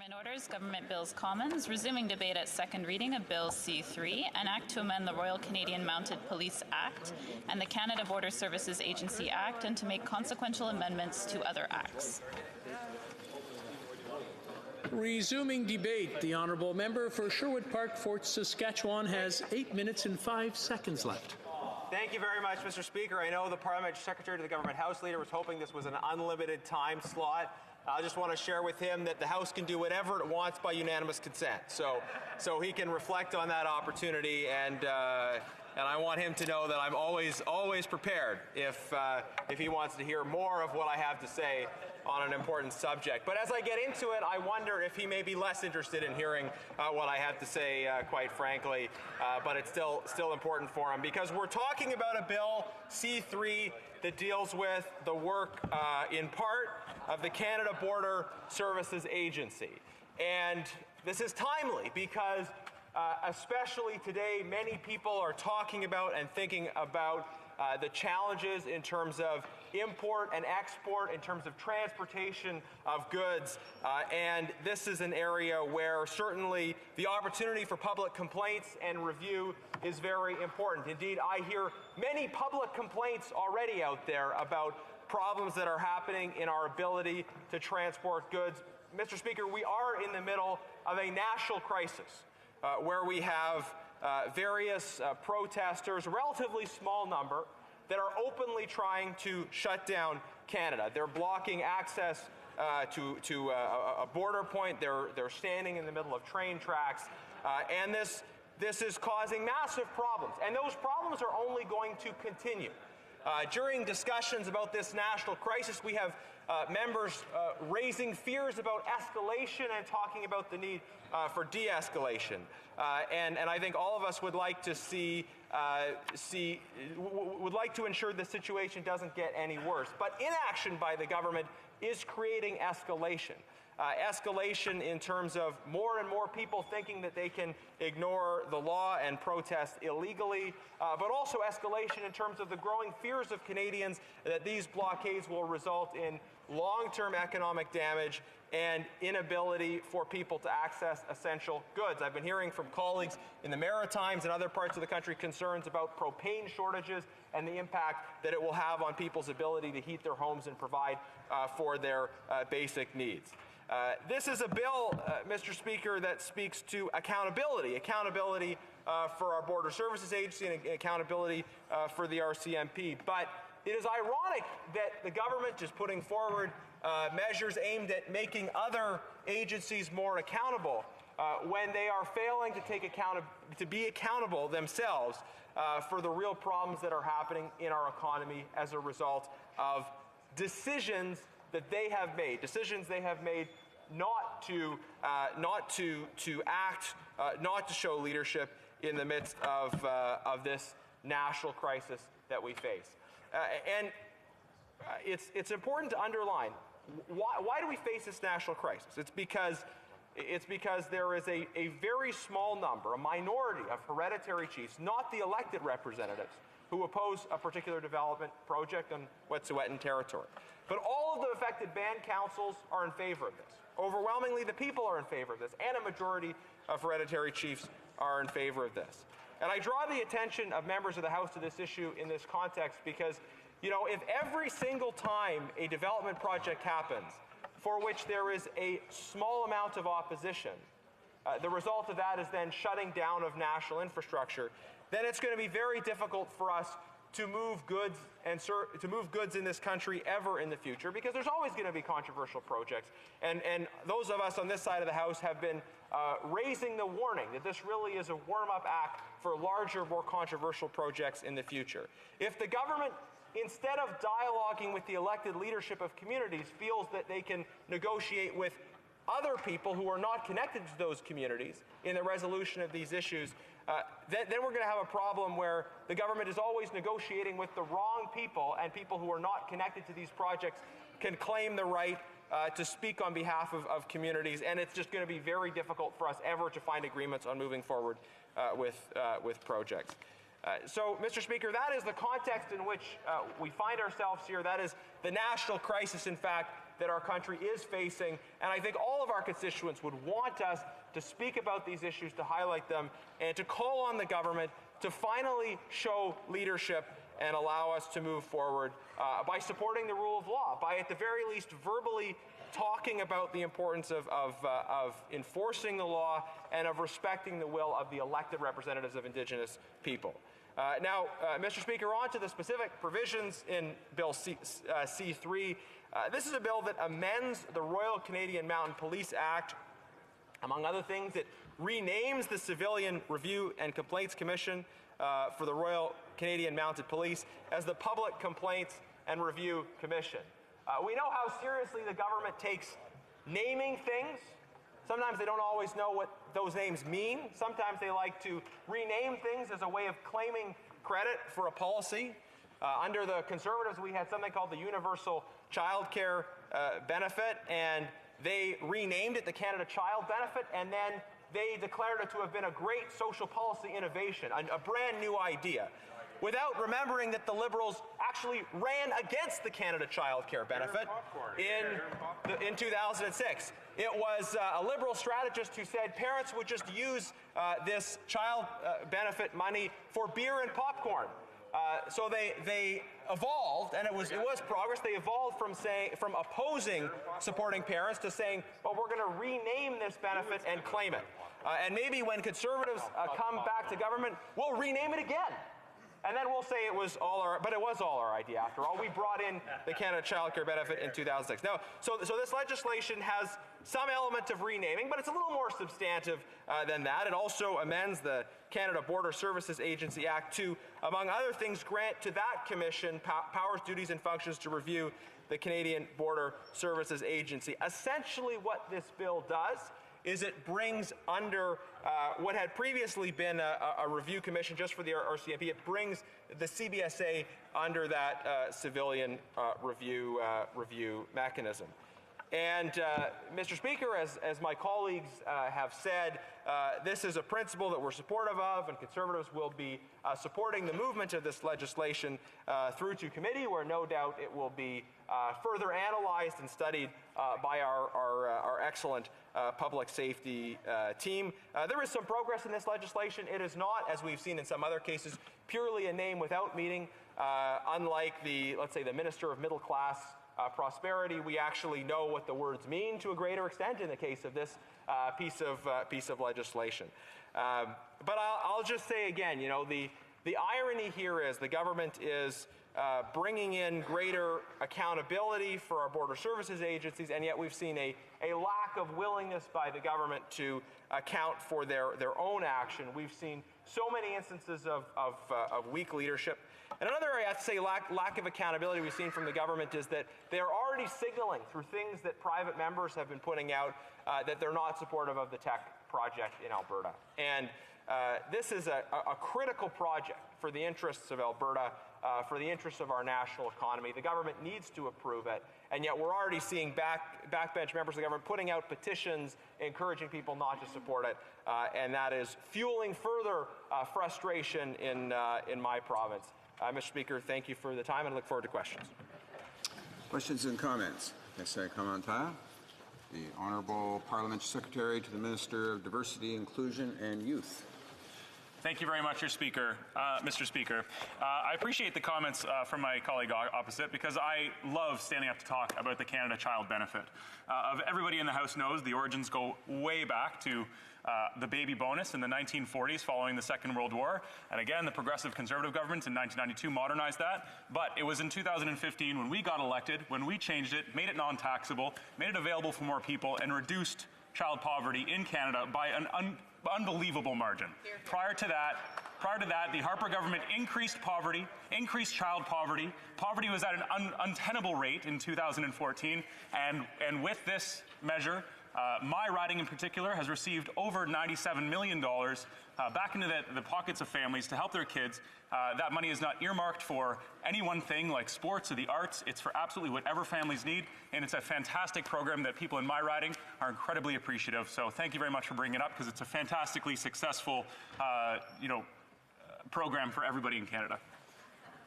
Government Orders, Government Bills Commons, resuming debate at second reading of Bill C3, an act to amend the Royal Canadian Mounted Police Act and the Canada Border Services Agency Act, and to make consequential amendments to other acts. Resuming debate, the honourable member for Sherwood Park, Fort Saskatchewan has 8 minutes and 5 seconds left. Thank you very much, Mr. Speaker. I know the Parliamentary Secretary to the Government House Leader was hoping this was an unlimited time slot. I just want to share with him that the House can do whatever it wants by unanimous consent. So he can reflect on that opportunity, and I want him to know that I'm always prepared if he wants to hear more of what I have to say on an important subject. But as I get into it, I wonder if he may be less interested in hearing what I have to say, quite frankly, but it's still important for him, because we're talking about a Bill C3 that deals with the work, in part, of the Canada Border Services Agency. And this is timely because especially today, many people are talking about and thinking about the challenges in terms of import and export, in terms of transportation of goods, and this is an area where certainly the opportunity for public complaints and review is very important. Indeed, I hear many public complaints already out there about problems that are happening in our ability to transport goods. Mr. Speaker, we are in the middle of a national crisis where we have various protesters, a relatively small number, that are openly trying to shut down Canada. They're blocking access to a border point. They're standing in the middle of train tracks, and this is causing massive problems. And those problems are only going to continue. During discussions about this national crisis, we have members raising fears about escalation and talking about the need for de-escalation. And I think all of us would like to would like to ensure the situation doesn't get any worse. But inaction by the government is creating escalation. Escalation in terms of more and more people thinking that they can ignore the law and protest illegally, but also escalation in terms of the growing fears of Canadians that these blockades will result in long-term economic damage and inability for people to access essential goods. I've been hearing from colleagues in the Maritimes and other parts of the country concerns about propane shortages and the impact that it will have on people's ability to heat their homes and provide for their basic needs. This is a bill, Mr. Speaker, that speaks to accountability for our Border Services Agency and accountability for the RCMP. But it is ironic that the government is putting forward measures aimed at making other agencies more accountable when they are failing to be accountable themselves for the real problems that are happening in our economy as a result of decisions that they have made not to act, not to show leadership in the midst of this national crisis that we face. And it's important to underline, why do we face this national crisis? It's because there is a very small number, a minority of hereditary chiefs, not the elected representatives, who oppose a particular development project on Wet'suwet'en territory. But all of the affected band councils are in favor of this. Overwhelmingly, the people are in favor of this, and a majority of hereditary chiefs are in favor of this. And I draw the attention of members of the House to this issue in this context because, if every single time a development project happens for which there is a small amount of opposition, the result of that is then shutting down of national infrastructure, then it's going to be very difficult for us to move goods in this country ever in the future, because there's always going to be controversial projects. And those of us on this side of the House have been raising the warning that this really is a warm-up act for larger, more controversial projects in the future. If the government, instead of dialoguing with the elected leadership of communities, feels that they can negotiate with other people who are not connected to those communities in the resolution of these issues, then we're going to have a problem where the government is always negotiating with the wrong people, and people who are not connected to these projects can claim the right to speak on behalf of communities, and it's just going to be very difficult for us ever to find agreements on moving forward with projects. So, Mr. Speaker, that is the context in which we find ourselves here. That is the national crisis, in fact, that our country is facing, and I think all of our constituents would want us to speak about these issues, to highlight them, and to call on the government to finally show leadership and allow us to move forward by supporting the rule of law, by at the very least verbally talking about the importance of enforcing the law and of respecting the will of the elected representatives of Indigenous people. Now, Mr. Speaker, on to the specific provisions in Bill C3. This is a bill that amends the Royal Canadian Mounted Police Act. Among other things, it renames the Civilian Review and Complaints Commission for the Royal Canadian Mounted Police as the Public Complaints and Review Commission. We know how seriously the government takes naming things. Sometimes they don't always know what those names mean. Sometimes they like to rename things as a way of claiming credit for a policy. Under the Conservatives, we had something called the Universal Child Care Benefit, and they renamed it the Canada Child Benefit, and then they declared it to have been a great social policy innovation, a brand new idea, without remembering that the Liberals actually ran against the Canada Child Care Benefit in 2006. It was a Liberal strategist who said parents would just use this child benefit money for beer and popcorn. So they evolved, and it was progress. They evolved from opposing supporting parents to saying, well, we're going to rename this benefit and claim it. And maybe when Conservatives come back to government, we'll rename it again. And then we'll say it was all our idea after all. We brought in the Canada Child Care Benefit in 2006. Now, so this legislation has some element of renaming, but it's a little more substantive than that. It also amends the Canada Border Services Agency Act to, among other things, grant to that commission powers, duties, and functions to review the Canadian Border Services Agency. Essentially what this bill does is it brings under what had previously been a review commission just for the RCMP, it brings the CBSA under that civilian review mechanism. And Mr. Speaker, as my colleagues have said, this is a principle that we're supportive of, and Conservatives will be supporting the movement of this legislation through to committee, where no doubt it will be further analyzed and studied by our excellent public safety team. There is some progress in this legislation. It is not, as we've seen in some other cases, purely a name without meaning. Unlike let's say, the Minister of Middle Class Prosperity, we actually know what the words mean to a greater extent in the case of this piece of legislation. But I'll just say again, the irony here is the government is bringing in greater accountability for our border services agencies, and yet we've seen a lack of willingness by the government to account for their own action. We've seen so many instances of weak leadership. And another area, I have to say, lack of accountability we've seen from the government is that they're already signaling through things that private members have been putting out that they're not supportive of the tech project in Alberta. And this is a critical project for the interests of Alberta, for the interests of our national economy. The government needs to approve it, and yet we're already seeing backbench members of the government putting out petitions encouraging people not to support it, and that is fueling further frustration in my province. Mr. Speaker, thank you for the time, and I look forward to questions. Questions and comments. The Honourable Parliamentary Secretary to the Minister of Diversity, Inclusion and Youth. Thank you very much, Mr. Speaker. I appreciate the comments from my colleague opposite, because I love standing up to talk about the Canada Child Benefit. Everybody in the House knows the origins go way back to the baby bonus in the 1940s following the Second World War. And again, the Progressive Conservative government in 1992 modernized that. But it was in 2015 when we got elected, when we changed it, made it non-taxable, made it available for more people, and reduced child poverty in Canada by an unbelievable margin. Prior to that, the Harper government increased poverty, increased child poverty. Poverty was at an untenable rate in 2014, and with this measure, my riding in particular has received over $97 million back into the pockets of families to help their kids. That money is not earmarked for any one thing like sports or the arts. It's for absolutely whatever families need, and it's a fantastic program that people in my riding are incredibly appreciative. So thank you very much for bringing it up, because it's a fantastically successful program for everybody in Canada.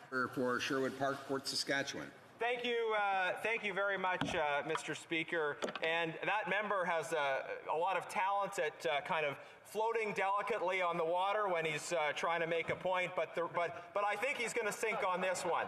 For Sherwood Park, Fort Saskatchewan. Thank you very much, Mr. Speaker. And that member has a lot of talent at kind of floating delicately on the water when he's trying to make a point, but I think he's going to sink on this one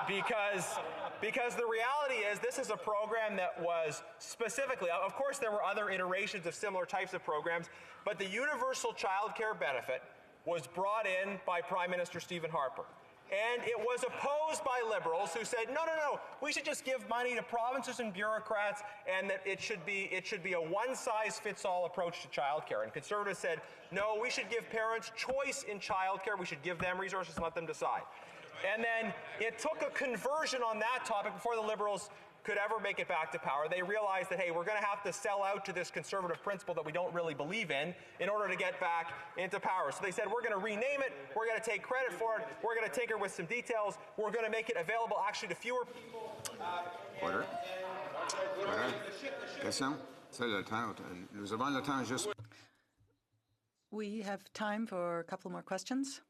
because the reality is this is a program that was specifically, of course there were other iterations of similar types of programs, but the universal child care benefit was brought in by Prime Minister Stephen Harper. And it was opposed by Liberals who said, no, we should just give money to provinces and bureaucrats, and that it should be a one-size-fits-all approach to childcare. And Conservatives said, no, we should give parents choice in childcare. We should give them resources and let them decide. And then it took a conversion on that topic before the Liberals could ever make it back to power. They realized that, hey, we're going to have to sell out to this conservative principle that we don't really believe in order to get back into power. So they said, we're going to rename it, we're going to take credit for it, we're going to tinker with some details, we're going to make it available actually to fewer people. Order. Question? Nous avons le temps juste. We have time for a couple more questions.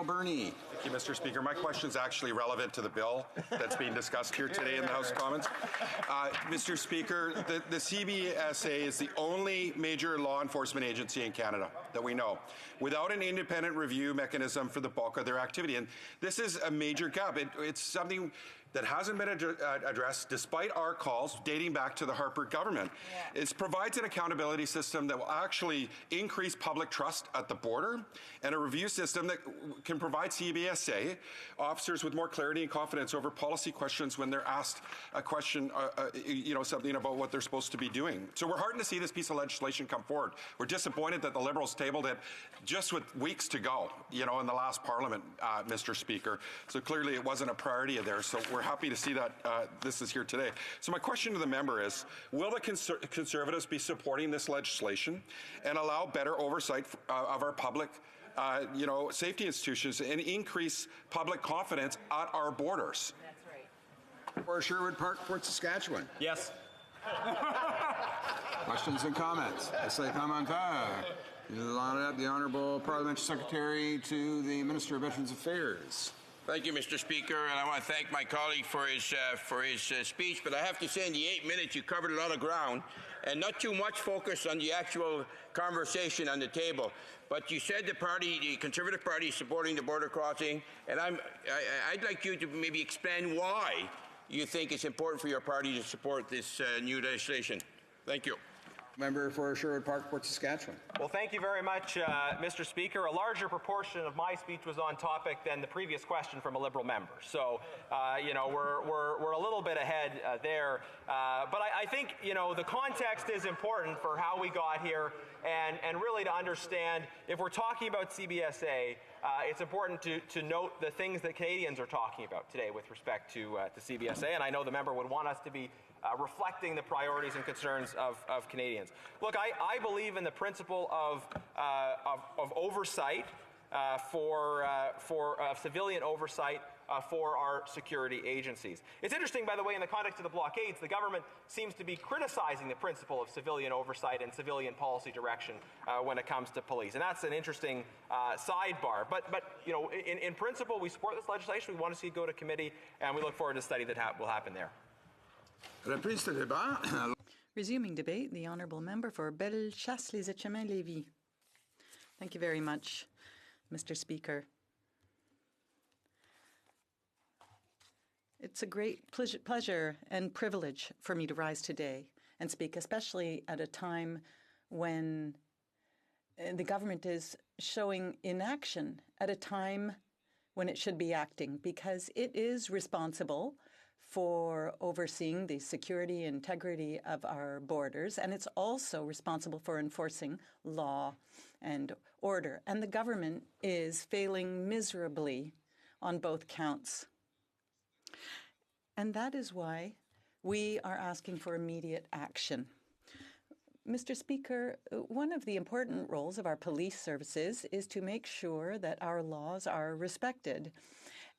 Bernie. Thank you, Mr. Speaker. My question is actually relevant to the bill that's being discussed here today in the House of Commons. Mr. Speaker, the CBSA is the only major law enforcement agency in Canada that we know without an independent review mechanism for the bulk of their activity. And this is a major gap. It's something that hasn't been addressed despite our calls dating back to the Harper government. Yeah. It provides an accountability system that will actually increase public trust at the border and a review system that can provide CBSA officers with more clarity and confidence over policy questions when they're asked a question, something about what they're supposed to be doing. So we're heartened to see this piece of legislation come forward. We're disappointed that the Liberals tabled it just with weeks to go, in the last Parliament, Mr. Speaker. So clearly it wasn't a priority of theirs. So we're happy to see that this is here today. So my question to the member is, will the Conservatives be supporting this legislation and allow better oversight of our public safety institutions and increase public confidence at our borders? That's right. For Sherwood Park, Fort Saskatchewan. Yes. Questions and comments? Essay commentaire. The Honourable Parliamentary Secretary to the Minister of Veterans Affairs. Thank you, Mr. Speaker, and I want to thank my colleague for his speech. But I have to say, in the 8 minutes, you covered a lot of ground, and not too much focus on the actual conversation on the table. But you said the Conservative Party, is supporting the border crossing, and I'd like you to maybe explain why you think it's important for your party to support this new legislation. Thank you. Member for Sherwood Park, Fort Saskatchewan. Well, thank you very much, Mr. Speaker. A larger proportion of my speech was on topic than the previous question from a Liberal member. So, we're a little bit ahead there. But I think, the context is important for how we got here and really to understand if we're talking about CBSA, it's important to note the things that Canadians are talking about today with respect to CBSA. And I know the member would want us to be reflecting the priorities and concerns of Canadians. Look, I believe in the principle of oversight for civilian oversight for our security agencies. It's interesting, by the way, in the context of the blockades, the government seems to be criticizing the principle of civilian oversight and civilian policy direction when it comes to police, and that's an interesting sidebar. But in principle, we support this legislation. We want to see it go to committee, and we look forward to a study that will happen there. Resuming debate, the Honourable Member for Bellechasse-les-Etchemins-Lévis. Thank you very much, Mr. Speaker. It's a great pleasure and privilege for me to rise today and speak, especially at a time when the government is showing inaction, at a time when it should be acting, because it is responsible for overseeing the security and integrity of our borders, and it's also responsible for enforcing law and order. And the government is failing miserably on both counts. And that is why we are asking for immediate action. Mr. Speaker, one of the important roles of our police services is to make sure that our laws are respected.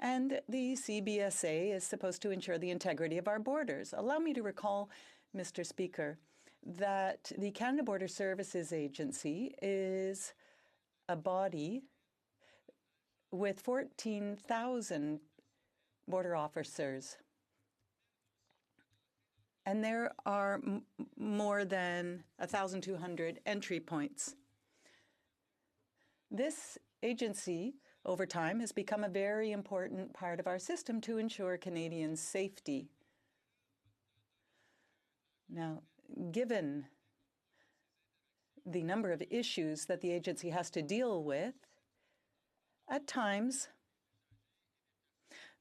And the CBSA is supposed to ensure the integrity of our borders. Allow me to recall, Mr. Speaker, that the Canada Border Services Agency is a body with 14,000 border officers. And there are more than 1,200 entry points. This agency, over time, has become a very important part of our system to ensure Canadians' safety. Now, given the number of issues that the agency has to deal with, at times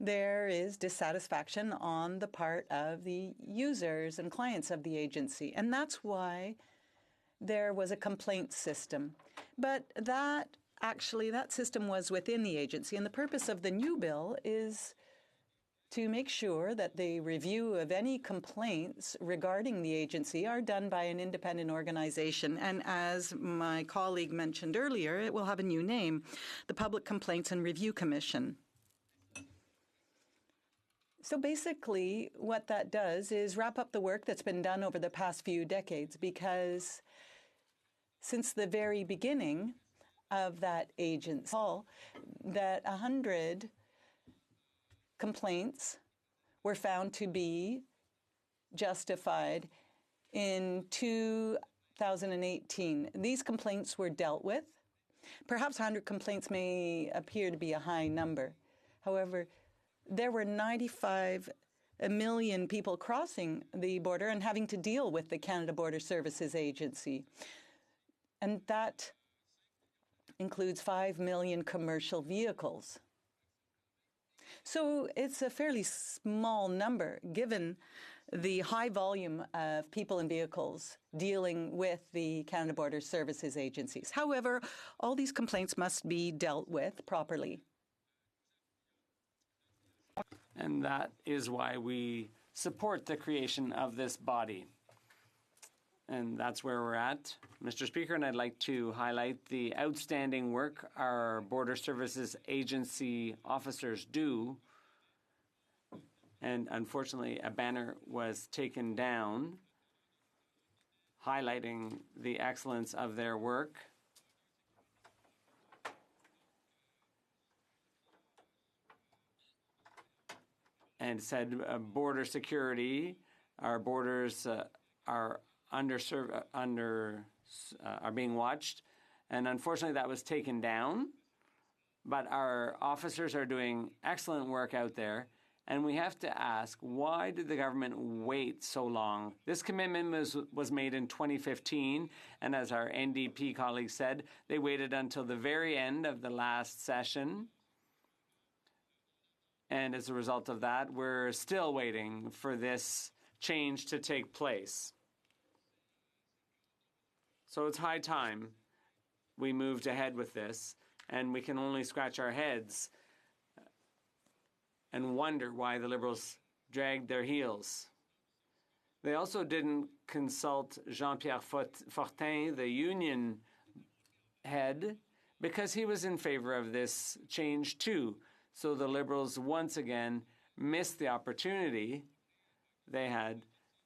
there is dissatisfaction on the part of the users and clients of the agency. And that's why there was a complaint system. But that system was within the agency. And the purpose of the new bill is to make sure that the review of any complaints regarding the agency are done by an independent organization. And as my colleague mentioned earlier, it will have a new name, the Public Complaints and Review Commission. So basically, what that does is wrap up the work that's been done over the past few decades, because since the very beginning of that agency, that 100 complaints were found to be justified in 2018. These complaints were dealt with. Perhaps 100 complaints may appear to be a high number. However, there were 95 million people crossing the border and having to deal with the Canada Border Services Agency. And that includes 5 million commercial vehicles. So it's a fairly small number, given the high volume of people and vehicles dealing with the Canada Border Services agencies. However, all these complaints must be dealt with properly. And that is why we support the creation of this body. And that's where we're at, Mr. Speaker, and I'd like to highlight the outstanding work our Border Services Agency officers do. And unfortunately, a banner was taken down highlighting the excellence of their work. And said border security, our borders are are being watched, and unfortunately that was taken down. But our officers are doing excellent work out there, and we have to ask, why did the government wait so long? This commitment was made in 2015, and as our NDP colleague said, they waited until the very end of the last session. And as a result of that, we're still waiting for this change to take place. So it's high time we moved ahead with this, and we can only scratch our heads and wonder why the Liberals dragged their heels. They also didn't consult Jean-Pierre Fortin, the union head, because he was in favor of this change too. So the Liberals once again missed the opportunity they had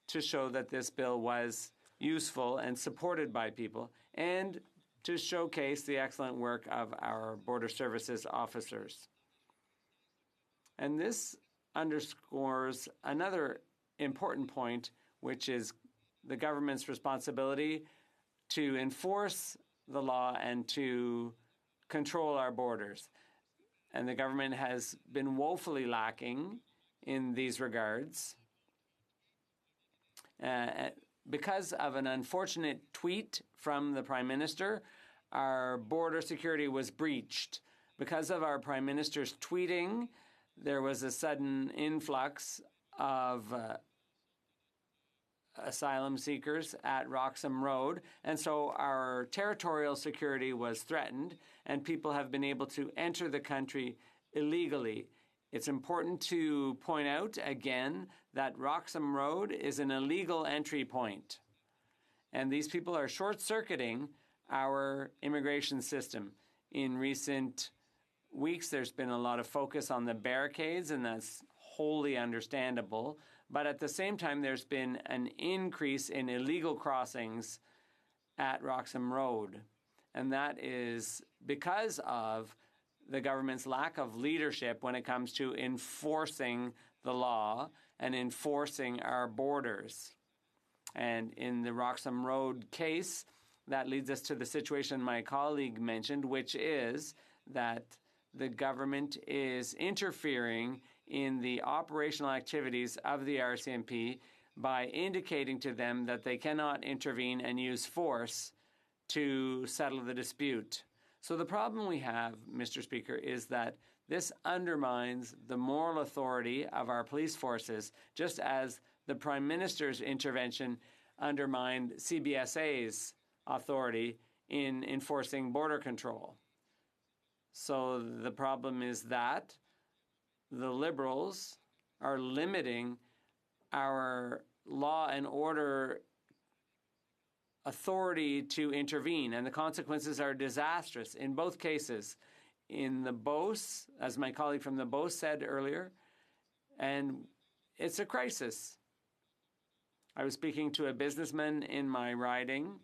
to show that this bill was useful and supported by people, and to showcase the excellent work of our Border Services officers. And this underscores another important point, which is the government's responsibility to enforce the law and to control our borders. And the government has been woefully lacking in these regards. Because of an unfortunate tweet from the Prime Minister, our border security was breached. Because of our Prime Minister's tweeting, there was a sudden influx of asylum seekers at Roxham Road, and so our territorial security was threatened, and people have been able to enter the country illegally. It's important to point out again that Roxham Road is an illegal entry point, and these people are short-circuiting our immigration system. In recent weeks, there's been a lot of focus on the barricades, and that's wholly understandable. But at the same time, there's been an increase in illegal crossings at Roxham Road. And that is because of the government's lack of leadership when it comes to enforcing the law and enforcing our borders. And in the Roxham Road case, that leads us to the situation my colleague mentioned, which is that the government is interfering in the operational activities of the RCMP by indicating to them that they cannot intervene and use force to settle the dispute. So the problem we have, Mr. Speaker, is that this undermines the moral authority of our police forces, just as the Prime Minister's intervention undermined CBSA's authority in enforcing border control. So the problem is that the Liberals are limiting our law and order authority to intervene, and the consequences are disastrous in both cases. In the Beauce, as my colleague from the Beauce said earlier, and it's a crisis. I was speaking to a businessman in my riding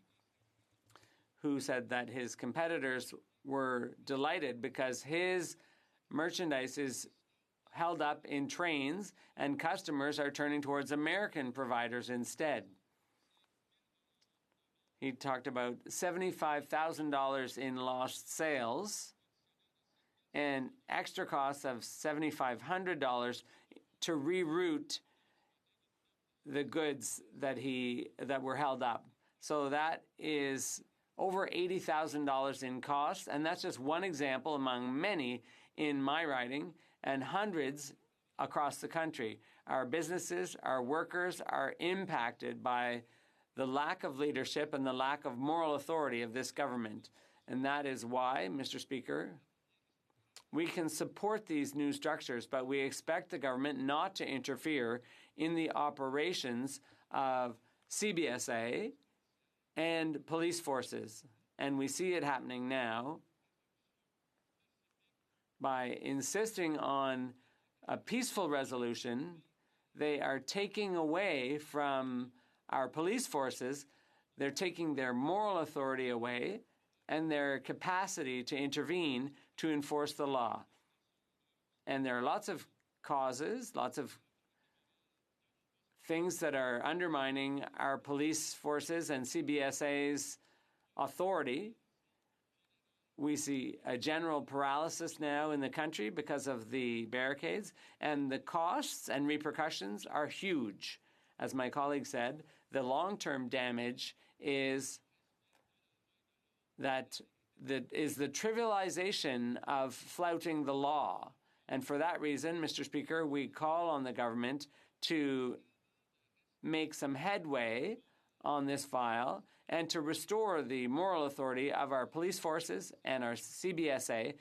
who said that his competitors were delighted because his merchandise is held up in trains and customers are turning towards American providers instead. He talked about $75,000 in lost sales and extra costs of $7,500 to reroute the goods that were held up. So that is over $80,000 in costs, and that's just one example among many in my riding and hundreds across the country. Our businesses, our workers are impacted by the lack of leadership and the lack of moral authority of this government. And that is why, Mr. Speaker, we can support these new structures, but we expect the government not to interfere in the operations of CBSA and police forces. And we see it happening now by insisting on a peaceful resolution. They are taking away from our police forces, they're taking their moral authority away and their capacity to intervene to enforce the law. And there are lots of causes, lots of things that are undermining our police forces and CBSA's authority. We see a general paralysis now in the country because of the barricades, and the costs and repercussions are huge. As my colleague said, the long-term damage is the trivialization of flouting the law. And for that reason, Mr. Speaker, we call on the government to make some headway on this file and to restore the moral authority of our police forces and our CBSA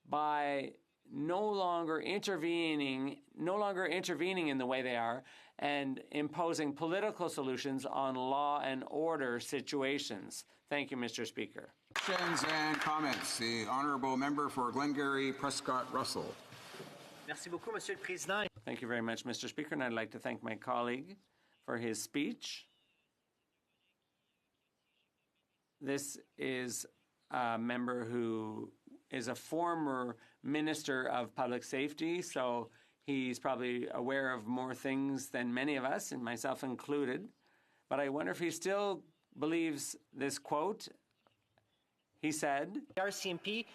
by no longer intervening in the way they are and imposing political solutions on law and order situations. Thank you, Mr. Speaker. Questions and comments. The honourable member for Glengarry Prescott Russell. Merci beaucoup, Monsieur le Président. Thank you very much, Mr. Speaker, and I'd like to thank my colleague for his speech. This is a member who is a former Minister of Public Safety, so he's probably aware of more things than many of us, and myself included. But I wonder if he still believes this quote. He said, RCMP,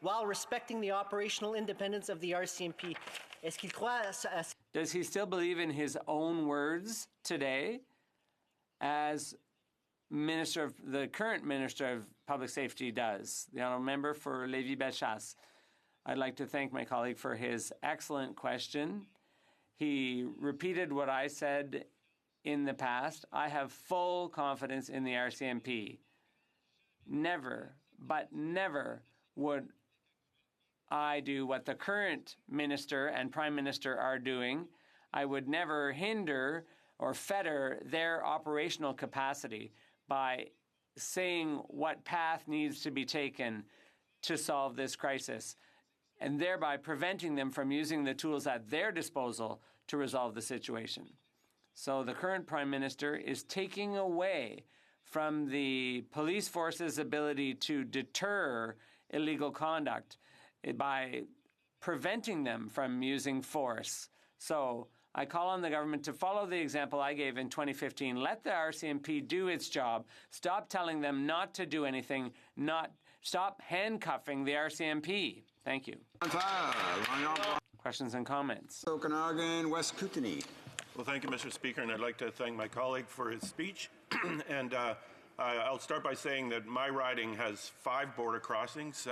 while respecting the operational independence of the RCMP, est-ce qu'il croit à... Does he still believe in his own words today as the current Minister of Public Safety does? The honourable member for Lévis-Bellechasse. I'd like to thank my colleague for his excellent question. He repeated what I said in the past. I have full confidence in the RCMP. Never, but never would I do what the current minister and prime minister are doing. I would never hinder or fetter their operational capacity by saying what path needs to be taken to solve this crisis, and thereby preventing them from using the tools at their disposal to resolve the situation. So the current Prime Minister is taking away from the police force's ability to deter illegal conduct. by preventing them from using force. So I call on the government to follow the example I gave in 2015. Let the RCMP do its job. Stop telling them not to do anything. Stop handcuffing the RCMP. Thank you. Questions and comments? Okanagan, West Kootenay. Well, thank you, Mr. Speaker, and I'd like to thank my colleague for his speech. And I'll start by saying that my riding has 5 border crossings.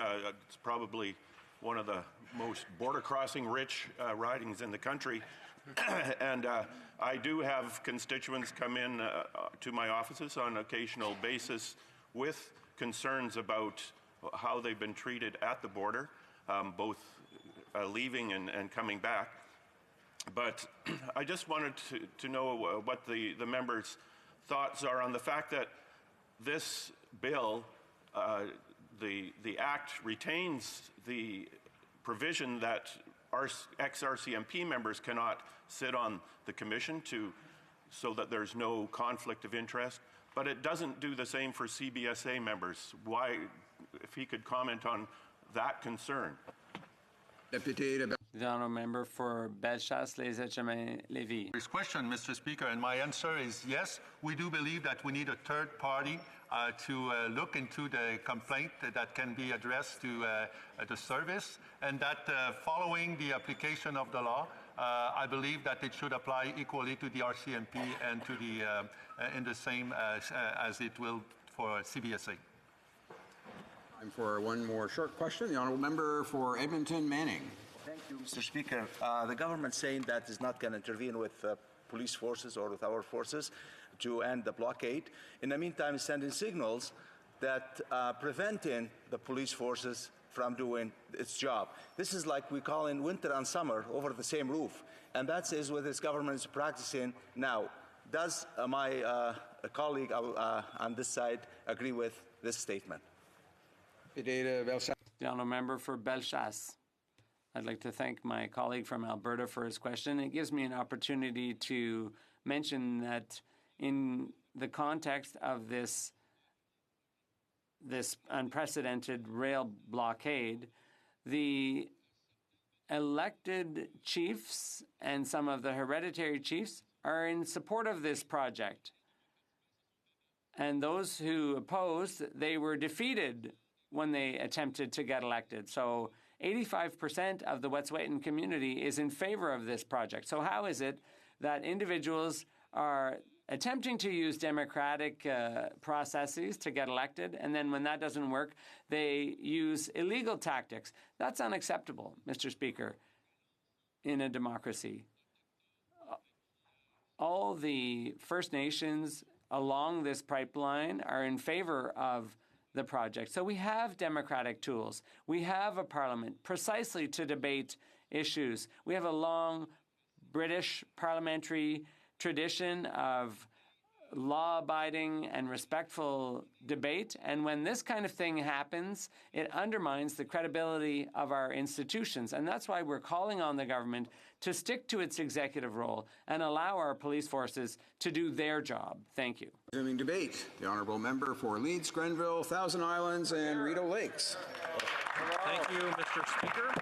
It's probably one of the most border crossing rich ridings in the country. And I do have constituents come in to my offices on an occasional basis with concerns about how they've been treated at the border, both leaving and coming back. But I just wanted to know what the members' thoughts are on the fact that this bill, the Act retains the provision that ex-RCMP members cannot sit on the commission so that there's no conflict of interest, but it doesn't do the same for CBSA members. Why, if he could comment on that concern? The honourable member for Bellechasse-les-Etchemins-Lévis. This question, Mr. Speaker, and my answer is yes. We do believe that we need a third party to look into the complaint that can be addressed to the service, and that following the application of the law, I believe that it should apply equally to the RCMP and to the in the same as it will for CBSA. Time for one more short question. The honourable member for Edmonton Manning. Thank you, Mr. Speaker. The government saying that is not going to intervene with police forces or with our forces to end the blockade. In the meantime, sending signals that preventing the police forces from doing its job. This is like we call in winter and summer over the same roof, and that is what this government is practicing now. Does my colleague on this side agree with this statement? The honourable member for Bellechasse. I'd like to thank my colleague from Alberta for his question. It gives me an opportunity to mention that in the context of this unprecedented rail blockade, the elected chiefs and some of the hereditary chiefs are in support of this project. And those who opposed, they were defeated when they attempted to get elected. So 85% of the Wet'suwet'en community is in favor of this project. So how is it that individuals are attempting to use democratic processes to get elected, and then when that doesn't work, they use illegal tactics? That's unacceptable, Mr. Speaker, in a democracy. All the First Nations along this pipeline are in favor of the project. So we have democratic tools. We have a parliament precisely to debate issues. We have a long British parliamentary tradition of law-abiding and respectful debate. And when this kind of thing happens, it undermines the credibility of our institutions. And that's why we're calling on the government to stick to its executive role and allow our police forces to do their job. Thank you. Resuming debate, the honourable member for Leeds, Grenville, Thousand Islands, and Rideau Lakes. Thank you, Mr. Speaker.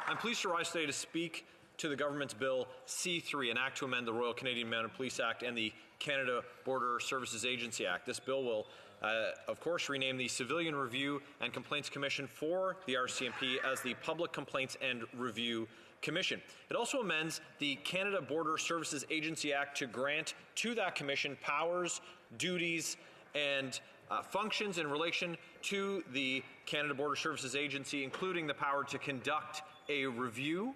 I'm pleased to rise today to speak to the government's Bill C3, an act to amend the Royal Canadian Mounted Police Act and the Canada Border Services Agency Act. This bill will, of course, rename the Civilian Review and Complaints Commission for the RCMP as the Public Complaints and Review Commission. It also amends the Canada Border Services Agency Act to grant to that commission powers, duties, and functions in relation to the Canada Border Services Agency, including the power to conduct a review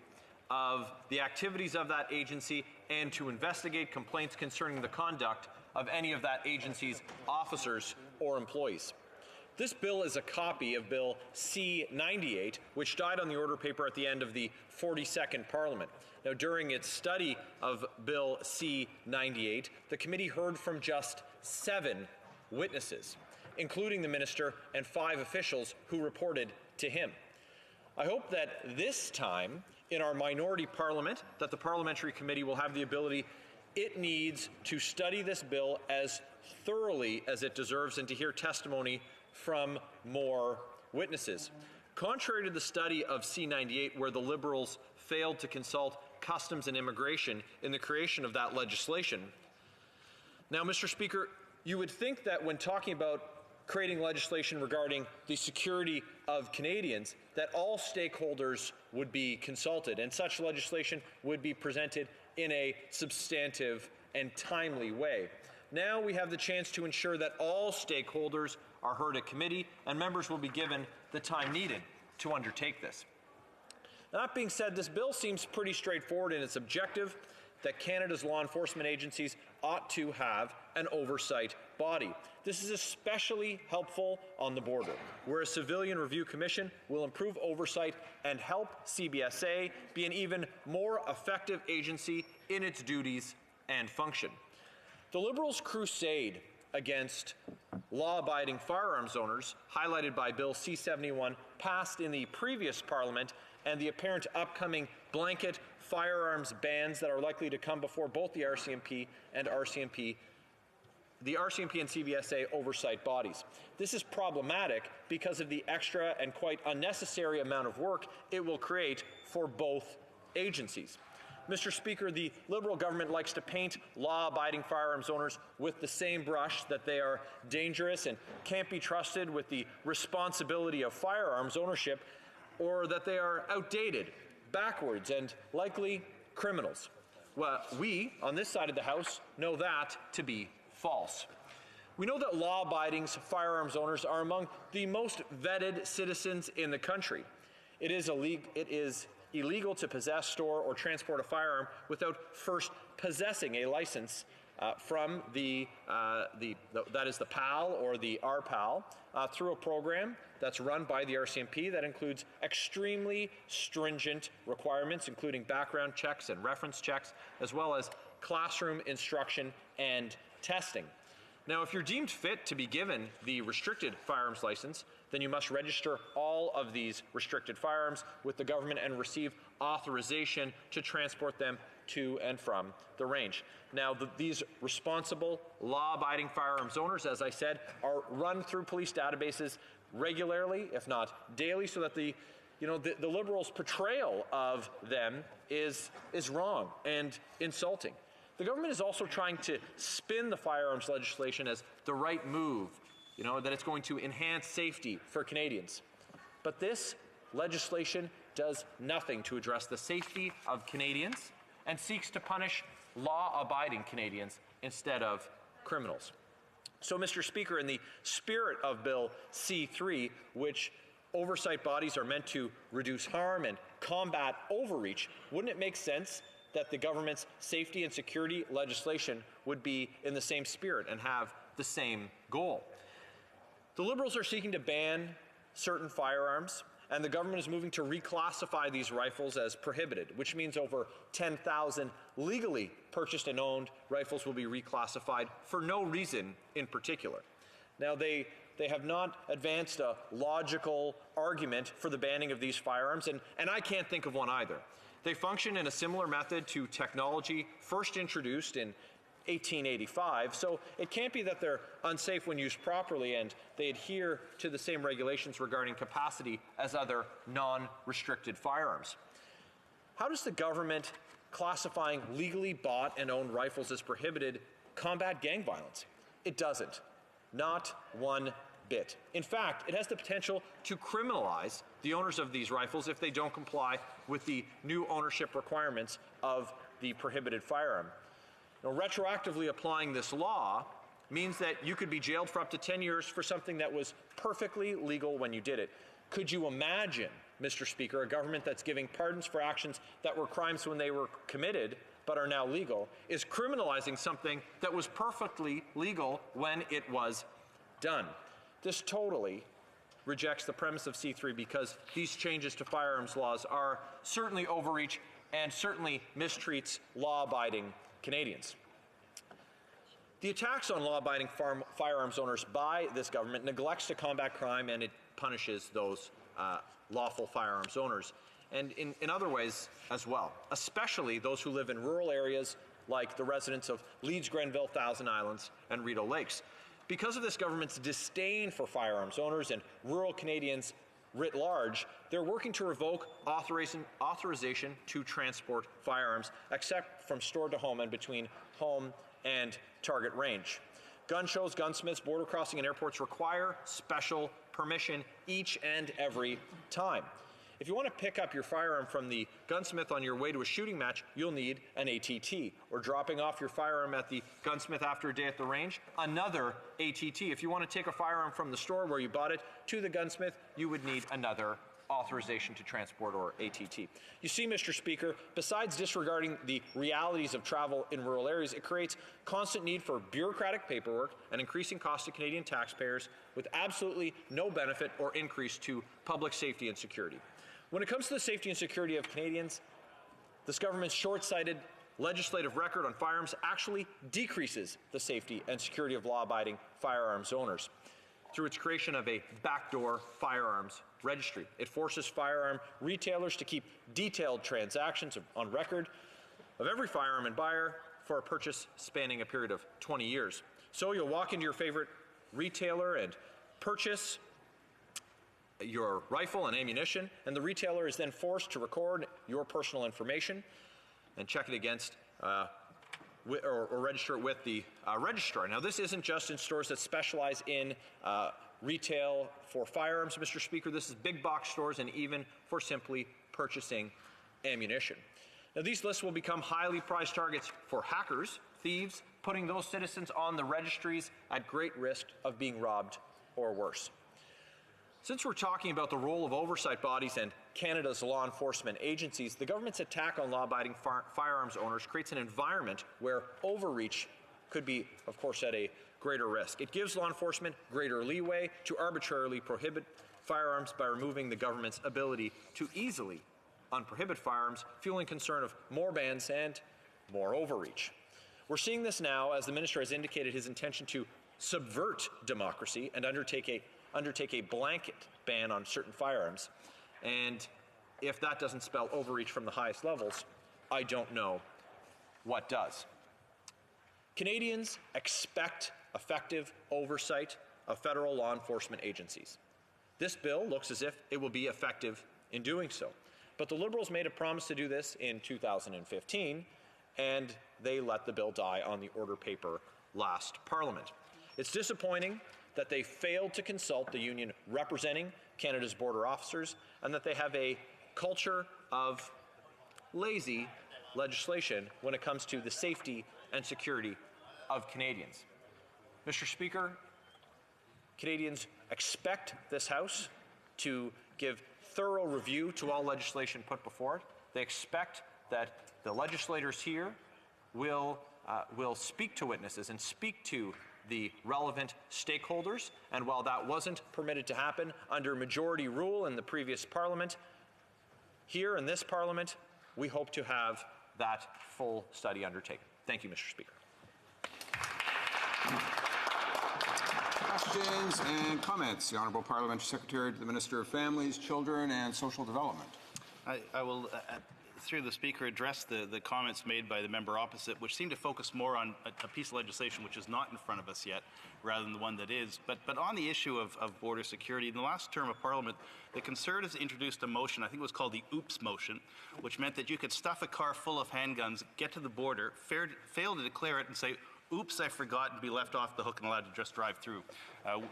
of the activities of that agency and to investigate complaints concerning the conduct of any of that agency's officers or employees. This bill is a copy of Bill C-98, which died on the order paper at the end of the 42nd Parliament. Now, during its study of Bill C-98, the committee heard from just 7 witnesses, including the minister and 5 officials who reported to him. I hope that this time, in our minority parliament, that the parliamentary committee will have the ability it needs to study this bill as thoroughly as it deserves and to hear testimony from more witnesses. contrary to the study of C98, where the Liberals failed to consult Customs and Immigration in the creation of that legislation. Now, Mr. Speaker, you would think that when talking about creating legislation regarding the security of Canadians, that all stakeholders would be consulted, and such legislation would be presented in a substantive and timely way. Now we have the chance to ensure that all stakeholders are heard at committee, and members will be given the time needed to undertake this. That being said, this bill seems pretty straightforward in its objective, that Canada's law enforcement agencies ought to have an oversight body. This is especially helpful on the border, where a civilian review commission will improve oversight and help CBSA be an even more effective agency in its duties and function. The Liberals' crusade against law-abiding firearms owners, highlighted by Bill C-71, passed in the previous Parliament, and the apparent upcoming blanket firearms bans that are likely to come before both the RCMP and CBSA oversight bodies. This is problematic because of the extra and quite unnecessary amount of work it will create for both agencies. Mr. Speaker, the Liberal government likes to paint law-abiding firearms owners with the same brush, that they are dangerous and can't be trusted with the responsibility of firearms ownership, or that they are outdated, backwards, and likely criminals. Well, we, on this side of the House, know that to be false. We know that law-abiding firearms owners are among the most vetted citizens in the country. It is illegal to possess, store, or transport a firearm without first possessing a license from that is the PAL or the RPAL through a program that's run by the RCMP that includes extremely stringent requirements, including background checks and reference checks, as well as classroom instruction and testing. Now, if you're deemed fit to be given the restricted firearms license, then you must register all of these restricted firearms with the government and receive authorization to transport them to and from the range. Now, these responsible, law-abiding firearms owners, as I said, are run through police databases regularly, if not daily, so that the Liberals' portrayal of them is wrong and insulting. The government is also trying to spin the firearms legislation as the right move, that it's going to enhance safety for Canadians. But this legislation does nothing to address the safety of Canadians and seeks to punish law-abiding Canadians instead of criminals. So, Mr. Speaker, in the spirit of Bill C-3, which oversight bodies are meant to reduce harm and combat overreach, wouldn't it make sense that the government's safety and security legislation would be in the same spirit and have the same goal? The Liberals are seeking to ban certain firearms, and the government is moving to reclassify these rifles as prohibited, which means over 10,000 legally purchased and owned rifles will be reclassified for no reason in particular. Now, they have not advanced a logical argument for the banning of these firearms, and I can't think of one either. They function in a similar method to technology first introduced in 1885, so it can't be that they're unsafe when used properly, and they adhere to the same regulations regarding capacity as other non-restricted firearms. How does the government classifying legally bought and owned rifles as prohibited combat gang violence? It doesn't. Not one bit. In fact, it has the potential to criminalize the owners of these rifles if they don't comply with the new ownership requirements of the prohibited firearm. Now, retroactively applying this law means that you could be jailed for up to 10 years for something that was perfectly legal when you did it. Could you imagine, Mr. Speaker, a government that's giving pardons for actions that were crimes when they were committed but are now legal, is criminalizing something that was perfectly legal when it was done? This totally rejects the premise of C-3 because these changes to firearms laws are certainly overreach and certainly mistreats law-abiding Canadians. The attacks on law-abiding firearms owners by this government neglects to combat crime, and it punishes those lawful firearms owners, and in other ways as well, especially those who live in rural areas like the residents of Leeds, Grenville, Thousand Islands, and Rideau Lakes. Because of this government's disdain for firearms owners and rural Canadians writ large, they're working to revoke authorization to transport firearms, except from store to home and between home and target range. Gun shows, gunsmiths, border crossing, and airports require special permission each and every time. If you want to pick up your firearm from the gunsmith on your way to a shooting match, you'll need an ATT. Or dropping off your firearm at the gunsmith after a day at the range, another ATT. If you want to take a firearm from the store where you bought it to the gunsmith, you would need another authorization to transport, or ATT. You see, Mr. Speaker, besides disregarding the realities of travel in rural areas, it creates constant need for bureaucratic paperwork and increasing costs to Canadian taxpayers with absolutely no benefit or increase to public safety and security. When it comes to the safety and security of Canadians, this government's short-sighted legislative record on firearms actually decreases the safety and security of law-abiding firearms owners through its creation of a backdoor firearms registry. It forces firearm retailers to keep detailed transactions on record of every firearm and buyer for a purchase spanning a period of 20 years. So you'll walk into your favorite retailer and purchase your rifle and ammunition, and the retailer is then forced to record your personal information and check it against or register it with the registrar. Now, this isn't just in stores that specialize in retail for firearms, Mr. Speaker. This is big box stores and even for simply purchasing ammunition. Now, these lists will become highly prized targets for hackers, thieves, putting those citizens on the registries at great risk of being robbed or worse. Since we're talking about the role of oversight bodies and Canada's law enforcement agencies, the government's attack on law-abiding firearms owners creates an environment where overreach could be, of course, at a greater risk. It gives law enforcement greater leeway to arbitrarily prohibit firearms by removing the government's ability to easily unprohibit firearms, fueling concern of more bans and more overreach. We're seeing this now as the minister has indicated his intention to subvert democracy and undertake a blanket ban on certain firearms. And if that doesn't spell overreach from the highest levels, I don't know what does. Canadians expect effective oversight of federal law enforcement agencies. This bill looks as if it will be effective in doing so. But the Liberals made a promise to do this in 2015, and they let the bill die on the order paper last Parliament. It's disappointing that they failed to consult the union representing Canada's border officers, and that they have a culture of lazy legislation when it comes to the safety and security of Canadians. Mr. Speaker, Canadians expect this House to give thorough review to all legislation put before it. They expect that the legislators here will speak to witnesses and speak to the relevant stakeholders. And while that wasn't permitted to happen under majority rule in the previous Parliament, here in this Parliament, we hope to have that full study undertaken. Thank you, Mr. Speaker. Questions and comments. The Honourable Parliamentary Secretary to the Minister of Families, Children and Social Development. I will, through the Speaker, address the comments made by the member opposite, which seem to focus more on a piece of legislation which is not in front of us yet, rather than the one that is. But on the issue of border security, in the last term of Parliament, the Conservatives introduced a motion, I think it was called the OOPS motion, which meant that you could stuff a car full of handguns, get to the border, fail to declare it, and say, oops, I forgot, and be left off the hook and allowed to just drive through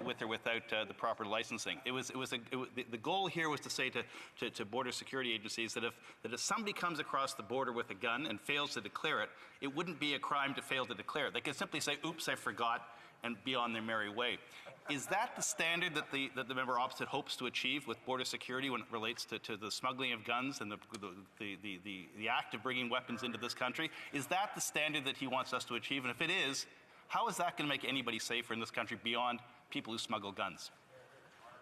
with or without the proper licensing. The goal here was to say to border security agencies that if somebody comes across the border with a gun and fails to declare it, it wouldn't be a crime to fail to declare it. They could simply say, oops, I forgot, and be on their merry way. Is that the standard that the member opposite hopes to achieve with border security when it relates to the smuggling of guns and the act of bringing weapons into this country? Is that the standard that he wants us to achieve? And if it is, how is that going to make anybody safer in this country beyond people who smuggle guns?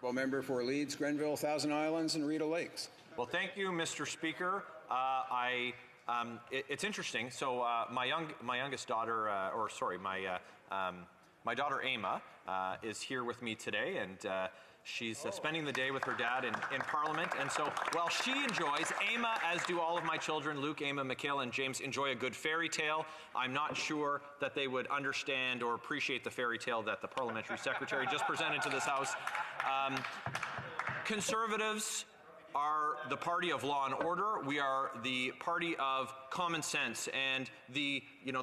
Well, member for Leeds, Grenville, Thousand Islands and Rideau Lakes. Well, thank you, Mr. Speaker. It's interesting. So my youngest daughter, my daughter Emma is here with me today, and she's spending the day with her dad in Parliament. And so while she enjoys, Emma, as do all of my children, Luke, Emma, Michaela, and James, enjoy a good fairy tale. I'm not sure that they would understand or appreciate the fairy tale that the Parliamentary Secretary just presented to this House. Conservatives are the party of law and order. We are the party of common sense. And the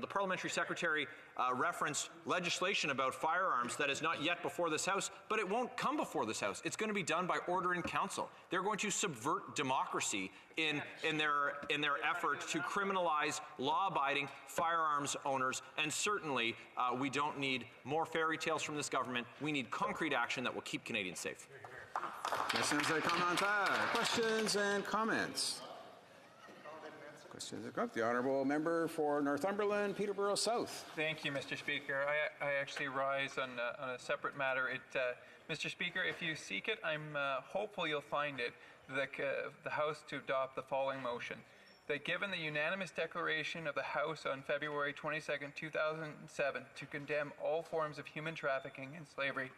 parliamentary secretary referenced legislation about firearms that is not yet before this House, but it won't come before this House. It's going to be done by order in council. They're going to subvert democracy in their effort to criminalize law-abiding firearms owners. And certainly, we don't need more fairy tales from this government. We need concrete action that will keep Canadians safe. Questions and comments? Questions and comments. The honourable member for Northumberland, Peterborough South. Thank you, Mr. Speaker. I actually rise on a separate matter. Mr. Speaker, if you seek it, I'm hopeful you'll find it, the House to adopt the following motion. That given the unanimous declaration of the House on February 22nd, 2007 to condemn all forms of human trafficking and slavery,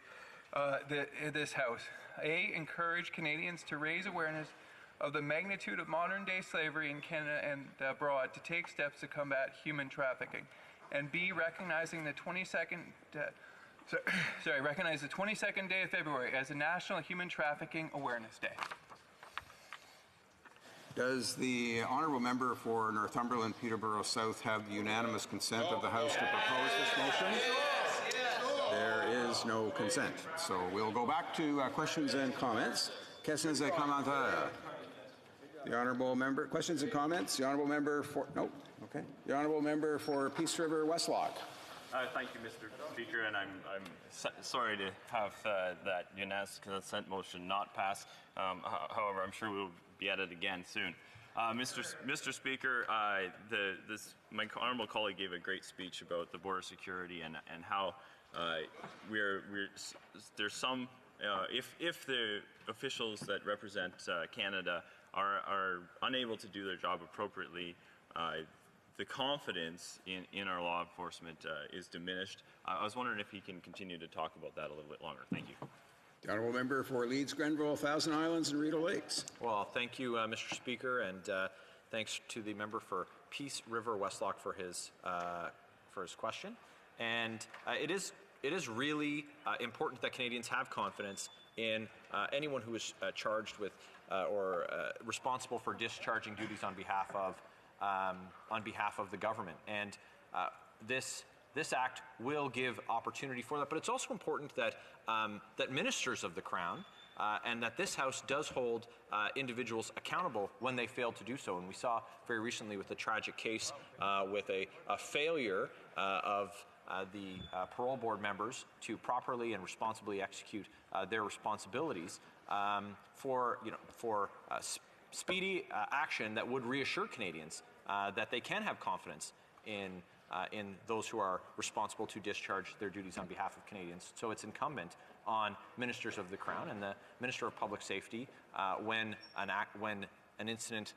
this House, encourage Canadians to raise awareness of the magnitude of modern-day slavery in Canada and abroad to take steps to combat human trafficking, and B, recognize the 22nd day of February as a National Human Trafficking Awareness Day. Does the honourable member for Northumberland, Peterborough South have the unanimous consent of the House to propose this motion? There is no consent. So we'll go back to questions and comments. Questions et commentaires. The honourable member, questions and comments? The honourable member for, no, okay. The honourable member for Peace River Westlock. Thank you, Mr. Speaker, and I'm sorry to have that unanimous consent motion not pass. However, I'm sure we'll be at it again soon. Mr. Speaker, my honourable colleague gave a great speech about the border security and how there's some if the officials that represent Canada are unable to do their job appropriately, the confidence in our law enforcement is diminished. I was wondering if he can continue to talk about that a little bit longer. Thank you. The honourable member for Leeds, Grenville, Thousand Islands, and Rideau Lakes. Well, thank you, Mr. Speaker, and thanks to the member for Peace River Westlock for his question. And it is really important that Canadians have confidence in anyone who is charged with or responsible for discharging duties on behalf of the government. And this act will give opportunity for that. But it's also important that that ministers of the Crown and that this House does hold individuals accountable when they fail to do so. And we saw very recently with the tragic case with a failure of the parole board members to properly and responsibly execute their responsibilities for speedy action that would reassure Canadians that they can have confidence in those who are responsible to discharge their duties on behalf of Canadians. So it's incumbent on ministers of the Crown and the Minister of Public Safety when an incident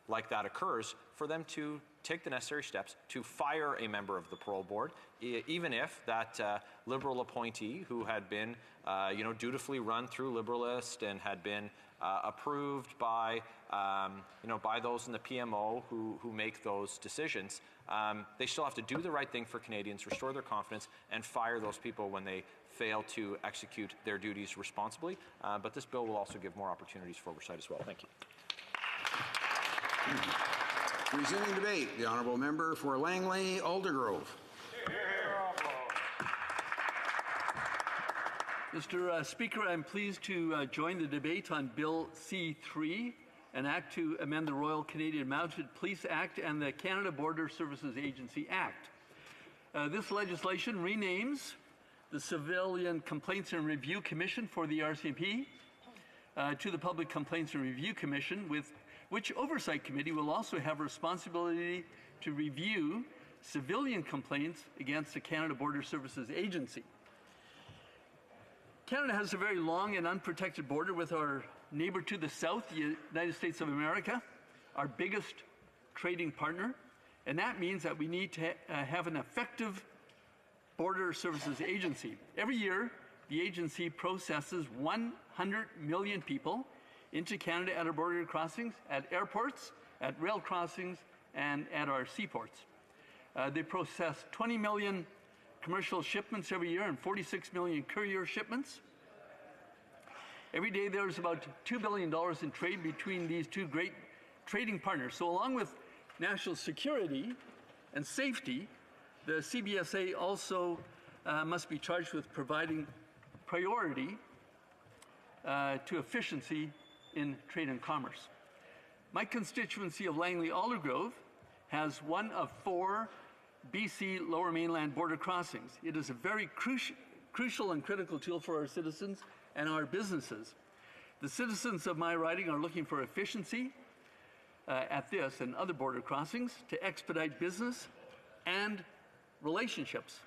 like that occurs, for them to take the necessary steps to fire a member of the parole board, even if that Liberal appointee who had been dutifully run through Liberalist and had been approved by those in the PMO who make those decisions, they still have to do the right thing for Canadians, restore their confidence, and fire those people when they fail to execute their duties responsibly. But this bill will also give more opportunities for oversight as well. Thank you. Resuming debate, the honourable member for Langley, Aldergrove. Mr. Speaker, I'm pleased to join the debate on Bill C-3, an act to amend the Royal Canadian Mounted Police Act and the Canada Border Services Agency Act. This legislation renames the Civilian Complaints and Review Commission for the RCMP to the Public Complaints and Review Commission, which Oversight Committee will also have responsibility to review civilian complaints against the Canada Border Services Agency. Canada has a very long and unprotected border with our neighbor to the south, the United States of America, our biggest trading partner, and that means that we need to have an effective Border Services Agency. Every year, the agency processes 100 million people into Canada at our border crossings, at airports, at rail crossings, and at our seaports. They process 20 million commercial shipments every year and 46 million courier shipments. Every day there's about $2 billion in trade between these two great trading partners. So along with national security and safety, the CBSA also must be charged with providing priority to efficiency in trade and commerce. My constituency of Langley-Aldergrove has one of 4 BC Lower Mainland border crossings. It is a very crucial and critical tool for our citizens and our businesses. The citizens of my riding are looking for efficiency at this and other border crossings to expedite business and relationships.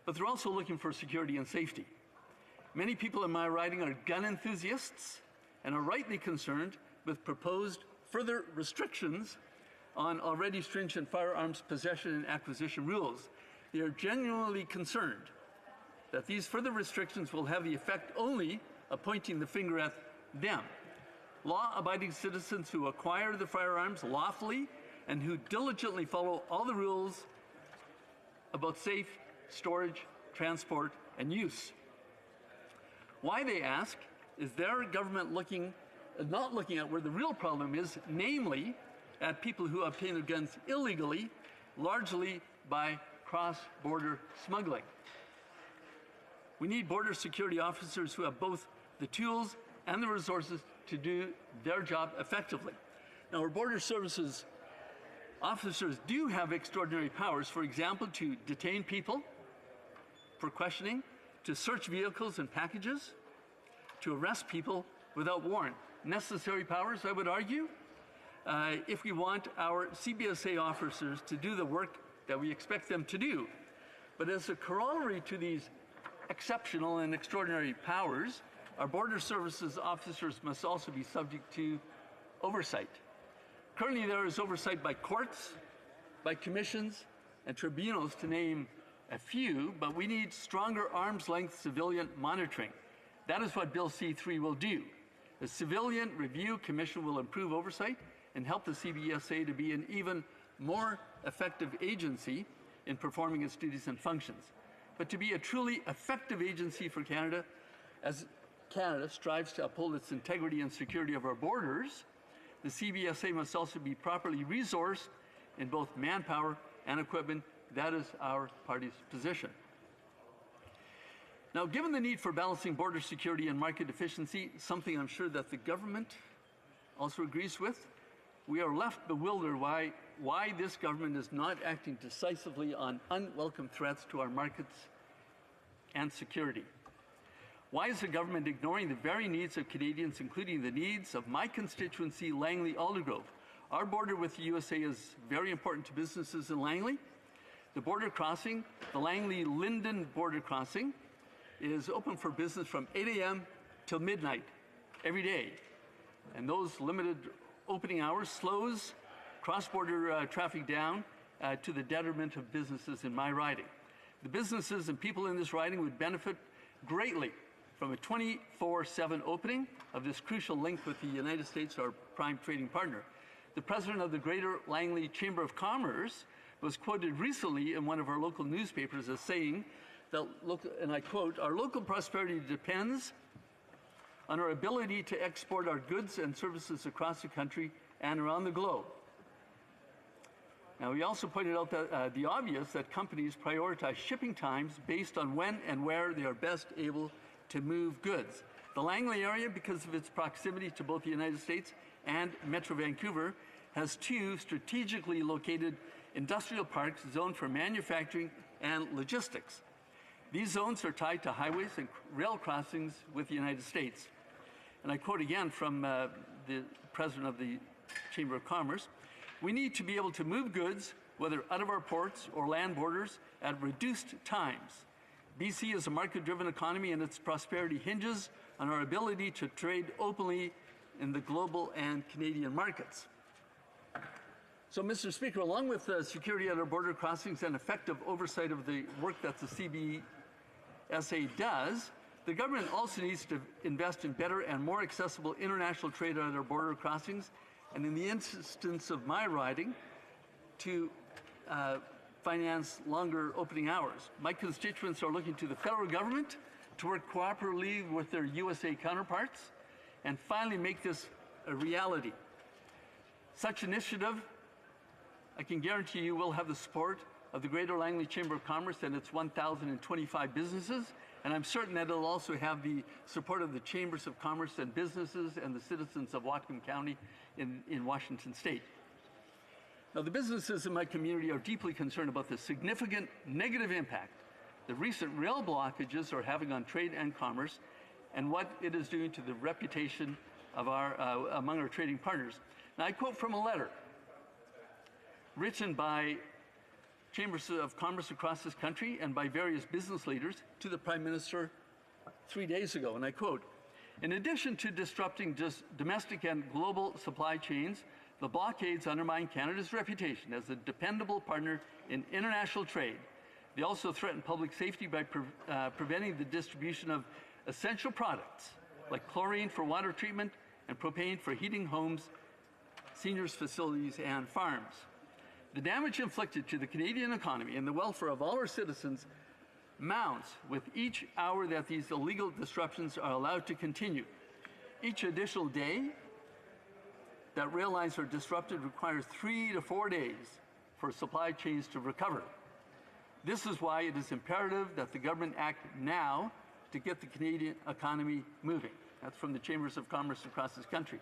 But they're also looking for security and safety. Many people in my riding are gun enthusiasts and are rightly concerned with proposed further restrictions on already stringent firearms possession and acquisition rules. They are genuinely concerned that these further restrictions will have the effect only of pointing the finger at them. Law-abiding citizens who acquire the firearms lawfully and who diligently follow all the rules about safe storage, transport, and use. Why, they ask, is their government not looking at where the real problem is, namely at people who obtain their guns illegally, largely by cross-border smuggling? We need border security officers who have both the tools and the resources to do their job effectively. Now, our border services officers do have extraordinary powers, for example, to detain people for questioning, to search vehicles and packages, to arrest people without warrant. Necessary powers, I would argue, if we want our CBSA officers to do the work that we expect them to do. But as a corollary to these exceptional and extraordinary powers, our border services officers must also be subject to oversight. Currently, there is oversight by courts, by commissions, and tribunals, to name a few, but we need stronger arm's-length civilian monitoring. That is what Bill C-3 will do. The Civilian Review Commission will improve oversight and help the CBSA to be an even more effective agency in performing its duties and functions. But to be a truly effective agency for Canada, as Canada strives to uphold its integrity and security of our borders, the CBSA must also be properly resourced in both manpower and equipment. That is our party's position. Now, given the need for balancing border security and market efficiency, something I'm sure that the government also agrees with, we are left bewildered why this government is not acting decisively on unwelcome threats to our markets and security. Why is the government ignoring the very needs of Canadians, including the needs of my constituency, Langley-Aldergrove? Our border with the USA is very important to businesses in Langley. The border crossing, the Langley-Linden border crossing, is open for business from 8 a.m. till midnight every day. And those limited opening hours slows cross-border traffic down to the detriment of businesses in my riding. The businesses and people in this riding would benefit greatly from a 24/7 opening of this crucial link with the United States, our prime trading partner. The president of the Greater Langley Chamber of Commerce was quoted recently in one of our local newspapers as saying that, and I quote, "Our local prosperity depends on our ability to export our goods and services across the country and around the globe." Now, he also pointed out that the obvious, that companies prioritize shipping times based on when and where they are best able to move goods. The Langley area, because of its proximity to both the United States and Metro Vancouver, has 2 strategically located industrial parks zoned for manufacturing and logistics. These zones are tied to highways and rail crossings with the United States. And I quote again from the president of the Chamber of Commerce, "We need to be able to move goods, whether out of our ports or land borders, at reduced times. BC is a market-driven economy, and its prosperity hinges on our ability to trade openly in the global and Canadian markets." So, Mr. Speaker, along with security at our border crossings and effective oversight of the work that the CBSA does, the government also needs to invest in better and more accessible international trade at our border crossings, and in the instance of my riding, to finance longer opening hours. My constituents are looking to the federal government to work cooperatively with their USA counterparts, and finally make this a reality. Such initiative, I can guarantee you, will have the support of the Greater Langley Chamber of Commerce and its 1,025 businesses, and I'm certain that it'll also have the support of the Chambers of Commerce and businesses and the citizens of Whatcom County in Washington State. Now, the businesses in my community are deeply concerned about the significant negative impact the recent rail blockages are having on trade and commerce and what it is doing to the reputation of among our trading partners. Now, I quote from a letter written by Chambers of Commerce across this country and by various business leaders to the Prime Minister 3 days ago, and I quote, "In addition to disrupting domestic and global supply chains, the blockades undermine Canada's reputation as a dependable partner in international trade. They also threaten public safety by preventing the distribution of essential products like chlorine for water treatment and propane for heating homes, seniors' facilities, and farms. The damage inflicted to the Canadian economy and the welfare of all our citizens mounts with each hour that these illegal disruptions are allowed to continue. Each additional day that rail lines are disrupted requires 3 to 4 days for supply chains to recover. This is why it is imperative that the government act now to get the Canadian economy moving." That's from the Chambers of Commerce across this country.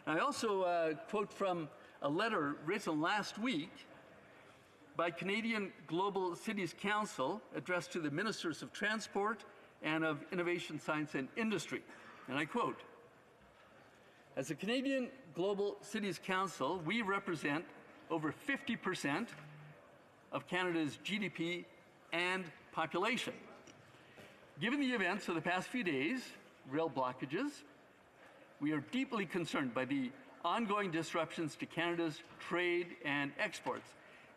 And I also quote from a letter written last week by Canadian Global Cities Council addressed to the Ministers of Transport and of Innovation, Science and Industry. And I quote, "As the Canadian Global Cities Council, we represent over 50% of Canada's GDP and population. Given the events of the past few days, rail blockages, we are deeply concerned by the ongoing disruptions to Canada's trade and exports.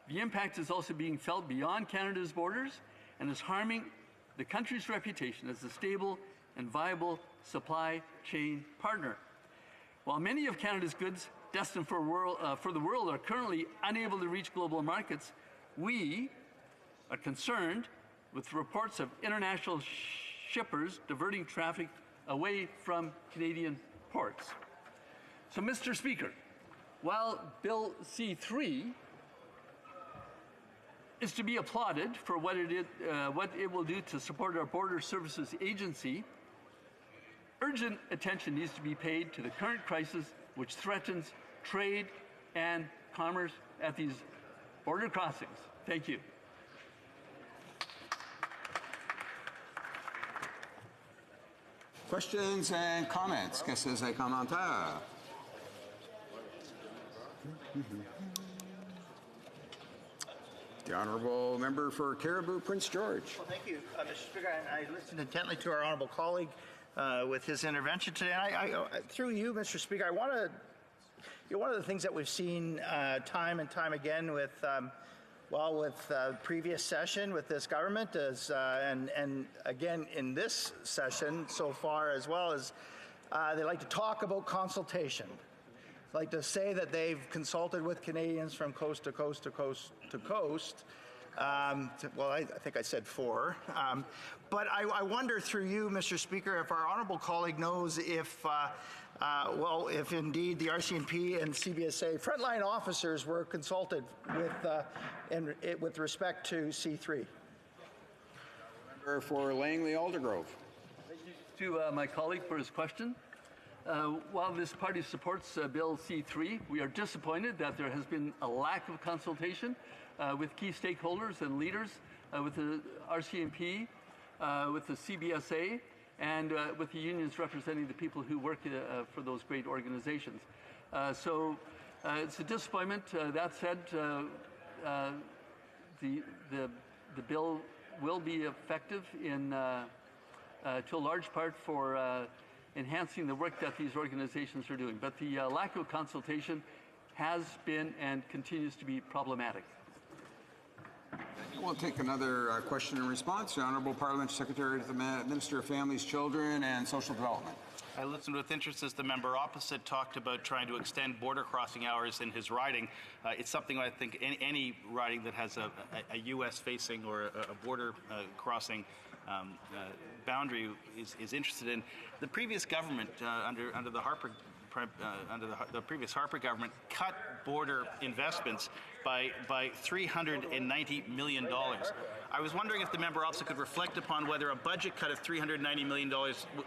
The impact is also being felt beyond Canada's borders and is harming the country's reputation as a stable and viable supply chain partner. While many of Canada's goods destined for the world are currently unable to reach global markets, we are concerned with reports of international shippers diverting traffic away from Canadian ports." So, Mr. Speaker, while Bill C-3 is to be applauded for what it will do to support our Border Services Agency, urgent attention needs to be paid to the current crisis which threatens trade and commerce at these border crossings. Thank you. Questions and comments? Questions et commentaires? The Honourable Member for Cariboo, Prince George. Well, thank you, Mr. Speaker. I listened intently to our honourable colleague with his intervention today. Through you, Mr. Speaker, I want to. One of the things that we've seen time and time again with, previous session with this government is, and again in this session so far as well, is they like to talk about consultation. They like to say that they've consulted with Canadians from coast to coast to coast to coast. I think I said 4. But I wonder through you, Mr. Speaker, if our honourable colleague knows if indeed the RCMP and CBSA frontline officers were consulted with respect to C3. Member for Langley Aldergrove. Thank you to my colleague for his question. While this party supports Bill C-3, we are disappointed that there has been a lack of consultation with key stakeholders and leaders, with the RCMP, with the CBSA, and with the unions representing the people who work for those great organizations. So it's a disappointment. That said, the bill will be effective to a large part for enhancing the work that these organizations are doing. But the lack of consultation has been and continues to be problematic. We'll take another question and response. The Honourable Parliamentary Secretary to the Minister of Families, Children and Social Development. I listened with interest as the member opposite talked about trying to extend border crossing hours in his riding. It's something I think any riding that has a U.S. facing or a border crossing boundary is interested in. The previous government, under the Harper the previous Harper government, cut border investments by $390 million. I was wondering if the member also could reflect upon whether a budget cut of $390 million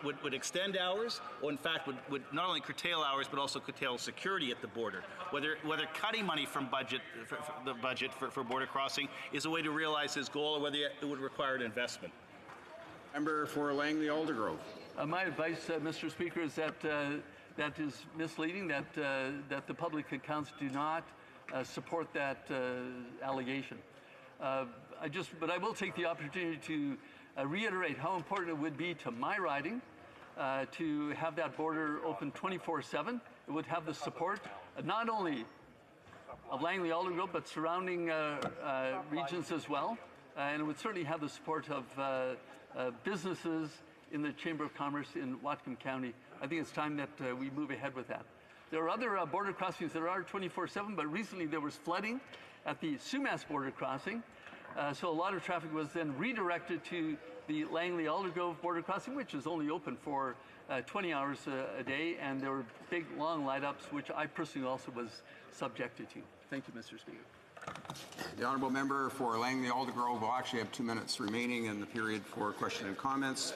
would extend hours, or in fact would not only curtail hours but also curtail security at the border. Whether cutting money from the budget for border crossing is a way to realize his goal, or whether it would require an investment. Member for Langley Aldergrove. My advice, Mr. Speaker, is that that is misleading, that the public accounts do not support that allegation. But I will take the opportunity to reiterate how important it would be to my riding to have that border open 24/7. It would have the support not only of Langley Aldergrove but surrounding regions as well, and it would certainly have the support of businesses in the Chamber of Commerce in Whatcom County. I think it's time that we move ahead with that. There are other border crossings that are 24/7, but recently there was flooding at the Sumas border crossing. So a lot of traffic was then redirected to the Langley Aldergrove border crossing, which is only open for 20 hours a day, and there were big, long light-ups, which I personally also was subjected to. Thank you, Mr. Speaker. The honourable member for Langley Aldergrove will actually have 2 minutes remaining in the period for question and comments.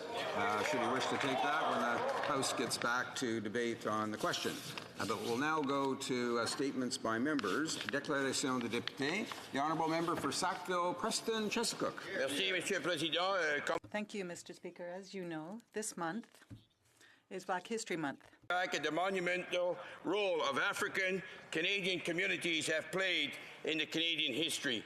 Should he wish to take that when the House gets back to debate on the question. But we'll now go to statements by members. Déclaration de député. The honourable member for Sackville, Preston, Chesapeake. Merci, Monsieur le Président. Thank you, Mr. Speaker. As you know, this month is Black History Month. Back at the monumental role of African Canadian communities have played in the Canadian history.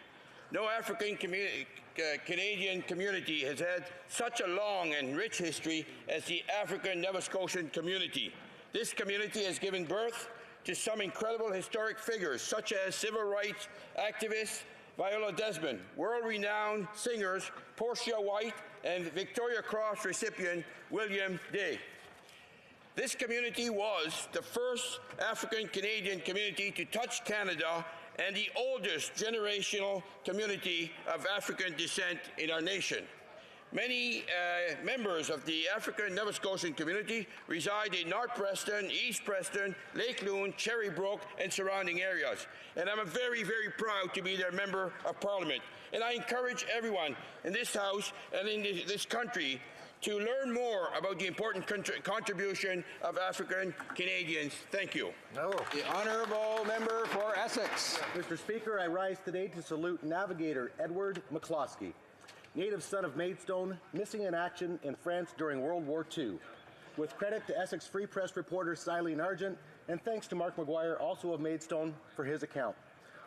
No African Canadian community has had such a long and rich history as the African Nova Scotian community. This community has given birth to some incredible historic figures, such as civil rights activist Viola Desmond, world-renowned singers Portia White, and Victoria Cross recipient William Day. This community was the first African Canadian community to touch Canada and the oldest generational community of African descent in our nation. Many members of the African Nova Scotian community reside in North Preston, East Preston, Lake Loon, Cherrybrook, and surrounding areas. And I'm very, very proud to be their member of Parliament. And I encourage everyone in this House and in this country to learn more about the important contribution of African Canadians. Thank you. The honourable member for Essex. Mr. Speaker, I rise today to salute Navigator Edward McCloskey, native son of Maidstone, missing in action in France during World War II. With credit to Essex Free Press reporter Silene Argent, and thanks to Mark Maguire, also of Maidstone, for his account.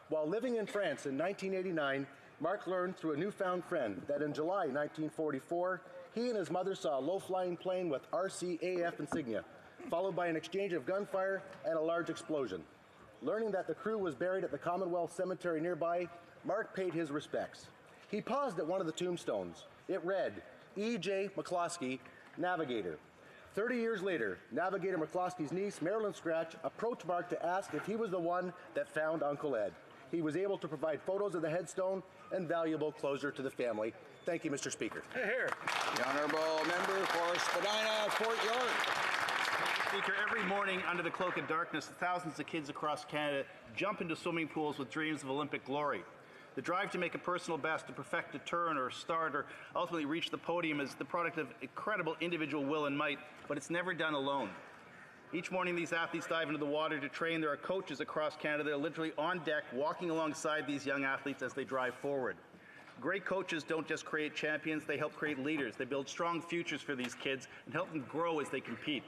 While living in France in 1989, Mark learned through a newfound friend that in July 1944, he and his mother saw a low-flying plane with RCAF insignia, followed by an exchange of gunfire and a large explosion. Learning that the crew was buried at the Commonwealth Cemetery nearby, Mark paid his respects. He paused at one of the tombstones. It read, E.J. McCloskey, Navigator. 30 years later, Navigator McCloskey's niece, Marilyn Scratch, approached Mark to ask if he was the one that found Uncle Ed. He was able to provide photos of the headstone and valuable closure to the family. Thank you, Mr. Speaker. Here. The honourable member for Spadina, Fort York. Speaker, every morning under the cloak of darkness, thousands of kids across Canada jump into swimming pools with dreams of Olympic glory. The drive to make a personal best, to perfect a turn or start or ultimately reach the podium is the product of incredible individual will and might, but it's never done alone. Each morning these athletes dive into the water to train. There are coaches across Canada that are literally on deck walking alongside these young athletes as they drive forward. Great coaches don't just create champions, they help create leaders. They build strong futures for these kids and help them grow as they compete.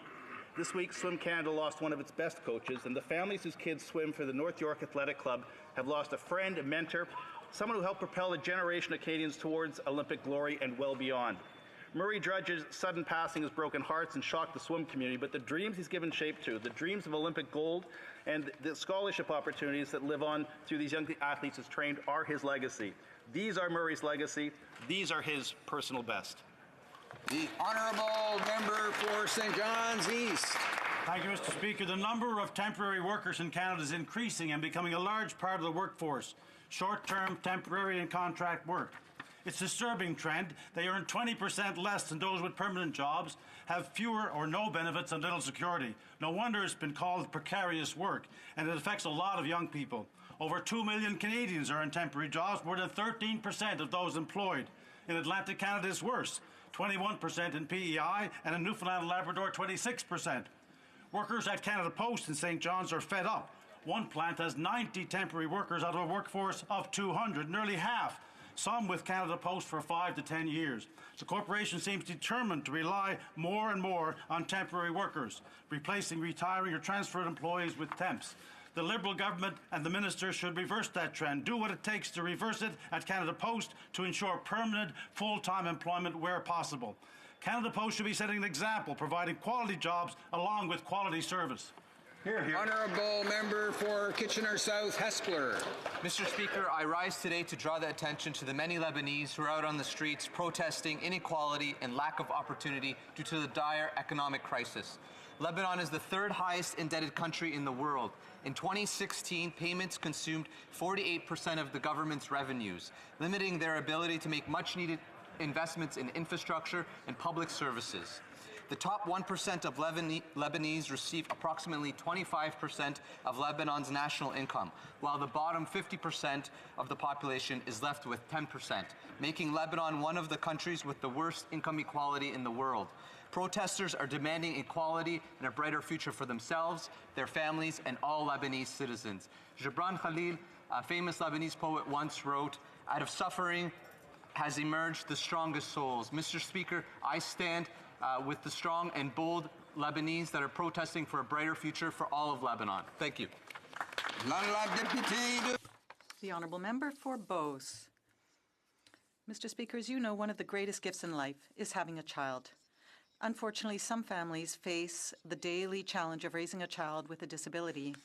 This week, Swim Canada lost one of its best coaches, and the families whose kids swim for the North York Athletic Club have lost a friend, a mentor, someone who helped propel a generation of Canadians towards Olympic glory and well beyond. Murray Drudge's sudden passing has broken hearts and shocked the swim community, but the dreams he's given shape to, the dreams of Olympic gold and the scholarship opportunities that live on through these young athletes he's trained are his legacy. These are Murray's legacy. These are his personal best. The honourable member for St. John's East. Thank you, Mr. Speaker. The number of temporary workers in Canada is increasing and becoming a large part of the workforce. Short-term, temporary and contract work. It's a disturbing trend. They earn 20% less than those with permanent jobs, have fewer or no benefits and little security. No wonder it's been called precarious work, and it affects a lot of young people. Over 2 million Canadians are in temporary jobs, more than 13% of those employed. In Atlantic Canada, it's worse, 21% in PEI, and in Newfoundland and Labrador, 26%. Workers at Canada Post in St. John's are fed up. One plant has 90 temporary workers out of a workforce of 200, nearly half, some with Canada Post for 5 to 10 years. The corporation seems determined to rely more and more on temporary workers, replacing retiring or transferred employees with temps. The Liberal government and the minister should reverse that trend, do what it takes to reverse it at Canada Post to ensure permanent, full-time employment where possible. Canada Post should be setting an example, providing quality jobs along with quality service. Honourable Member for Kitchener South, Hespeler. Mr. Speaker, I rise today to draw the attention to the many Lebanese who are out on the streets protesting inequality and lack of opportunity due to the dire economic crisis. Lebanon is the third highest indebted country in the world. In 2016, payments consumed 48% of the government's revenues, limiting their ability to make much-needed investments in infrastructure and public services. The top 1% of Lebanese receive approximately 25% of Lebanon's national income, while the bottom 50% of the population is left with 10%, making Lebanon one of the countries with the worst income equality in the world. Protesters are demanding equality and a brighter future for themselves, their families, and all Lebanese citizens. Gibran Khalil, a famous Lebanese poet, once wrote, "Out of suffering has emerged the strongest souls." Mr. Speaker, I stand with the strong and bold Lebanese that are protesting for a brighter future for all of Lebanon. Thank you. The Honourable Member for Beauce. Mr. Speaker, as you know, one of the greatest gifts in life is having a child. Unfortunately, some families face the daily challenge of raising a child with a disability.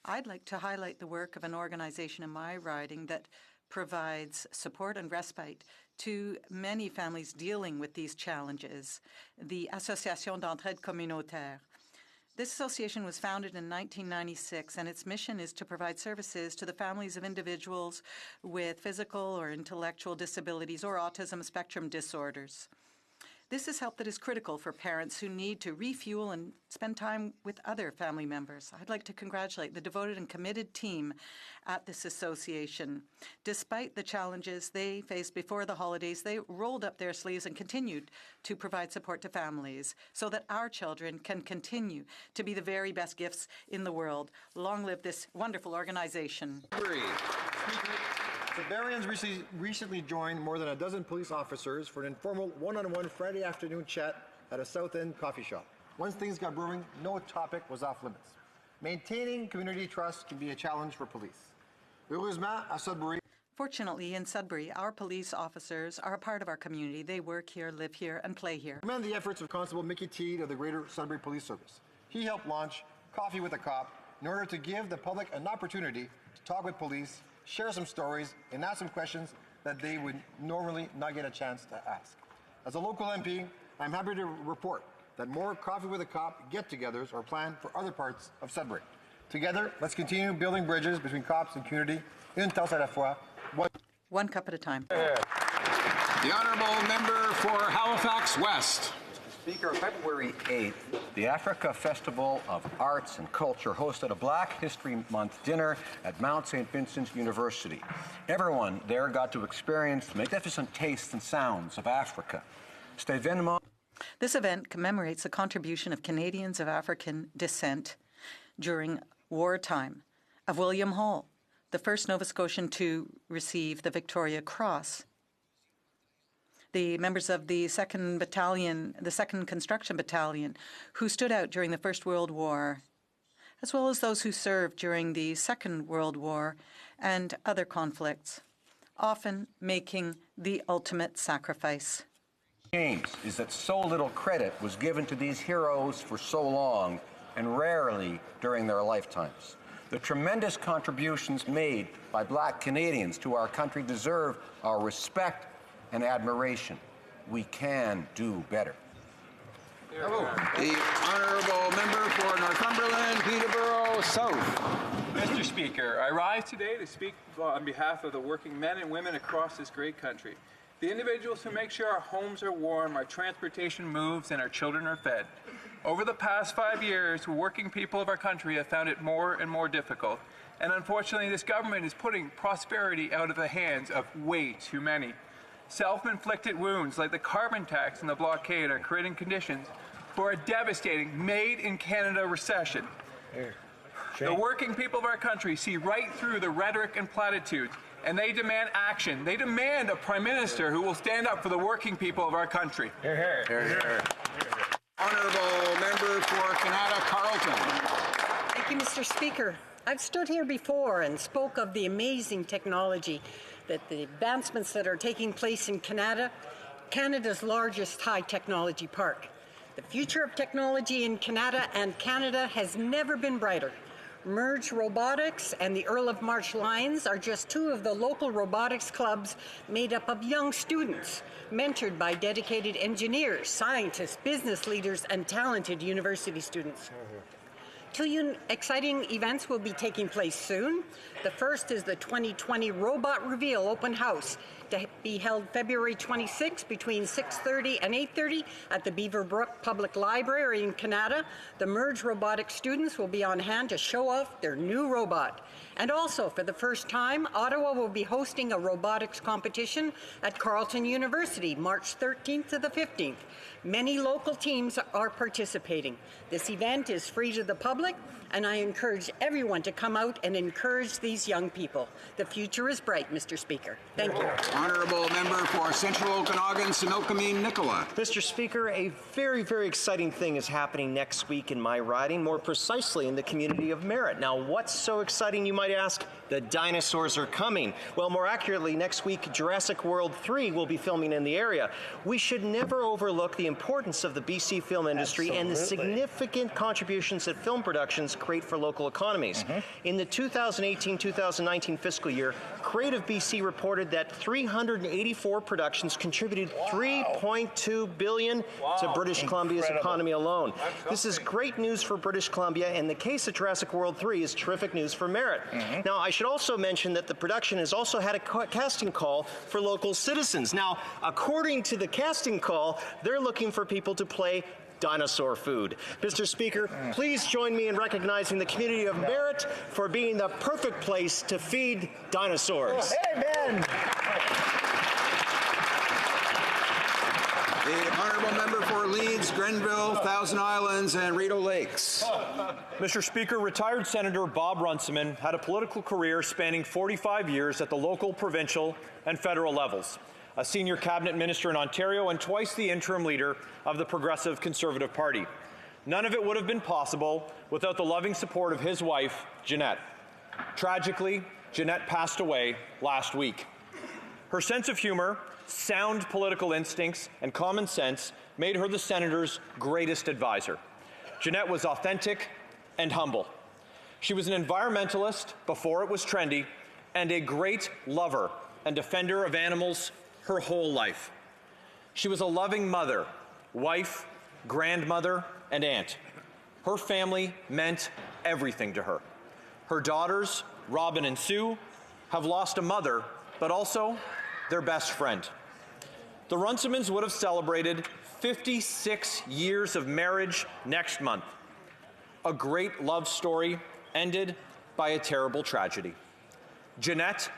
I'd like to highlight the work of an organization in my riding that provides support and respite to many families dealing with these challenges, the Association d'Entraide Communautaire. This association was founded in 1996, and its mission is to provide services to the families of individuals with physical or intellectual disabilities or autism spectrum disorders. This is help that is critical for parents who need to refuel and spend time with other family members. I'd like to congratulate the devoted and committed team at this association. Despite the challenges they faced before the holidays, they rolled up their sleeves and continued to provide support to families so that our children can continue to be the very best gifts in the world. Long live this wonderful organization. The Barians recently joined more than a dozen police officers for an informal one-on-one Friday afternoon chat at a South End coffee shop. Once things got brewing, no topic was off limits. Maintaining community trust can be a challenge for police. Heureusement, à Sudbury. Fortunately, in Sudbury, our police officers are a part of our community. They work here, live here, and play here. I commend the efforts of Constable Mickey Teed of the Greater Sudbury Police Service. He helped launch Coffee with a Cop in order to give the public an opportunity to talk with police, share some stories, and ask some questions that they would normally not get a chance to ask. As a local MP, I'm happy to report that more Coffee with a Cop get-togethers are planned for other parts of Sudbury. Together, let's continue building bridges between cops and community, une tasse à la fois. One cup at a time. The Honourable Member for Halifax West. Speaker, February 8th, the Africa Festival of Arts and Culture hosted a Black History Month dinner at Mount St. Vincent University. Everyone there got to experience the magnificent tastes and sounds of Africa. This event commemorates the contribution of Canadians of African descent during wartime, of William Hall, the first Nova Scotian to receive the Victoria Cross, the members of the 2nd Battalion, the 2nd Construction Battalion, who stood out during the First World War, as well as those who served during the Second World War and other conflicts, often making the ultimate sacrifice. Is that so little credit was given to these heroes for so long and rarely during their lifetimes. The tremendous contributions made by Black Canadians to our country deserve our respect and admiration. We can do better. The honourable member for Northumberland, Peterborough South. Mr. Speaker, I rise today to speak on behalf of the working men and women across this great country. The individuals who make sure our homes are warm, our transportation moves, and our children are fed. Over the past 5 years, working people of our country have found it more and more difficult. And unfortunately, this government is putting prosperity out of the hands of way too many. Self-inflicted wounds like the carbon tax and the blockade are creating conditions for a devastating made-in-Canada recession. The working people of our country see right through the rhetoric and platitudes, and they demand action. They demand a Prime Minister who will stand up for the working people of our country. Hear, hear. Hear, hear. Honourable member for Canada, Carleton. Thank you, Mr. Speaker. I've stood here before and spoke of the amazing technology, that the advancements that are taking place in Canada, Canada's largest high technology park. The future of technology in Canada has never been brighter. Merge Robotics and the Earl of March Lions are just two of the local robotics clubs made up of young students, mentored by dedicated engineers, scientists, business leaders, and talented university students. Two exciting events will be taking place soon. The first is the 2020 Robot Reveal Open House, to be held February 26 between 6:30 and 8:30 at the Beaverbrook Public Library in Canada. The Merge Robotics students will be on hand to show off their new robot. And also, for the first time, Ottawa will be hosting a robotics competition at Carleton University, March 13th to the 15th. Many local teams are participating. This event is free to the public, and I encourage everyone to come out and encourage these young people. The future is bright, Mr. Speaker. Thank you. Honourable member for Central Okanagan, Similkameen, Nicola. Mr. Speaker, a very, very exciting thing is happening next week in my riding, more precisely in the community of Merritt. Now, what's so exciting, you might ask? The dinosaurs are coming. Well, more accurately, next week, Jurassic World 3 will be filming in the area. We should never overlook the importance of the BC film industry and the significant contributions that film productions create for local economies. In the 2018-2019 fiscal year, Creative BC reported that 384 productions contributed $3.2 billion to British Columbia's economy alone. This is great news for British Columbia, and the case of Jurassic World 3 is terrific news for Merritt. Now, I should also mention that the production has also had a casting call for local citizens. Now, according to the casting call, they're looking for people to play dinosaur food. Mr. Speaker, please join me in recognizing the community of Merritt for being the perfect place to feed dinosaurs. Amen. The honourable member for Leeds, Grenville, Thousand Islands, and Rideau Lakes. Mr. Speaker, retired Senator Bob Runciman had a political career spanning 45 years at the local, provincial, and federal levels. A senior cabinet minister in Ontario and twice the interim leader of the Progressive Conservative Party. None of it would have been possible without the loving support of his wife, Jeanette. Tragically, Jeanette passed away last week. Her sense of humor, sound political instincts, and common sense made her the senator's greatest advisor. Jeanette was authentic and humble. She was an environmentalist before it was trendy, and a great lover and defender of animals her whole life. She was a loving mother, wife, grandmother, and aunt. Her family meant everything to her. Her daughters, Robin and Sue, have lost a mother, but also their best friend. The Runcimans would have celebrated 56 years of marriage next month. A great love story ended by a terrible tragedy. Jeanette,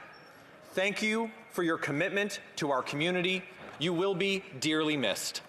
thank you for your commitment to our community. You will be dearly missed.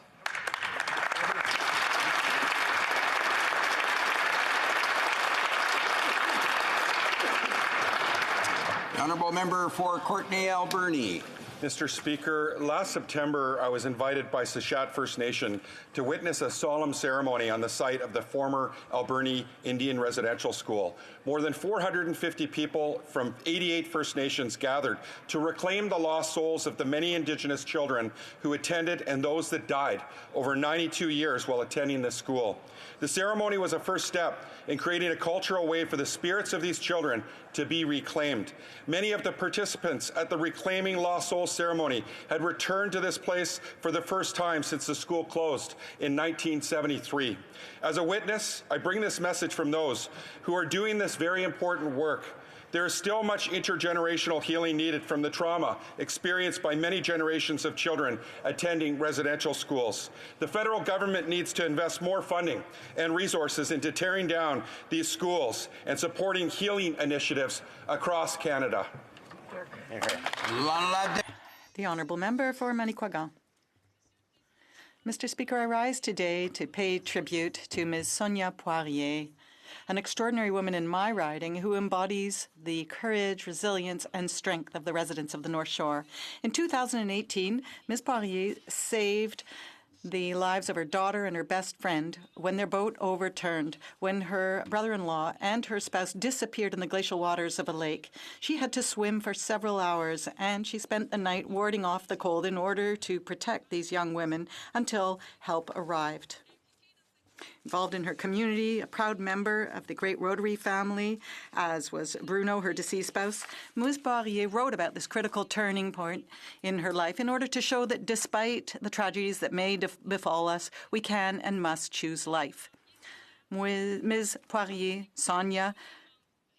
Honourable member for Courtenay, Alberni. Mr. Speaker, last September, I was invited by Sachat First Nation to witness a solemn ceremony on the site of the former Alberni Indian Residential School. More than 450 people from 88 First Nations gathered to reclaim the lost souls of the many Indigenous children who attended and those that died over 92 years while attending this school. The ceremony was a first step in creating a cultural way for the spirits of these children to be reclaimed. Many of the participants at the Reclaiming Lost Souls ceremony had returned to this place for the first time since the school closed in 1973. As a witness, I bring this message from those who are doing this very important work. There is still much intergenerational healing needed from the trauma experienced by many generations of children attending residential schools. The federal government needs to invest more funding and resources into tearing down these schools and supporting healing initiatives across Canada. The Honourable Member for Manicouagan. Mr. Speaker, I rise today to pay tribute to Ms. Sonia Poirier, an extraordinary woman in my riding who embodies the courage, resilience, and strength of the residents of the North Shore. In 2018, Ms. Poirier saved the lives of her daughter and her best friend when their boat overturned, when her brother-in-law and her spouse disappeared in the glacial waters of a lake. She had to swim for several hours, and she spent the night warding off the cold in order to protect these young women until help arrived. Involved in her community, a proud member of the great Rotary family, as was Bruno, her deceased spouse, Ms. Poirier wrote about this critical turning point in her life in order to show that despite the tragedies that may befall us, we can and must choose life. Ms. Poirier, Sonia,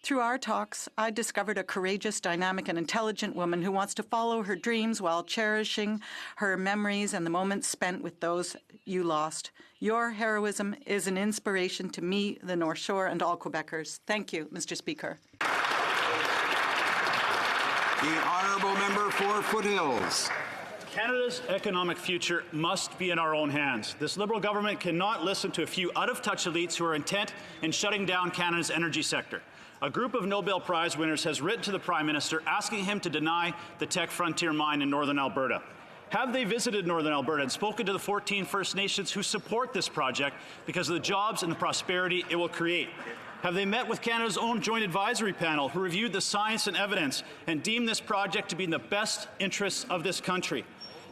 through our talks, I discovered a courageous, dynamic, and intelligent woman who wants to follow her dreams while cherishing her memories and the moments spent with those you lost. Your heroism is an inspiration to me, the North Shore, and all Quebecers. Thank you, Mr. Speaker. The Honourable Member for Foothills. Canada's economic future must be in our own hands. This Liberal government cannot listen to a few out-of-touch elites who are intent in shutting down Canada's energy sector. A group of Nobel Prize winners has written to the Prime Minister asking him to deny the Teck Frontier mine in northern Alberta. Have they visited northern Alberta and spoken to the 14 First Nations who support this project because of the jobs and the prosperity it will create? Have they met with Canada's own Joint Advisory Panel who reviewed the science and evidence and deemed this project to be in the best interests of this country?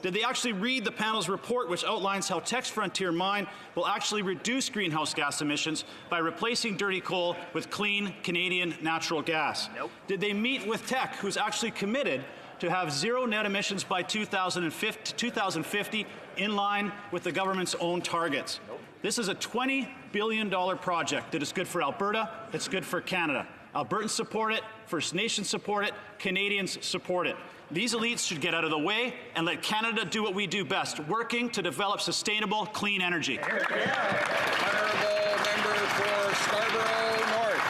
Did they actually read the panel's report, which outlines how Teck's Frontier mine will actually reduce greenhouse gas emissions by replacing dirty coal with clean Canadian natural gas? Nope. Did they meet with Teck, who's actually committed to have zero net emissions by 2050 in line with the government's own targets? Nope. This is a $20 billion project that is good for Alberta, it's good for Canada. Albertans support it, First Nations support it, Canadians support it. These elites should get out of the way and let Canada do what we do best, working to develop sustainable, clean energy. Honourable Member for Scarborough North.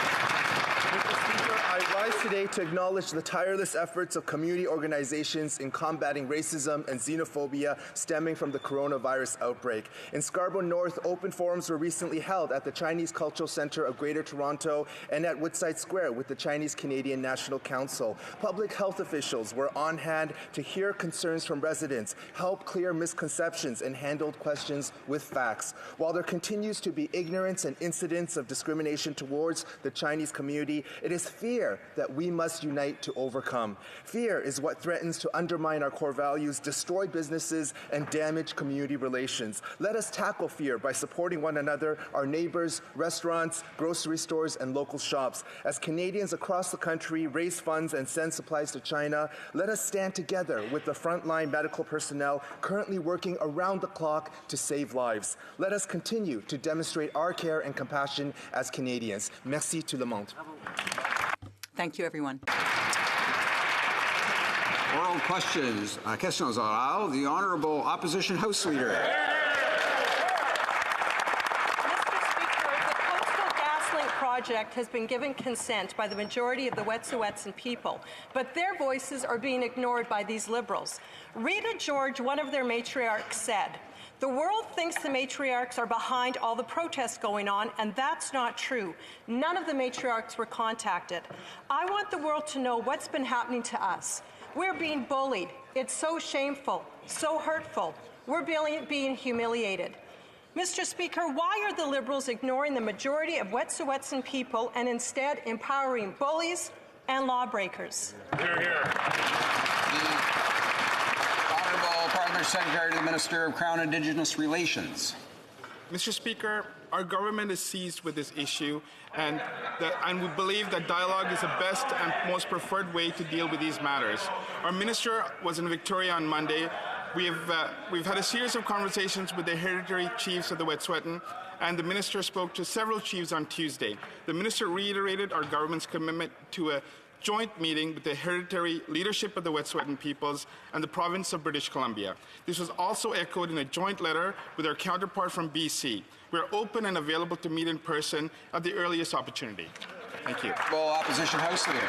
Mr. Speaker, I rise today to acknowledge the tireless efforts of community organizations in combating racism and xenophobia stemming from the coronavirus outbreak. In Scarborough North, open forums were recently held at the Chinese Cultural Centre of Greater Toronto and at Woodside Square with the Chinese Canadian National Council. Public health officials were on hand to hear concerns from residents, help clear misconceptions, and handled questions with facts. While there continues to be ignorance and incidents of discrimination towards the Chinese community, it is fear that we must unite to overcome. Fear is what threatens to undermine our core values, destroy businesses, and damage community relations. Let us tackle fear by supporting one another, our neighbors, restaurants, grocery stores, and local shops. As Canadians across the country raise funds and send supplies to China, let us stand together with the frontline medical personnel currently working around the clock to save lives. Let us continue to demonstrate our care and compassion as Canadians. Merci tout le monde. Thank you, everyone. Oral questions. Questions oral. The Honourable Opposition House Leader. Project has been given consent by the majority of the Wet'suwet'en people, but their voices are being ignored by these Liberals. Rita George, one of their matriarchs, said, "The world thinks the matriarchs are behind all the protests going on, and that's not true. None of the matriarchs were contacted. I want the world to know what's been happening to us. We're being bullied. It's so shameful, so hurtful. We're being humiliated." Mr. Speaker, why are the Liberals ignoring the majority of Wet'suwet'en people and instead empowering bullies and lawbreakers? Hear, hear. The Honourable Parliamentary Secretary to the Minister of Crown Indigenous Relations. Mr. Speaker, our government is seized with this issue, and we believe that dialogue is the best and most preferred way to deal with these matters. Our minister was in Victoria on Monday. We've had a series of conversations with the hereditary chiefs of the Wet'suwet'en, and the minister spoke to several chiefs on Tuesday. The minister reiterated our government's commitment to a joint meeting with the hereditary leadership of the Wet'suwet'en peoples and the province of British Columbia. This was also echoed in a joint letter with our counterpart from BC. We are open and available to meet in person at the earliest opportunity. Thank you. Well, Opposition House Leader.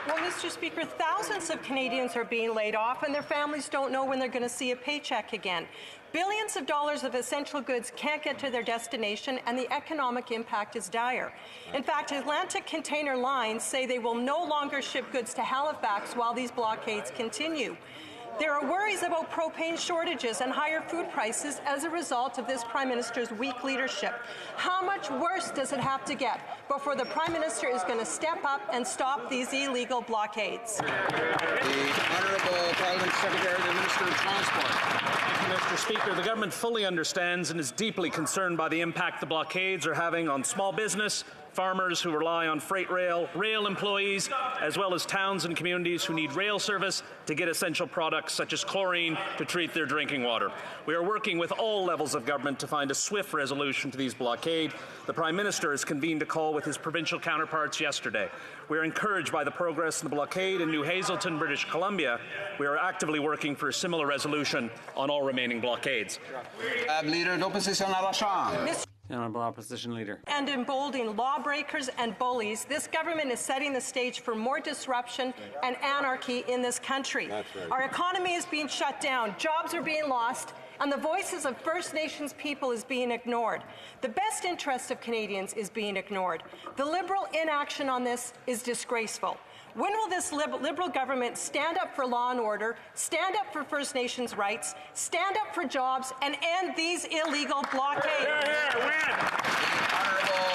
Well, Mr. Speaker, thousands of Canadians are being laid off, and their families don't know when they're going to see a paycheck again. Billions of dollars of essential goods can't get to their destination, and the economic impact is dire. In fact, Atlantic Container Lines say they will no longer ship goods to Halifax while these blockades continue. There are worries about propane shortages and higher food prices as a result of this Prime Minister's weak leadership. How much worse does it have to get before the Prime Minister is going to step up and stop these illegal blockades? The Honourable Parliament Secretary, the Minister of Transport. Mr. Speaker, the government fully understands and is deeply concerned by the impact the blockades are having on small business, farmers who rely on freight rail, rail employees, as well as towns and communities who need rail service to get essential products such as chlorine to treat their drinking water. We are working with all levels of government to find a swift resolution to these blockades. The Prime Minister has convened a call with his provincial counterparts yesterday. We are encouraged by the progress in the blockade in New Hazelton, British Columbia. We are actively working for a similar resolution on all remaining blockades. Leader d'Opposition à la Chambre. The Honourable Opposition Leader. And emboldening lawbreakers and bullies, this government is setting the stage for more disruption and anarchy in this country. Right. Our economy is being shut down, jobs are being lost, and the voices of First Nations people is being ignored. The best interest of Canadians is being ignored. The Liberal inaction on this is disgraceful. When will this Liberal government stand up for law and order, stand up for First Nations rights, stand up for jobs, and end these illegal blockades? Honourable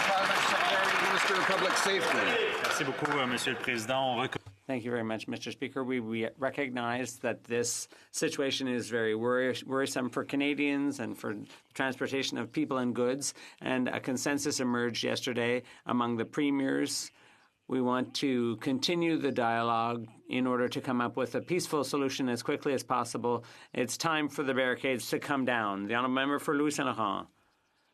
Parliament Secretary, Minister of Public Safety. Merci beaucoup, Monsieur le Président. Thank you very much, Mr. Speaker. We recognize that this situation is very worrisome for Canadians and for transportation of people and goods, and a consensus emerged yesterday among the premiers. We want to continue the dialogue in order to come up with a peaceful solution as quickly as possible. It's time for the barricades to come down. The Honourable Member for Louis Saint Laurent.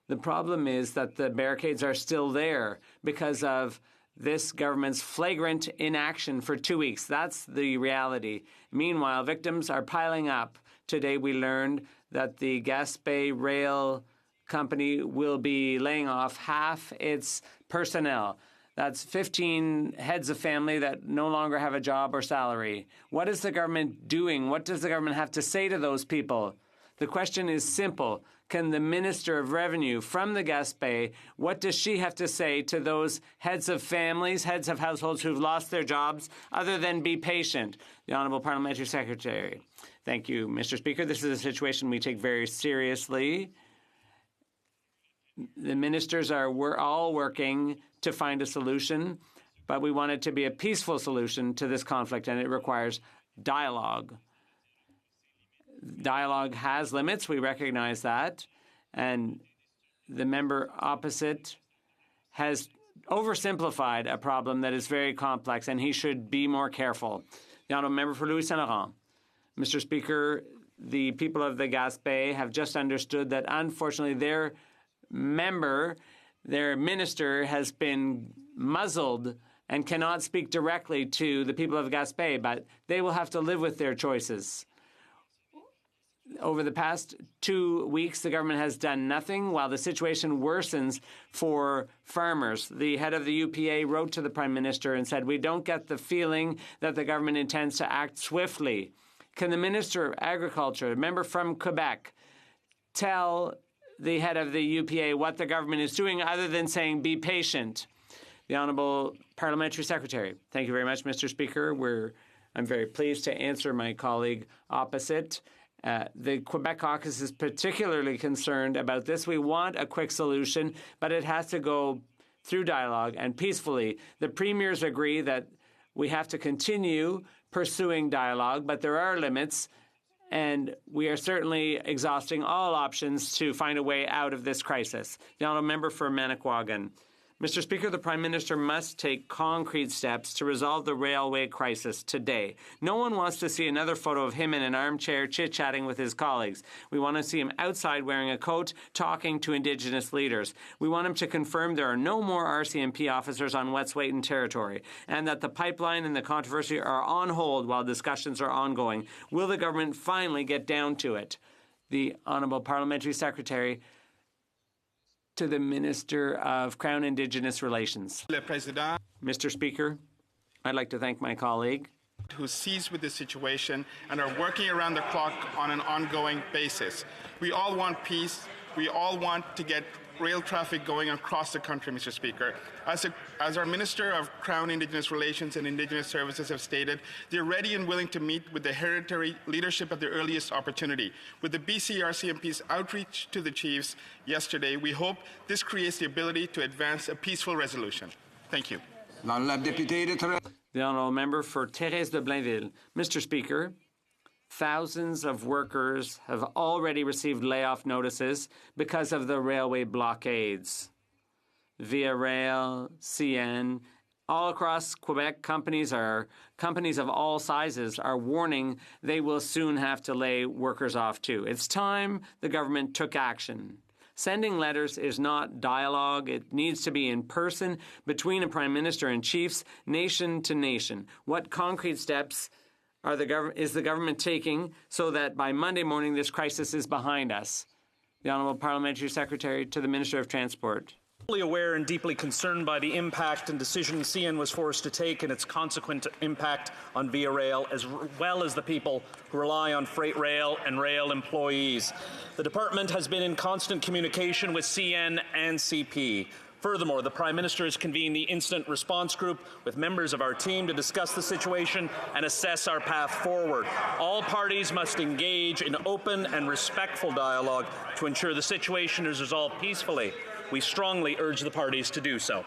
The problem is that the barricades are still there because of this government's flagrant inaction for 2 weeks. That's the reality. Meanwhile, victims are piling up. Today we learned that the Gaspé Rail Company will be laying off half its personnel. That's 15 heads of family that no longer have a job or salary. What is the government doing? What does the government have to say to those people? The question is simple. Can the Minister of Revenue from the Gaspé, what does she have to say to those heads of families, heads of households who've lost their jobs, other than be patient? The Honourable Parliamentary Secretary. Thank you, Mr. Speaker. This is a situation we take very seriously. The ministers we're all working to find a solution, but we want it to be a peaceful solution to this conflict, and it requires dialogue. Dialogue has limits. We recognize that. And the member opposite has oversimplified a problem that is very complex, and he should be more careful. The Honourable Member for Louis Saint Laurent. Mr. Speaker, the people of the Gaspé have just understood that, unfortunately, their minister has been muzzled and cannot speak directly to the people of Gaspé, but they will have to live with their choices. Over the past 2 weeks, the government has done nothing while the situation worsens for farmers. The head of the UPA wrote to the Prime Minister and said, "We don't get the feeling that the government intends to act swiftly." Can the Minister of Agriculture, a member from Quebec, tell the head of the UPA what the government is doing other than saying, "Be patient"? The Honourable Parliamentary Secretary. Thank you very much, Mr. Speaker. I'm very pleased to answer my colleague opposite. The Quebec caucus is particularly concerned about this. We want a quick solution, but it has to go through dialogue and peacefully. The premiers agree that we have to continue pursuing dialogue, but there are limits, and we are certainly exhausting all options to find a way out of this crisis. The honourable member for Manicouagan. Mr. Speaker, the Prime Minister must take concrete steps to resolve the railway crisis today. No one wants to see another photo of him in an armchair chit-chatting with his colleagues. We want to see him outside wearing a coat, talking to Indigenous leaders. We want him to confirm there are no more RCMP officers on Wet'suwet'en territory, and that the pipeline and the controversy are on hold while discussions are ongoing. Will the government finally get down to it? The Honourable Parliamentary Secretary to the Minister of Crown Indigenous Relations. Mr. Speaker, I'd like to thank my colleague who seized with the situation and are working around the clock on an ongoing basis. We all want peace. We all want to get rail traffic going across the country, Mr. Speaker. As our Minister of Crown Indigenous Relations and Indigenous Services have stated, they're ready and willing to meet with the hereditary leadership at the earliest opportunity. With the BC RCMP's outreach to the chiefs yesterday, we hope this creates the ability to advance a peaceful resolution. Thank you. The honourable member for Thérèse de Blainville. Mr. Speaker, thousands of workers have already received layoff notices because of the railway blockades. Via Rail, CN, all across Quebec, companies of all sizes are warning they will soon have to lay workers off too. It's time the government took action. Sending letters is not dialogue. It needs to be in person between a Prime Minister and chiefs, nation to nation. What concrete steps is the government taking so that by Monday morning this crisis is behind us? The Honourable Parliamentary Secretary to the Minister of Transport. Fully aware and deeply concerned by the impact and decision CN was forced to take and its consequent impact on Via Rail, as well as the people who rely on freight rail and rail employees. The department has been in constant communication with CN and CP. Furthermore, the Prime Minister has convened the Incident Response Group with members of our team to discuss the situation and assess our path forward. All parties must engage in open and respectful dialogue to ensure the situation is resolved peacefully. We strongly urge the parties to do so.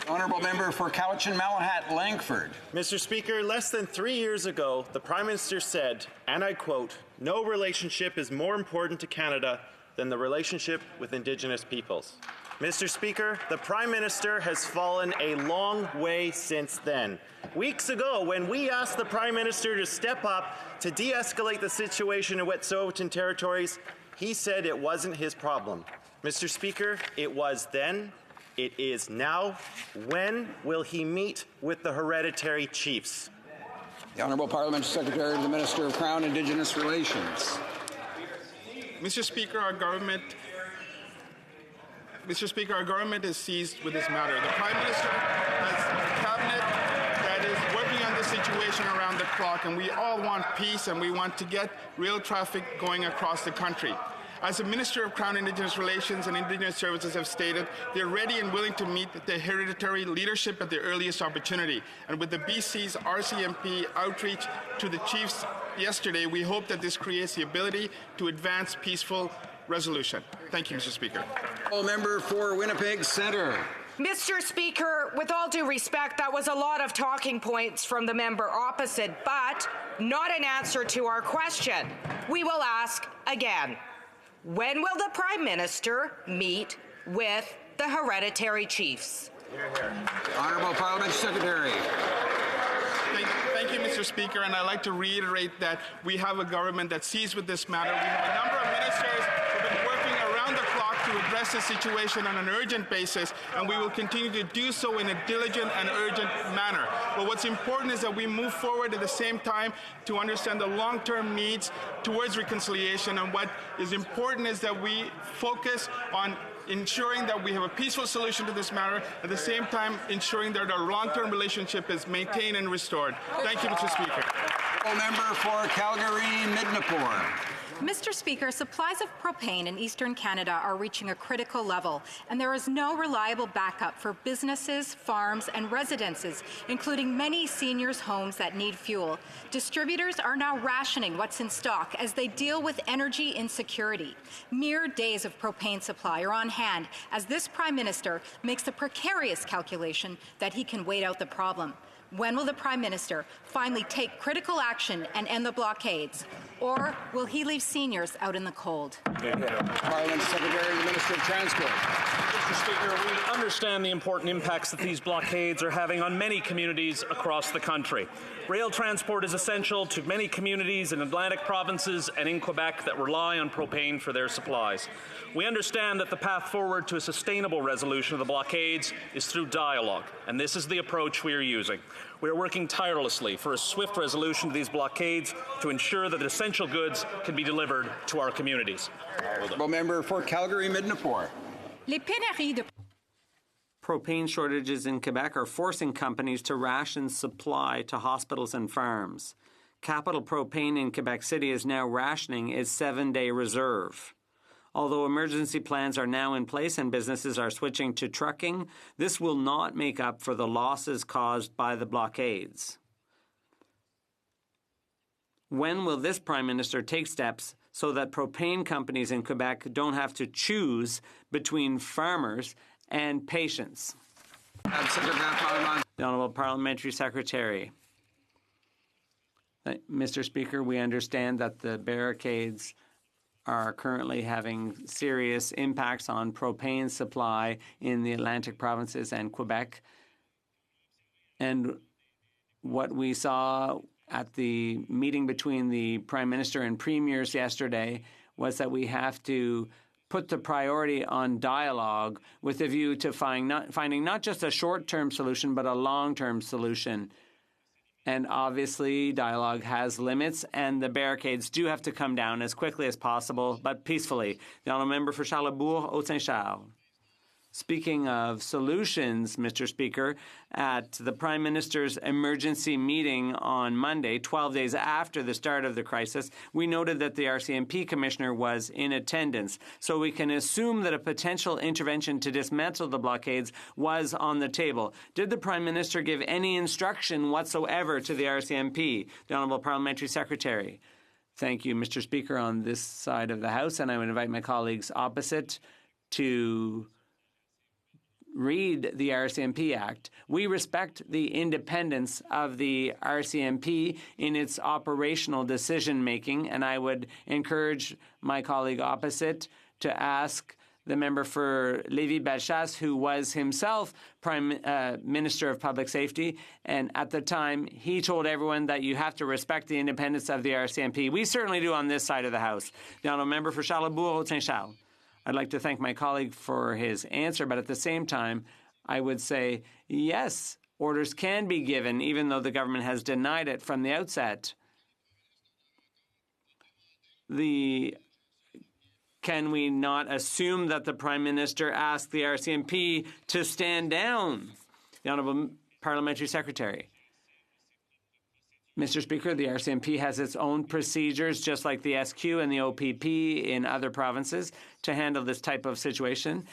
Honourable member for Cowichan Malahat Langford. Mr. Speaker, less than 3 years ago, the Prime Minister said, and I quote, "No relationship is more important to Canada than the relationship with Indigenous peoples." Mr. Speaker, the Prime Minister has fallen a long way since then. Weeks ago, when we asked the Prime Minister to step up to de-escalate the situation in Wet'suwet'en territories, he said it wasn't his problem. Mr. Speaker, it was then, it is now. When will he meet with the hereditary chiefs? The Honourable Parliamentary Secretary to the Minister of Crown Indigenous Relations. Mr. Speaker, our government is seized with this matter. The Prime Minister has a cabinet that is working on this situation around the clock, and we all want peace and we want to get rail traffic going across the country. As the Minister of Crown Indigenous Relations and Indigenous Services have stated, they're ready and willing to meet the hereditary leadership at the earliest opportunity. And with the BC's RCMP outreach to the chiefs yesterday, we hope that this creates the ability to advance peaceful resolution. Thank you, Mr. Speaker. Member for Winnipeg Centre. Mr. Speaker, with all due respect, that was a lot of talking points from the member opposite, but not an answer to our question. We will ask again. When will the Prime Minister meet with the hereditary chiefs? Honourable Parliamentary Secretary. Thank you, Mr. Speaker, and I'd like to reiterate that we have a government that sees with this matter. We have a number of ministers who have been working around the clock to address the situation on an urgent basis, and we will continue to do so in a diligent and urgent manner. But what's important is that we move forward at the same time to understand the long-term needs towards reconciliation, and what is important is that we focus on ensuring that we have a peaceful solution to this matter, at the same time ensuring that our long-term relationship is maintained and restored. Thank you, Mr. Speaker. Member for Calgary-Midnapore. Mr. Speaker, supplies of propane in eastern Canada are reaching a critical level, and there is no reliable backup for businesses, farms, and residences, including many seniors' homes that need fuel. Distributors are now rationing what's in stock as they deal with energy insecurity. Mere days of propane supply are on hand as this Prime Minister makes the precarious calculation that he can wait out the problem. When will the Prime Minister finally take critical action and end the blockades? Or will he leave seniors out in the cold? Parliament Secretary, the Minister of Transport. Mr. Speaker, we understand the important impacts that these blockades are having on many communities across the country. Rail transport is essential to many communities in Atlantic provinces and in Quebec that rely on propane for their supplies. We understand that the path forward to a sustainable resolution of the blockades is through dialogue, and this is the approach we are using. We are working tirelessly for a swift resolution to these blockades to ensure that essential goods can be delivered to our communities. Honourable Member for Calgary Midnapore. Les pénuries de Propane shortages in Quebec are forcing companies to ration supply to hospitals and farms. Capital Propane in Quebec City is now rationing its 7-day reserve. Although emergency plans are now in place and businesses are switching to trucking, this will not make up for the losses caused by the blockades. When will this Prime Minister take steps so that propane companies in Quebec don't have to choose between farmers and patients? The Honourable Parliamentary Secretary. Mr. Speaker, we understand that the barricades are currently having serious impacts on propane supply in the Atlantic provinces and Quebec. And what we saw at the meeting between the Prime Minister and Premiers yesterday was that we have to put the priority on dialogue with a view to finding not just a short-term solution, but a long-term solution. And obviously, dialogue has limits, and the barricades do have to come down as quickly as possible, but peacefully. The Honourable Member for Charlesbourg, Haute-Saint-Charles. Speaking of solutions, Mr. Speaker, at the Prime Minister's emergency meeting on Monday, 12 days after the start of the crisis, we noted that the RCMP Commissioner was in attendance. So we can assume that a potential intervention to dismantle the blockades was on the table. Did the Prime Minister give any instruction whatsoever to the RCMP? The Honourable Parliamentary Secretary. Thank you, Mr. Speaker, on this side of the House, and I would invite my colleagues opposite to read the RCMP Act. We respect the independence of the RCMP in its operational decision-making, and I would encourage my colleague opposite to ask the member for Lévis-Bellechasse, who was himself Prime Minister of Public Safety, and at the time, he told everyone that you have to respect the independence of the RCMP. We certainly do on this side of the House. The Honourable Member for Charlesbourg, Haute-Saint-Charles. I'd like to thank my colleague for his answer, but at the same time, I would say, yes, orders can be given, even though the government has denied it from the outset. Can we not assume that the Prime Minister asked the RCMP to stand down? The Honourable Parliamentary Secretary. Mr. Speaker, the RCMP has its own procedures, just like the SQ and the OPP in other provinces, to handle this type of situation.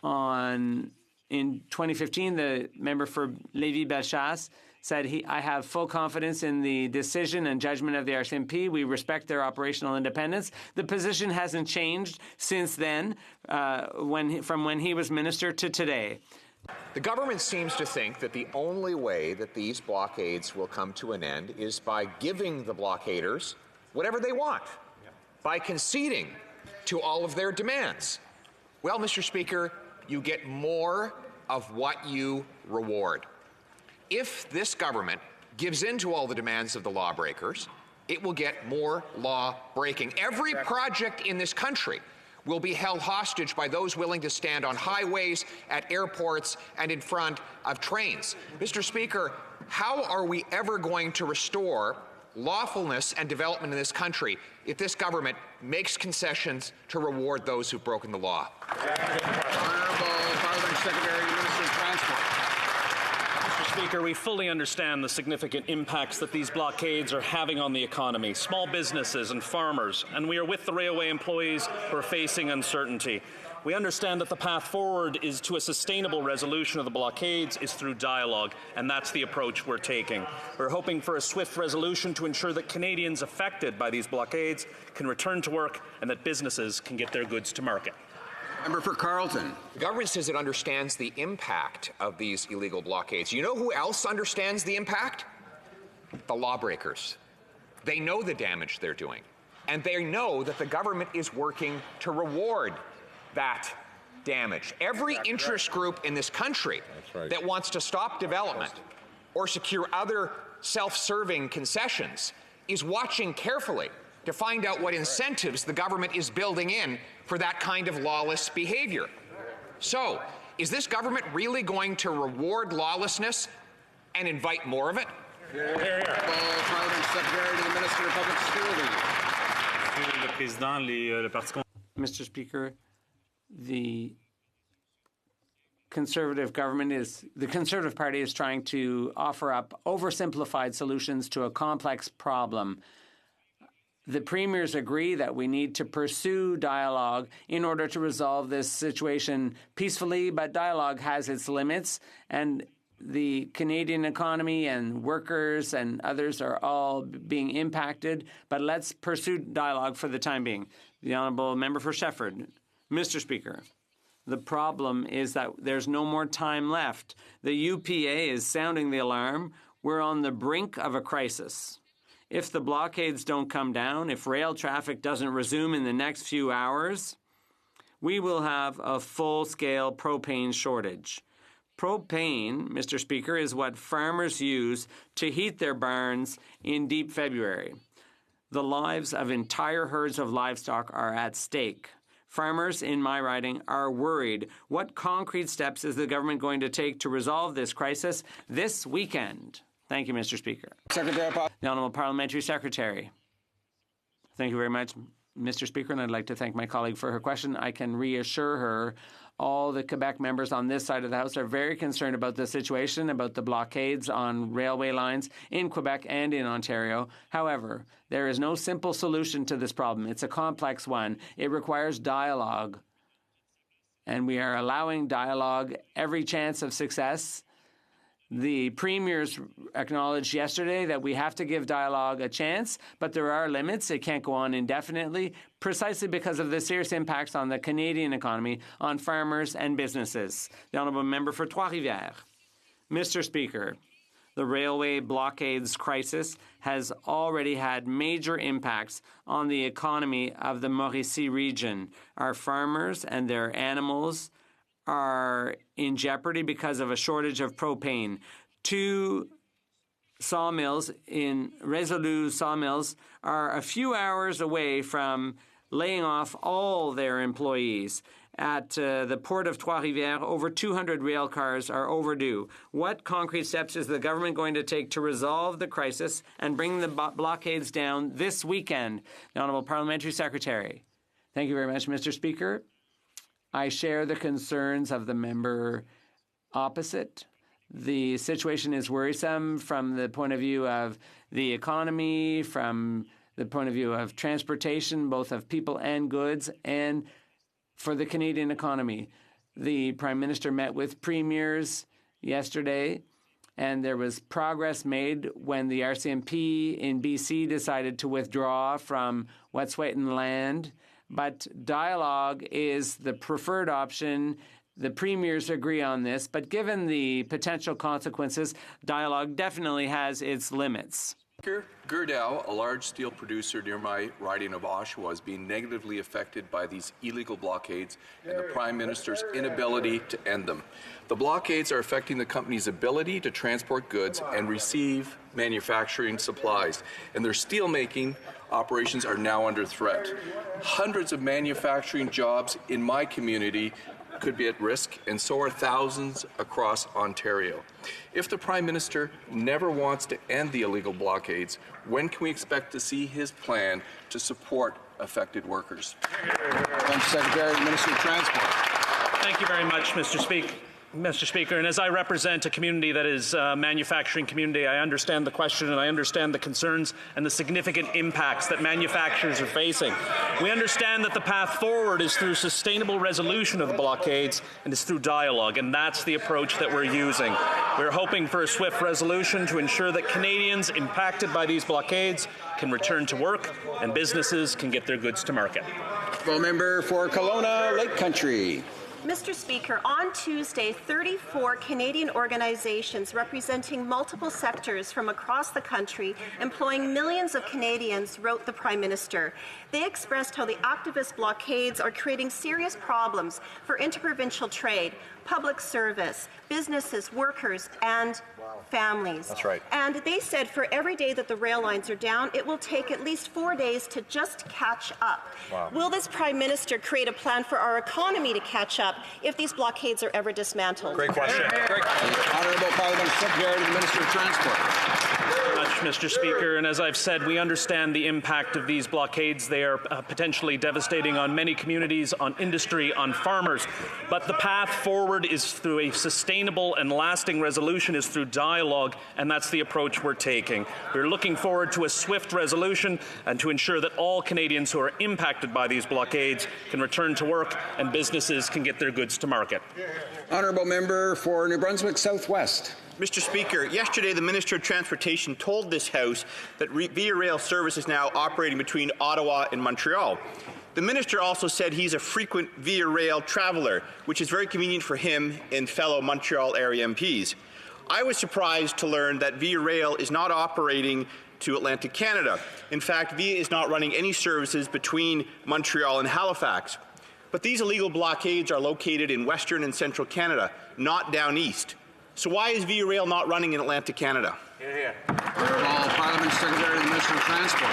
In 2015, the member for Lévis-Bellechasse said, I have full confidence in the decision and judgment of the RCMP. We respect their operational independence. The position hasn't changed since then, from when he was minister to today. The government seems to think that the only way that these blockades will come to an end is by giving the blockaders whatever they want, by conceding to all of their demands. Well, Mr. Speaker, you get more of what you reward. If this government gives in to all the demands of the lawbreakers, it will get more law breaking. Every project in this country will be held hostage by those willing to stand on highways, at airports, and in front of trains. Mr. Speaker, how are we ever going to restore lawfulness and development in this country if this government makes concessions to reward those who've broken the law? Honourable Parliamentary Secretary, Minister of Transport. Mr. Speaker, we fully understand the significant impacts that these blockades are having on the economy, small businesses and farmers, and we are with the railway employees who are facing uncertainty. We understand that the path forward is to a sustainable resolution of the blockades is through dialogue, and that's the approach we're taking. We're hoping for a swift resolution to ensure that Canadians affected by these blockades can return to work and that businesses can get their goods to market. Member for Carleton. The government says it understands the impact of these illegal blockades. You know who else understands the impact? The lawbreakers. They know the damage they're doing. And they know that the government is working to reward that damage. Every interest group in this country that wants to stop development or secure other self-serving concessions is watching carefully to find out what incentives the government is building in for that kind of lawless behavior. So, is this government really going to reward lawlessness and invite more of it? Parliament Secretary to the Minister of Public Security. Mr. Speaker, the Conservative Party is trying to offer up oversimplified solutions to a complex problem. The premiers agree that we need to pursue dialogue in order to resolve this situation peacefully, but dialogue has its limits, and the Canadian economy and workers and others are all being impacted. But let's pursue dialogue for the time being. The Honourable Member for Shefford. Mr. Speaker, the problem is that there's no more time left. The UPA is sounding the alarm. We're on the brink of a crisis. If the blockades don't come down, if rail traffic doesn't resume in the next few hours, we will have a full-scale propane shortage. Propane, Mr. Speaker, is what farmers use to heat their barns in deep February. The lives of entire herds of livestock are at stake. Farmers in my riding are worried. What concrete steps is the government going to take to resolve this crisis this weekend? Thank you, Mr. Speaker. Secretary. The Honourable Parliamentary Secretary. Thank you very much, Mr. Speaker, and I'd like to thank my colleague for her question. I can reassure her all the Quebec members on this side of the House are very concerned about the situation, about the blockades on railway lines in Quebec and in Ontario. However, there is no simple solution to this problem. It's a complex one. It requires dialogue, and we are allowing dialogue every chance of success. The premiers acknowledged yesterday that we have to give dialogue a chance, but there are limits. It can't go on indefinitely, precisely because of the serious impacts on the Canadian economy, on farmers and businesses. The Honourable Member for Trois-Rivières. Mr. Speaker, the railway blockades crisis has already had major impacts on the economy of the Mauricie region. Our farmers and their animals are in jeopardy because of a shortage of propane. 2 sawmills in Resolu sawmills are a few hours away from laying off all their employees. At the port of Trois-Rivières, over 200 rail cars are overdue. What concrete steps is the government going to take to resolve the crisis and bring the blockades down this weekend? The Honourable Parliamentary Secretary. Thank you very much, Mr. Speaker. I share the concerns of the member opposite. The situation is worrisome from the point of view of the economy, from the point of view of transportation, both of people and goods, and for the Canadian economy. The Prime Minister met with premiers yesterday, and there was progress made when the RCMP in BC decided to withdraw from Wet'suwet'en land. But dialogue is the preferred option. The premiers agree on this, but given the potential consequences, dialogue definitely has its limits. Gerdau, a large steel producer near my riding of Oshawa, is being negatively affected by these illegal blockades and the Prime Minister's inability to end them. The blockades are affecting the company's ability to transport goods and receive manufacturing supplies, and their steelmaking operations are now under threat. Hundreds of manufacturing jobs in my community could be at risk, and so are thousands across Ontario. If the Prime Minister never wants to end the illegal blockades, when can we expect to see his plan to support affected workers? Thank you, Secretary. Minister of Transport. Thank you very much, Mr. Speaker. And as I represent a community that is a manufacturing community, I understand the question and I understand the concerns and the significant impacts that manufacturers are facing. We understand that the path forward is through sustainable resolution of the blockades and is through dialogue, and that's the approach that we're using. We're hoping for a swift resolution to ensure that Canadians impacted by these blockades can return to work and businesses can get their goods to market. Member for Kelowna Lake Country. Mr. Speaker, on Tuesday, 34 Canadian organizations representing multiple sectors from across the country, employing millions of Canadians, wrote the Prime Minister. They expressed how the activist blockades are creating serious problems for interprovincial trade, public service, businesses, workers, and families. That's right. And they said for every day that the rail lines are down, it will take at least 4 days to just catch up. Wow. Will this Prime Minister create a plan for our economy to catch up if these blockades are ever dismantled? Great question. Great question. The Honourable Parliament Secretary to the Minister of Transport. Mr. Speaker, and as I've said, we understand the impact of these blockades. They are potentially devastating on many communities, on industry, on farmers. But the path forward is through a sustainable and lasting resolution, is through dialogue, and that's the approach we're taking. We're looking forward to a swift resolution and to ensure that all Canadians who are impacted by these blockades can return to work and businesses can get their goods to market. Honourable Member for New Brunswick Southwest. Mr. Speaker, yesterday the Minister of Transportation told this House that Via Rail service is now operating between Ottawa and Montreal. The Minister also said he's a frequent Via Rail traveller, which is very convenient for him and fellow Montreal area MPs. I was surprised to learn that Via Rail is not operating to Atlantic Canada. In fact, Via is not running any services between Montreal and Halifax. But these illegal blockades are located in Western and Central Canada, not down east. So why is Via Rail not running in Atlantic Canada? Honourable Parliament Secretary to the Minister of Transport.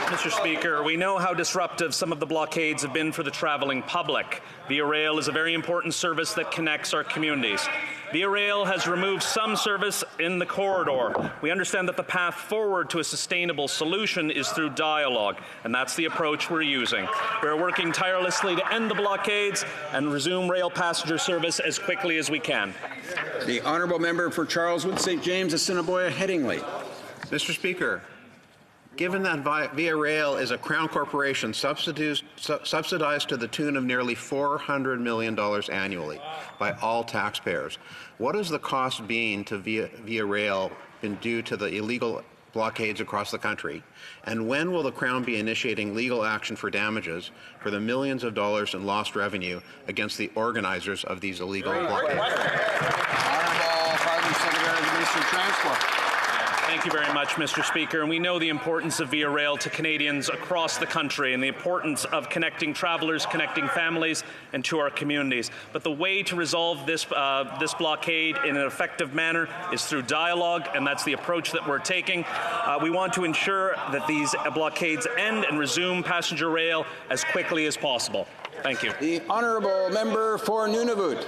Mr. Speaker, we know how disruptive some of the blockades have been for the travelling public. Via Rail is a very important service that connects our communities. Via Rail has removed some service in the corridor. We understand that the path forward to a sustainable solution is through dialogue, and that's the approach we're using. We're working tirelessly to end the blockades and resume rail passenger service as quickly as we can. The Honourable Member for Charleswood, St. James, Assiniboia, Headingley. Mr. Speaker, given that Via Rail is a Crown corporation subsidized to the tune of nearly $400 million annually by all taxpayers, what has the cost been to Via Rail been due to the illegal blockades across the country? And when will the Crown be initiating legal action for damages for the millions of dollars in lost revenue against the organizers of these illegal blockades? Honourable Parliament Secretary to the Minister of Transport. Thank you very much, Mr. Speaker. And we know the importance of Via Rail to Canadians across the country and the importance of connecting travellers, connecting families, and to our communities. But the way to resolve this blockade in an effective manner is through dialogue, and that's the approach that we're taking. We want to ensure that these blockades end and resume passenger rail as quickly as possible. Thank you. The Honourable Member for Nunavut.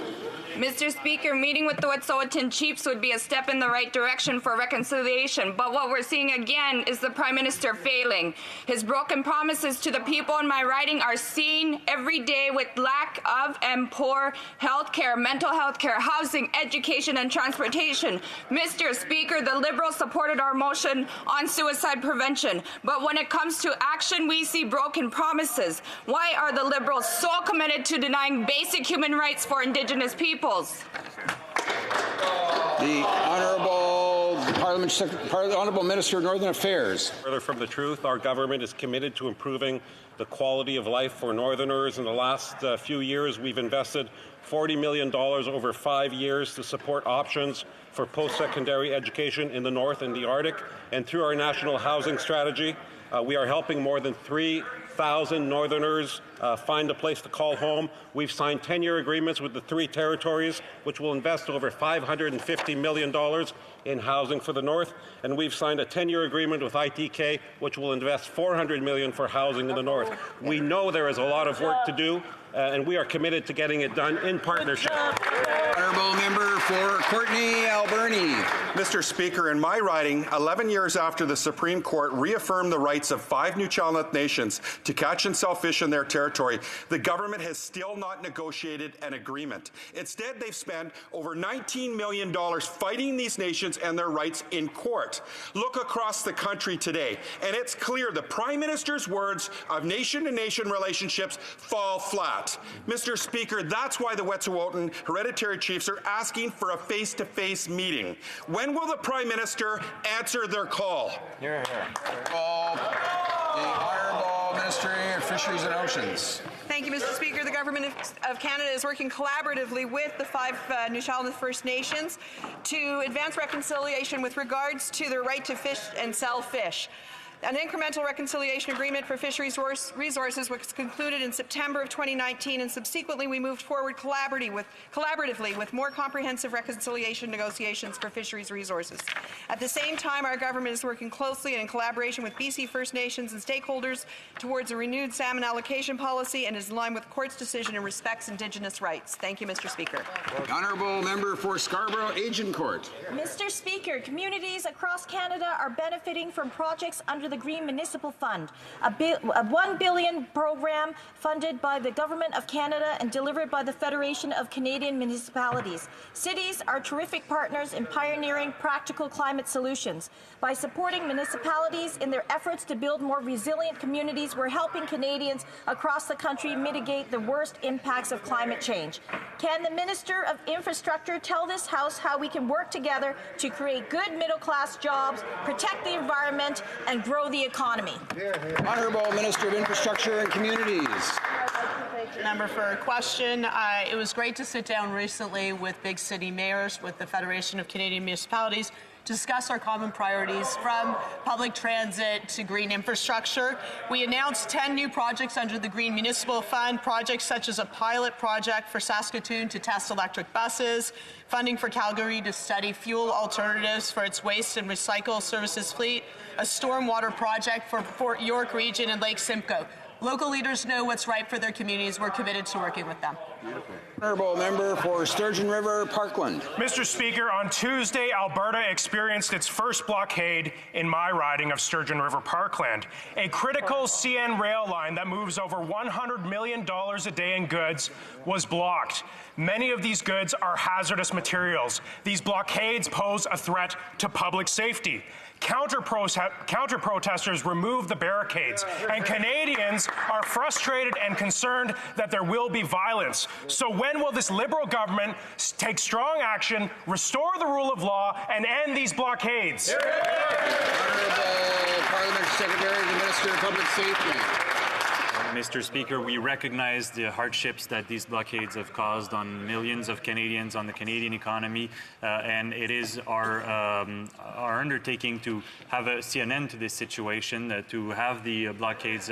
Mr. Speaker, meeting with the Wet'suwet'en chiefs would be a step in the right direction for reconciliation, but what we're seeing again is the Prime Minister failing. His broken promises to the people in my riding are seen every day with lack of and poor health care, mental health care, housing, education, and transportation. Mr. Speaker, the Liberals supported our motion on suicide prevention, but when it comes to action, we see broken promises. Why are the Liberals so committed to denying basic human rights for Indigenous peoples? The Honourable Minister of Northern Affairs. Further from the truth, our government is committed to improving the quality of life for Northerners. In the last few years, we've invested $40 million over 5 years to support options for post-secondary education in the North and the Arctic. And through our national housing strategy, we are helping more than 3,000 Northerners find a place to call home. We've signed 10-year agreements with the 3 territories, which will invest over $550 million in housing for the North. And we've signed a 10-year agreement with ITK, which will invest $400 million for housing in the North. We know there is a lot of work to do, and we are committed to getting it done in partnership. Honourable Member for Courtenay Alberni. Mr. Speaker, in my riding, 11 years after the Supreme Court reaffirmed the rights of 5 Nuu-chah-nulth nations to catch and sell fish in their territory, the government has still not negotiated an agreement. Instead, they've spent over $19 million fighting these nations and their rights in court. Look across the country today, and it's clear the Prime Minister's words of nation-to-nation relationships fall flat. Mr. Speaker, that's why the Wet'suwet'en hereditary chiefs are asking for a face-to-face meeting. When will the Prime Minister answer their call? Hear, hear. The Honourable Minister of Fisheries and Oceans. Thank Thank you, Mr. Speaker. The Government of Canada is working collaboratively with the 5 Nushalnath First Nations to advance reconciliation with regards to their right to fish and sell fish. An incremental reconciliation agreement for fisheries resources was concluded in September of 2019, and subsequently we moved forward collaboratively with more comprehensive reconciliation negotiations for fisheries resources. At the same time, our government is working closely and in collaboration with BC First Nations and stakeholders towards a renewed salmon allocation policy and is in line with the Court's decision and respects Indigenous rights. Thank you, Mr. Speaker. The Honourable Member for Scarborough Agincourt. Mr. Speaker, communities across Canada are benefiting from projects under the Green Municipal Fund, a $1 billion program funded by the Government of Canada and delivered by the Federation of Canadian Municipalities. Cities are terrific partners in pioneering practical climate solutions. By supporting municipalities in their efforts to build more resilient communities, we're helping Canadians across the country mitigate the worst impacts of climate change. Can the Minister of Infrastructure tell this House how we can work together to create good middle-class jobs, protect the environment, and grow the economy? Honourable Minister of Infrastructure and Communities. Member for a question. It was great to sit down recently with big city mayors, with the Federation of Canadian Municipalities, to discuss our common priorities from public transit to green infrastructure. We announced 10 new projects under the Green Municipal Fund, projects such as a pilot project for Saskatoon to test electric buses, funding for Calgary to study fuel alternatives for its waste and recycle services fleet, a stormwater project for Fort York Region and Lake Simcoe. Local leaders know what's right for their communities. We're committed to working with them. Honourable Member for Sturgeon River Parkland. Mr. Speaker, on Tuesday, Alberta experienced its first blockade in my riding of Sturgeon River Parkland. A critical CN rail line that moves over $100 million a day in goods was blocked. Many of these goods are hazardous materials. These blockades pose a threat to public safety. Counter-protesters removed the barricades, and Canadians are frustrated and concerned that there will be violence. So when will this Liberal government take strong action, restore the rule of law, and end these blockades? Honourable Parliament Secretary to the Minister of Public Safety. Mr. Speaker, we recognize the hardships that these blockades have caused on millions of Canadians, on the Canadian economy, and it is our undertaking to see an end to this situation, to have the blockades,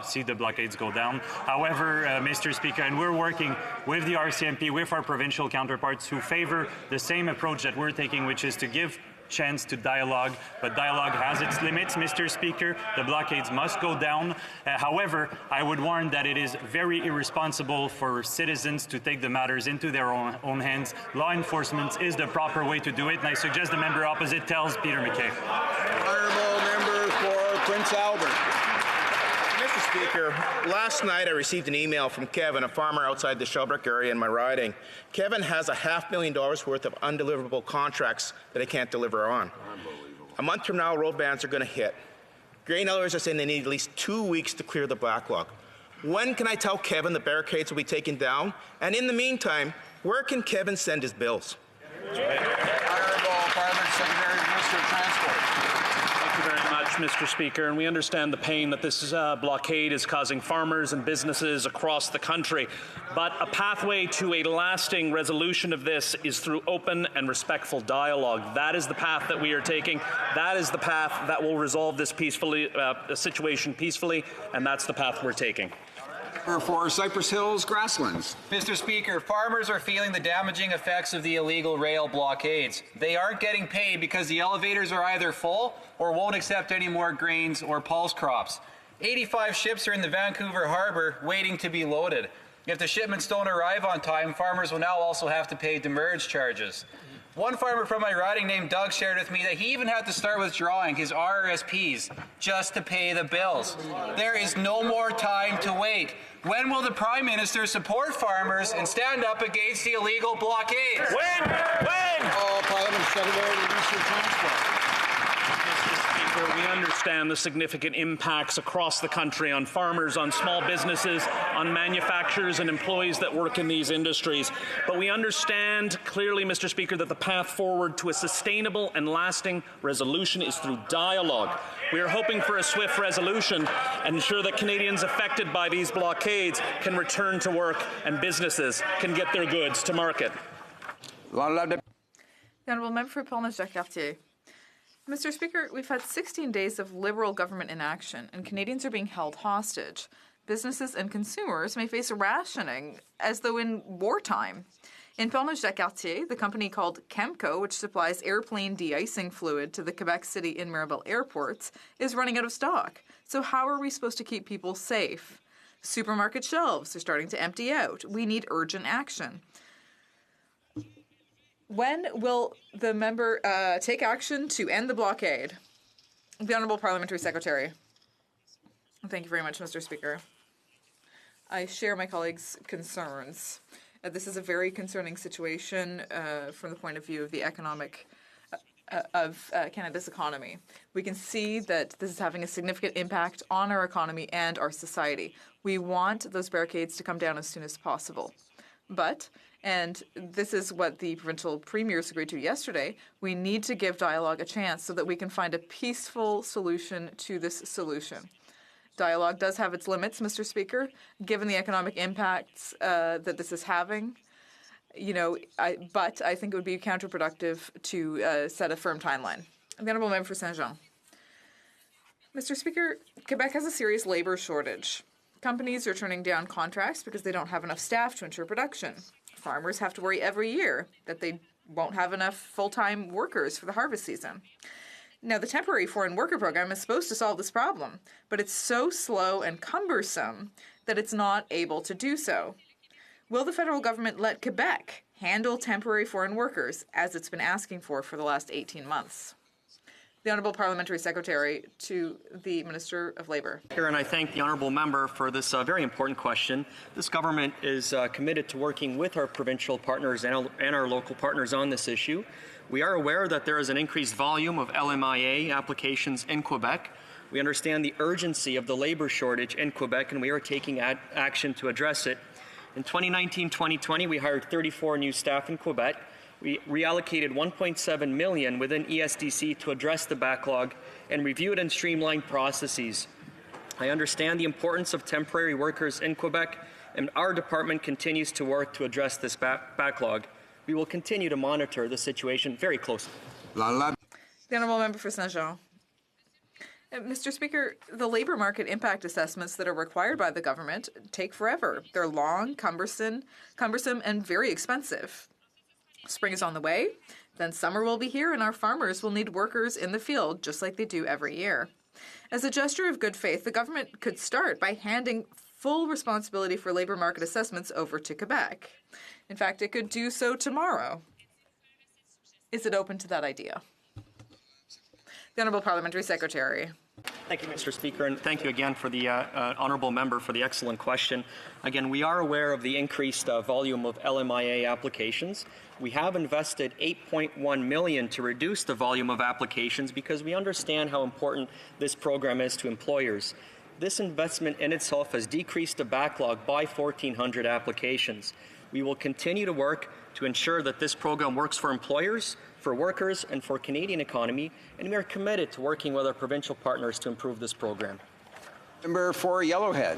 see the blockades go down. However, Mr. Speaker, and we're working with the RCMP, with our provincial counterparts who favor the same approach that we're taking, which is to give chance to dialogue, but dialogue has its limits, Mr. Speaker. The blockades must go down. However, I would warn that it is very irresponsible for citizens to take the matters into their own hands. Law enforcement is the proper way to do it, and I suggest the member opposite tells Peter MacKay. Honourable Member for Prince Albert. Mr. Speaker, last night I received an email from Kevin, a farmer outside the Shelbrick area in my riding. Kevin has a $500,000 worth of undeliverable contracts that he can't deliver on. A month from now, road bans are going to hit. Grain others are saying they need at least 2 weeks to clear the backlog. When can I tell Kevin the barricades will be taken down? And in the meantime, where can Kevin send his bills? Honourable Parliament Secretary to the Minister of Transport. Thank you very much, Mr. Speaker, and we understand the pain that this blockade is causing farmers and businesses across the country. But a pathway to a lasting resolution of this is through open and respectful dialogue. That is the path that we are taking. That is the path that will resolve this situation peacefully, and that's the path we're taking. For Cypress Hills Grasslands. Mr. Speaker, farmers are feeling the damaging effects of the illegal rail blockades. They aren't getting paid because the elevators are either full or won't accept any more grains or pulse crops. 85 ships are in the Vancouver Harbour waiting to be loaded. If the shipments don't arrive on time, farmers will now also have to pay demurrage charges. One farmer from my riding named Doug shared with me that he even had to start withdrawing his RRSPs just to pay the bills. There is no more time to wait. When will the Prime Minister support farmers and stand up against the illegal blockades? When? All Parliament Secretary to the Minister of Transport. Speaker, we understand the significant impacts across the country on farmers, on small businesses, on manufacturers and employees that work in these industries. But we understand clearly, Mr. Speaker, that the path forward to a sustainable and lasting resolution is through dialogue. We are hoping for a swift resolution and ensure that Canadians affected by these blockades can return to work and businesses can get their goods to market. The Honourable Member for Portneuf-Jacques-Cartier. Mr. Speaker, we've had 16 days of Liberal government inaction, and Canadians are being held hostage. Businesses and consumers may face rationing as though in wartime. In Portneuf-Jacques-Cartier, the company called Chemco, which supplies airplane de-icing fluid to the Quebec City and Mirabel airports, is running out of stock. So how are we supposed to keep people safe? Supermarket shelves are starting to empty out. We need urgent action. When will the member take action to end the blockade? The Honourable Parliamentary Secretary. Thank you very much, Mr. Speaker. I share my colleagues' concerns. This is a very concerning situation from the point of view of the economic of Canada's economy. We can see that this is having a significant impact on our economy and our society. We want those barricades to come down as soon as possible. But, and this is what the provincial premiers agreed to yesterday, we need to give dialogue a chance so that we can find a peaceful solution to this solution. Dialogue does have its limits, Mr. Speaker, given the economic impacts that this is having. You know, but I think it would be counterproductive to set a firm timeline. The Honourable Member for Saint-Jean. Mr. Speaker, Quebec has a serious labour shortage. Companies are turning down contracts because they don't have enough staff to ensure production. Farmers have to worry every year that they won't have enough full-time workers for the harvest season. Now, the temporary foreign worker program is supposed to solve this problem, but it's so slow and cumbersome that it's not able to do so. Will the federal government let Quebec handle temporary foreign workers, as it's been asking for the last 18 months? The Honourable Parliamentary Secretary to the Minister of Labour. And I thank the Honourable Member for this very important question. This government is committed to working with our provincial partners and our local partners on this issue. We are aware that there is an increased volume of LMIA applications in Quebec. We understand the urgency of the labour shortage in Quebec, and we are taking action to address it. In 2019-2020, we hired 34 new staff in Quebec. We reallocated $1.7 million within ESDC to address the backlog and reviewed and streamlined processes. I understand the importance of temporary workers in Quebec, and our department continues to work to address this backlog. We will continue to monitor the situation very closely. The Honourable Member for Saint-Jean. Mr. Speaker, the labour market impact assessments that are required by the government take forever. They're long, cumbersome, and very expensive. Spring is on the way, then summer will be here, and our farmers will need workers in the field, just like they do every year. As a gesture of good faith, the government could start by handing full responsibility for labour market assessments over to Quebec. In fact, it could do so tomorrow. Is it open to that idea? The Honourable Parliamentary Secretary. Thank you, Mr. Speaker, and thank you again for the Honourable Member for the excellent question. Again, we are aware of the increased volume of LMIA applications. We have invested $8.1 million to reduce the volume of applications because we understand how important this program is to employers. This investment in itself has decreased the backlog by 1,400 applications. We will continue to work to ensure that this program works for employers, for workers, and for Canadian economy, and we are committed to working with our provincial partners to improve this program. Member for Yellowhead.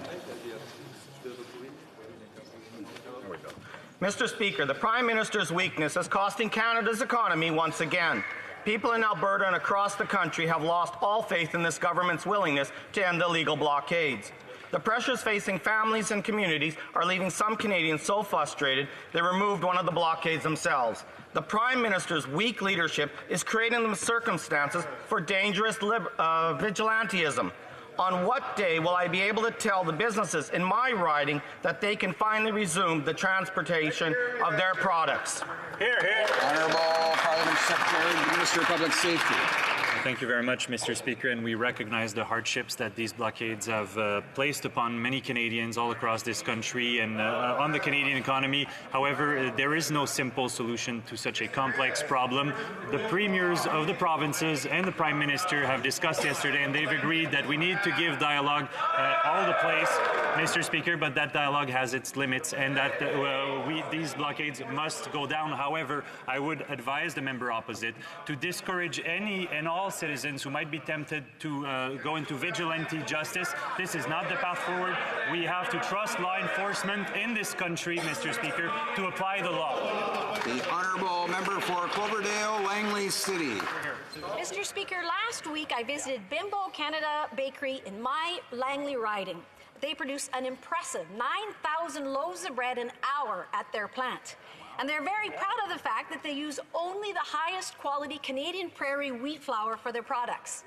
Mr. Speaker, the Prime Minister's weakness is costing Canada's economy once again. People in Alberta and across the country have lost all faith in this government's willingness to end illegal blockades. The pressures facing families and communities are leaving some Canadians so frustrated they removed one of the blockades themselves. The Prime Minister's weak leadership is creating the circumstances for dangerous vigilantism. On what day will I be able to tell the businesses in my riding that they can finally resume the transportation of their products? Hear, hear. Honourable Parliament Secretary, Minister of Public Safety. Thank you very much, Mr. Speaker, and we recognize the hardships that these blockades have placed upon many Canadians all across this country and on the Canadian economy. However, there is no simple solution to such a complex problem. The premiers of the provinces and the Prime Minister have discussed yesterday, and they've agreed that we need to give dialogue all the place, Mr. Speaker, but that dialogue has its limits and that these blockades must go down. However, I would advise the member opposite to discourage any and all citizens who might be tempted to go into vigilante justice. This is not the path forward. We have to trust law enforcement in this country, Mr. Speaker, to apply the law. The honourable member for Cloverdale, Langley City. Mr. Speaker, last week I visited Bimbo Canada Bakery in my Langley riding. They produce an impressive 9,000 loaves of bread an hour at their plant. And they're very proud of the fact that they use only the highest quality Canadian prairie wheat flour for their products.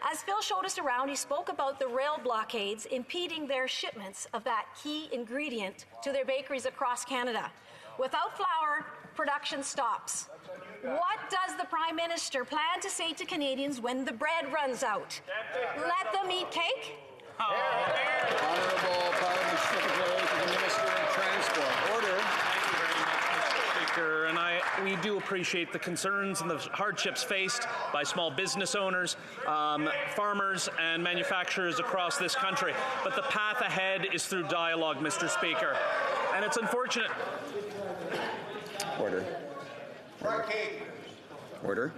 As Phil showed us around, he spoke about the rail blockades impeding their shipments of that key ingredient to their bakeries across Canada. Without flour, production stops. What does the Prime Minister plan to say to Canadians when the bread runs out? Let them eat cake? Honourable Parliament Secretary to the Minister of Transport. Order. And we do appreciate the concerns and the hardships faced by small business owners, farmers and manufacturers across this country. But the path ahead is through dialogue, Mr. Speaker. And it's unfortunate. Order. Order.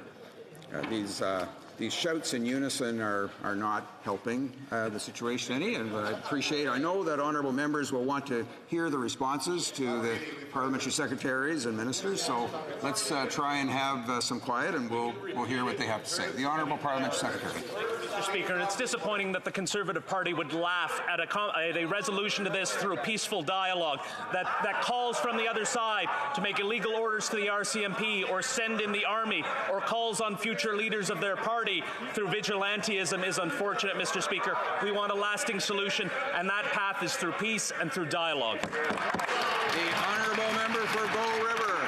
These shouts in unison are not helping the situation any, and I know that honourable members will want to hear the responses to the parliamentary secretaries and ministers, so let's try and have some quiet and we'll hear what they have to say. The honourable parliamentary secretary. Mr. Speaker, it's disappointing that the Conservative Party would laugh at a resolution to this through peaceful dialogue that calls from the other side to make illegal orders to the RCMP or send in the army or calls on future leaders of their party through vigilantism is unfortunate, Mr. Speaker. We want a lasting solution, and that path is through peace and through dialogue. The honourable member for Bow River.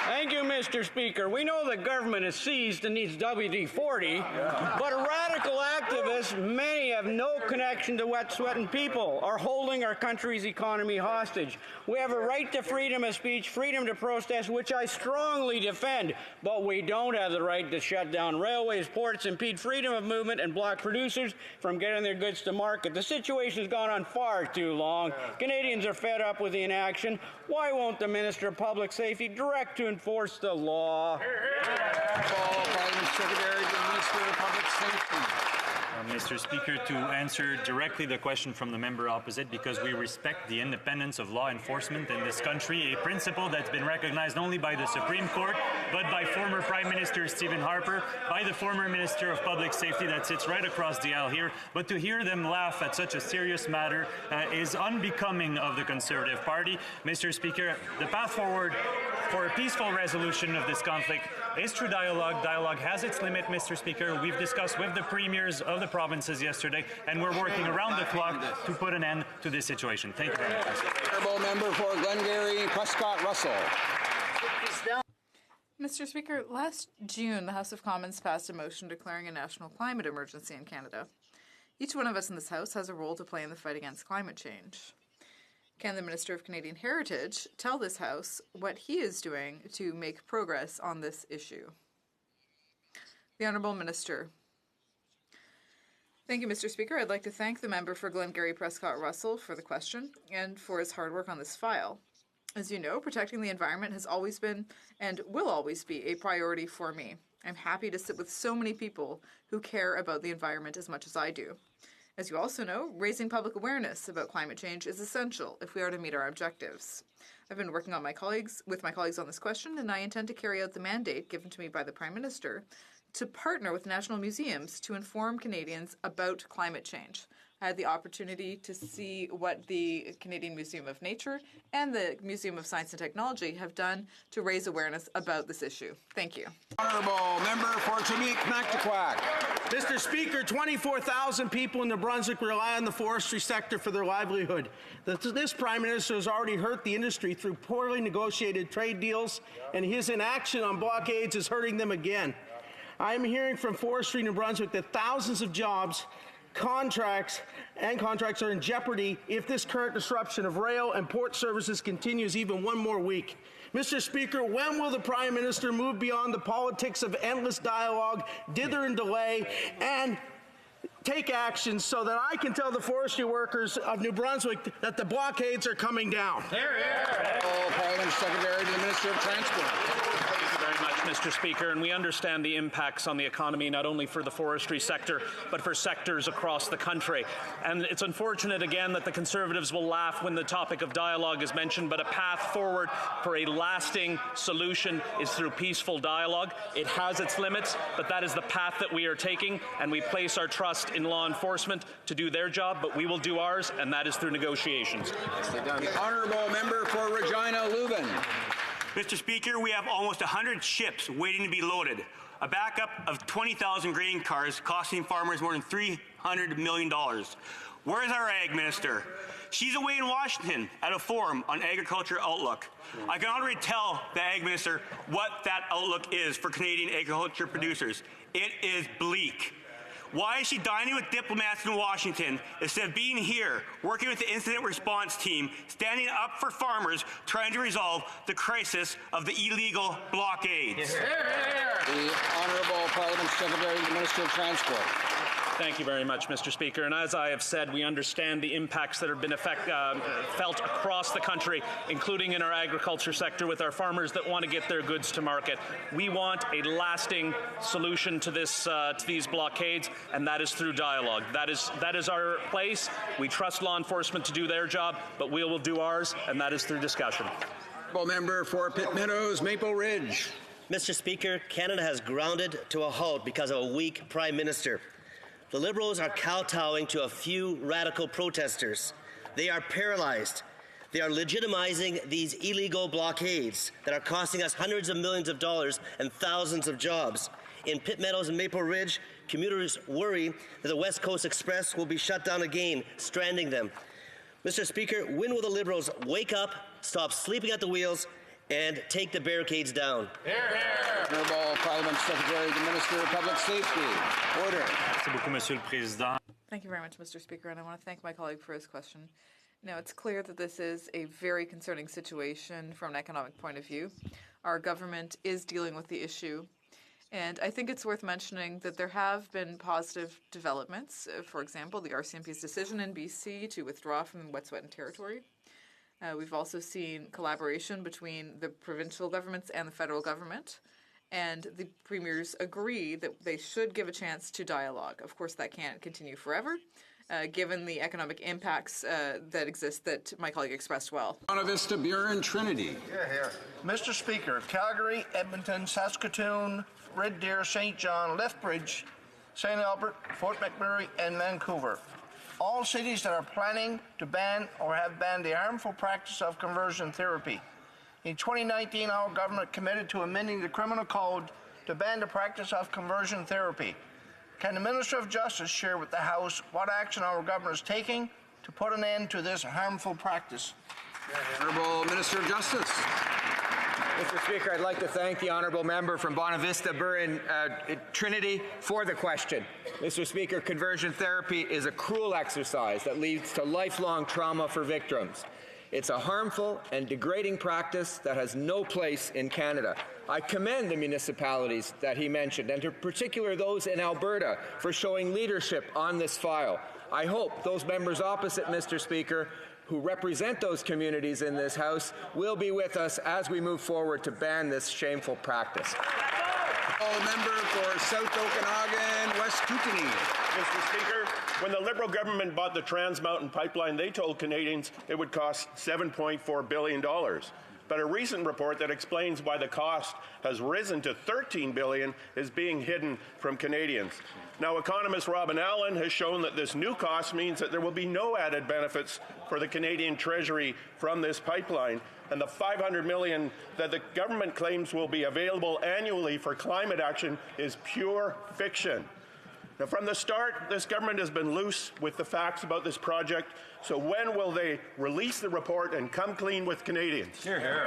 Thank you, Mr. Speaker. We know the government is seized and needs WD-40, but radical activists, many have no connection to wet-sweating people, are holding our country's economy hostage. We have a right to freedom of speech, freedom to protest, which I strongly defend, but we don't have the right to shut down railways, ports, impede freedom of movement, and block producers from getting their goods to market. The situation has gone on far too long. Canadians are fed up with the inaction. Why won't the Minister of Public Safety direct to enforce the law? Parliament Secretary to the Minister of Public Safety. Mr. Speaker, to answer directly the question from the member opposite, because we respect the independence of law enforcement in this country, a principle that's been recognized only by the Supreme Court, but by former Prime Minister Stephen Harper, by the former Minister of Public Safety that sits right across the aisle here. But to hear them laugh at such a serious matter is unbecoming of the Conservative Party. Mr. Speaker, the path forward for a peaceful resolution of this conflict is through dialogue. Dialogue has its limit, Mr. Speaker. We've discussed with the premiers of the provinces yesterday, and we're working around the clock to put an end to this situation. Thank you very much. Honourable member for Glengarry, Prescott Russell. Mr. Speaker, last June, the House of Commons passed a motion declaring a national climate emergency in Canada. Each one of us in this House has a role to play in the fight against climate change. Can the Minister of Canadian Heritage tell this House what he is doing to make progress on this issue? The Honourable Minister. Thank you, Mr. Speaker. I'd like to thank the member for Glengarry Prescott Russell for the question and for his hard work on this file. As you know, protecting the environment has always been and will always be a priority for me. I'm happy to sit with so many people who care about the environment as much as I do. As you also know, raising public awareness about climate change is essential if we are to meet our objectives. I've been working with my colleagues on this question, and I intend to carry out the mandate given to me by the Prime Minister to partner with national museums to inform Canadians about climate change. I had the opportunity to see what the Canadian Museum of Nature and the Museum of Science and Technology have done to raise awareness about this issue. Thank you. Honourable member for Tamik Mactaquac. Mr. Speaker, 24,000 people in New Brunswick rely on the forestry sector for their livelihood. This Prime Minister has already hurt the industry through poorly negotiated trade deals, and his inaction on blockades is hurting them again. I am hearing from Forestry New Brunswick that thousands of jobs, contracts are in jeopardy if this current disruption of rail and port services continues even one more week. Mr. Speaker, when will the Prime Minister move beyond the politics of endless dialogue, dither and delay, and take action so that I can tell the forestry workers of New Brunswick that the blockades are coming down? Parliament Secretary to the Minister of Transport. Thank you very much, Mr. Speaker, and we understand the impacts on the economy, not only for the forestry sector, but for sectors across the country. And it's unfortunate, again, that the Conservatives will laugh when the topic of dialogue is mentioned, but a path forward for a lasting solution is through peaceful dialogue. It has its limits, but that is the path that we are taking, and we place our trust in law enforcement to do their job, but we will do ours, and that is through negotiations. The Honourable Member for Regina Leuven. Mr. Speaker, we have almost 100 ships waiting to be loaded, a backup of 20,000 grain cars costing farmers more than $300 million. Where is our Ag Minister? She's away in Washington at a forum on agriculture outlook. I can already tell the Ag Minister what that outlook is for Canadian agriculture producers. It is bleak. Why is she dining with diplomats in Washington instead of being here, working with the incident response team, standing up for farmers, trying to resolve the crisis of the illegal blockades? The Honourable Parliament Secretary to the Minister of Transport. Thank you very much, Mr. Speaker. And as I have said, we understand the impacts that have been felt across the country, including in our agriculture sector with our farmers that want to get their goods to market. We want a lasting solution to these blockades, and that is through dialogue. That is our place. We trust law enforcement to do their job, but we will do ours, and that is through discussion. Member for Pitt Meadows, Maple Ridge. Mr. Speaker, Canada has grounded to a halt because of a weak Prime Minister. The Liberals are kowtowing to a few radical protesters. They are paralyzed. They are legitimizing these illegal blockades that are costing us hundreds of millions of dollars and thousands of jobs. In Pitt Meadows and Maple Ridge, commuters worry that the West Coast Express will be shut down again, stranding them. Mr. Speaker, when will the Liberals wake up, stop sleeping at the wheels, and take the barricades down? Honourable Parliament Secretary to the Minister of Public Safety. Order. Thank you very much, Mr. Speaker, and I want to thank my colleague for his question. Now, it's clear that this is a very concerning situation from an economic point of view. Our government is dealing with the issue, and I think it's worth mentioning that there have been positive developments. For example, the RCMP's decision in BC to withdraw from Wet'suwet'en territory. We've also seen collaboration between the provincial governments and the federal government, and the premiers agree that they should give a chance to dialogue. Of course, that can't continue forever, given the economic impacts that exist that my colleague expressed well. Bonavista Buren Trinity. Mr. Speaker, Calgary, Edmonton, Saskatoon, Red Deer, St. John, Lethbridge, St. Albert, Fort McMurray, and Vancouver. All cities that are planning to ban or have banned the harmful practice of conversion therapy. In 2019, our government committed to amending the criminal code to ban the practice of conversion therapy. Can the Minister of Justice share with the House what action our government is taking to put an end to this harmful practice? Honourable Minister of Justice. Mr. Speaker, I'd like to thank the honourable member from Bonavista Buren Trinity for the question. Mr. Speaker, conversion therapy is a cruel exercise that leads to lifelong trauma for victims. It's a harmful and degrading practice that has no place in Canada. I commend the municipalities that he mentioned, and in particular those in Alberta, for showing leadership on this file. I hope those members opposite, Mr. Speaker, who represent those communities in this House will be with us as we move forward to ban this shameful practice. Member for South Okanagan, West Kootenay. Mr. Speaker, when the Liberal government bought the Trans Mountain Pipeline, they told Canadians it would cost $7.4 billion. But a recent report that explains why the cost has risen to $13 billion is being hidden from Canadians. Now, economist Robin Allen has shown that this new cost means that there will be no added benefits for the Canadian Treasury from this pipeline, and the $500 million that the government claims will be available annually for climate action is pure fiction. Now, from the start, this government has been loose with the facts about this project. So when will they release the report and come clean with Canadians? Hear, hear.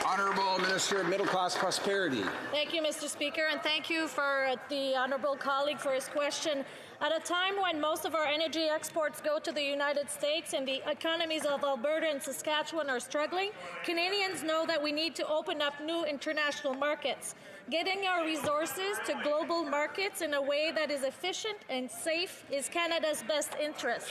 Honourable Minister of Middle Class Prosperity. Thank you, Mr. Speaker, and thank you for the honourable colleague for his question. At a time when most of our energy exports go to the United States and the economies of Alberta and Saskatchewan are struggling, Canadians know that we need to open up new international markets. Getting our resources to global markets in a way that is efficient and safe is Canada's best interest.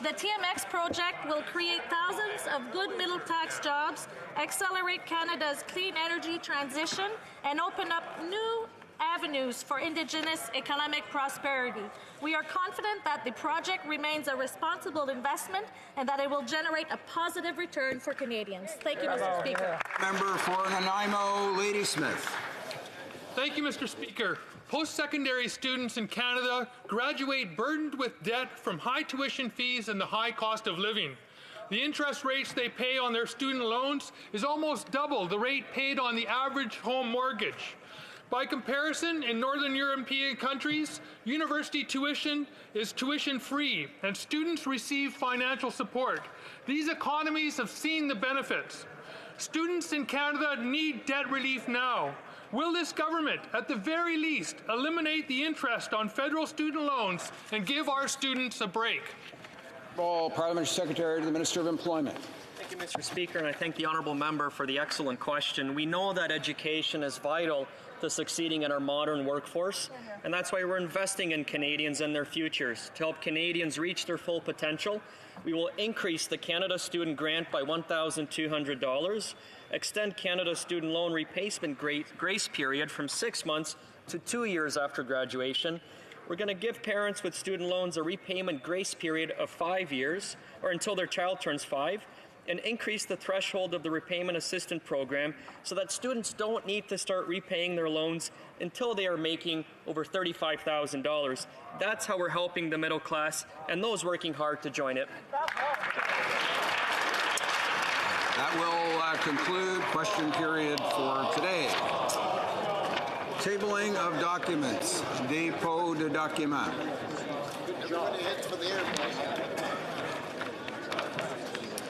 The TMX project will create thousands of good middle-class jobs, accelerate Canada's clean energy transition, and open up new avenues for Indigenous economic prosperity. We are confident that the project remains a responsible investment and that it will generate a positive return for Canadians. Thank you, Mr. Speaker. Member for Nanaimo, Ladysmith. Thank you, Mr. Speaker. Post-secondary students in Canada graduate burdened with debt from high tuition fees and the high cost of living. The interest rates they pay on their student loans is almost double the rate paid on the average home mortgage. By comparison, in Northern European countries, university tuition is tuition-free, and students receive financial support. These economies have seen the benefits. Students in Canada need debt relief now. Will this government, at the very least, eliminate the interest on federal student loans and give our students a break? Parliamentary Secretary to the Minister of Employment. Thank you, Mr. Speaker, and I thank the honourable member for the excellent question. We know that education is vital to succeeding in our modern workforce, and that's why we're investing in Canadians and their futures. To help Canadians reach their full potential, we will increase the Canada Student Grant by $1,200, extend Canada's student loan repayment grace period from 6 months to 2 years after graduation. We're going to give parents with student loans a repayment grace period of 5 years, or until their child turns 5, and increase the threshold of the repayment assistance program so that students don't need to start repaying their loans until they are making over $35,000. That's how we're helping the middle class and those working hard to join it. That will conclude question period for today. Tabling of documents. Dépôt de documents.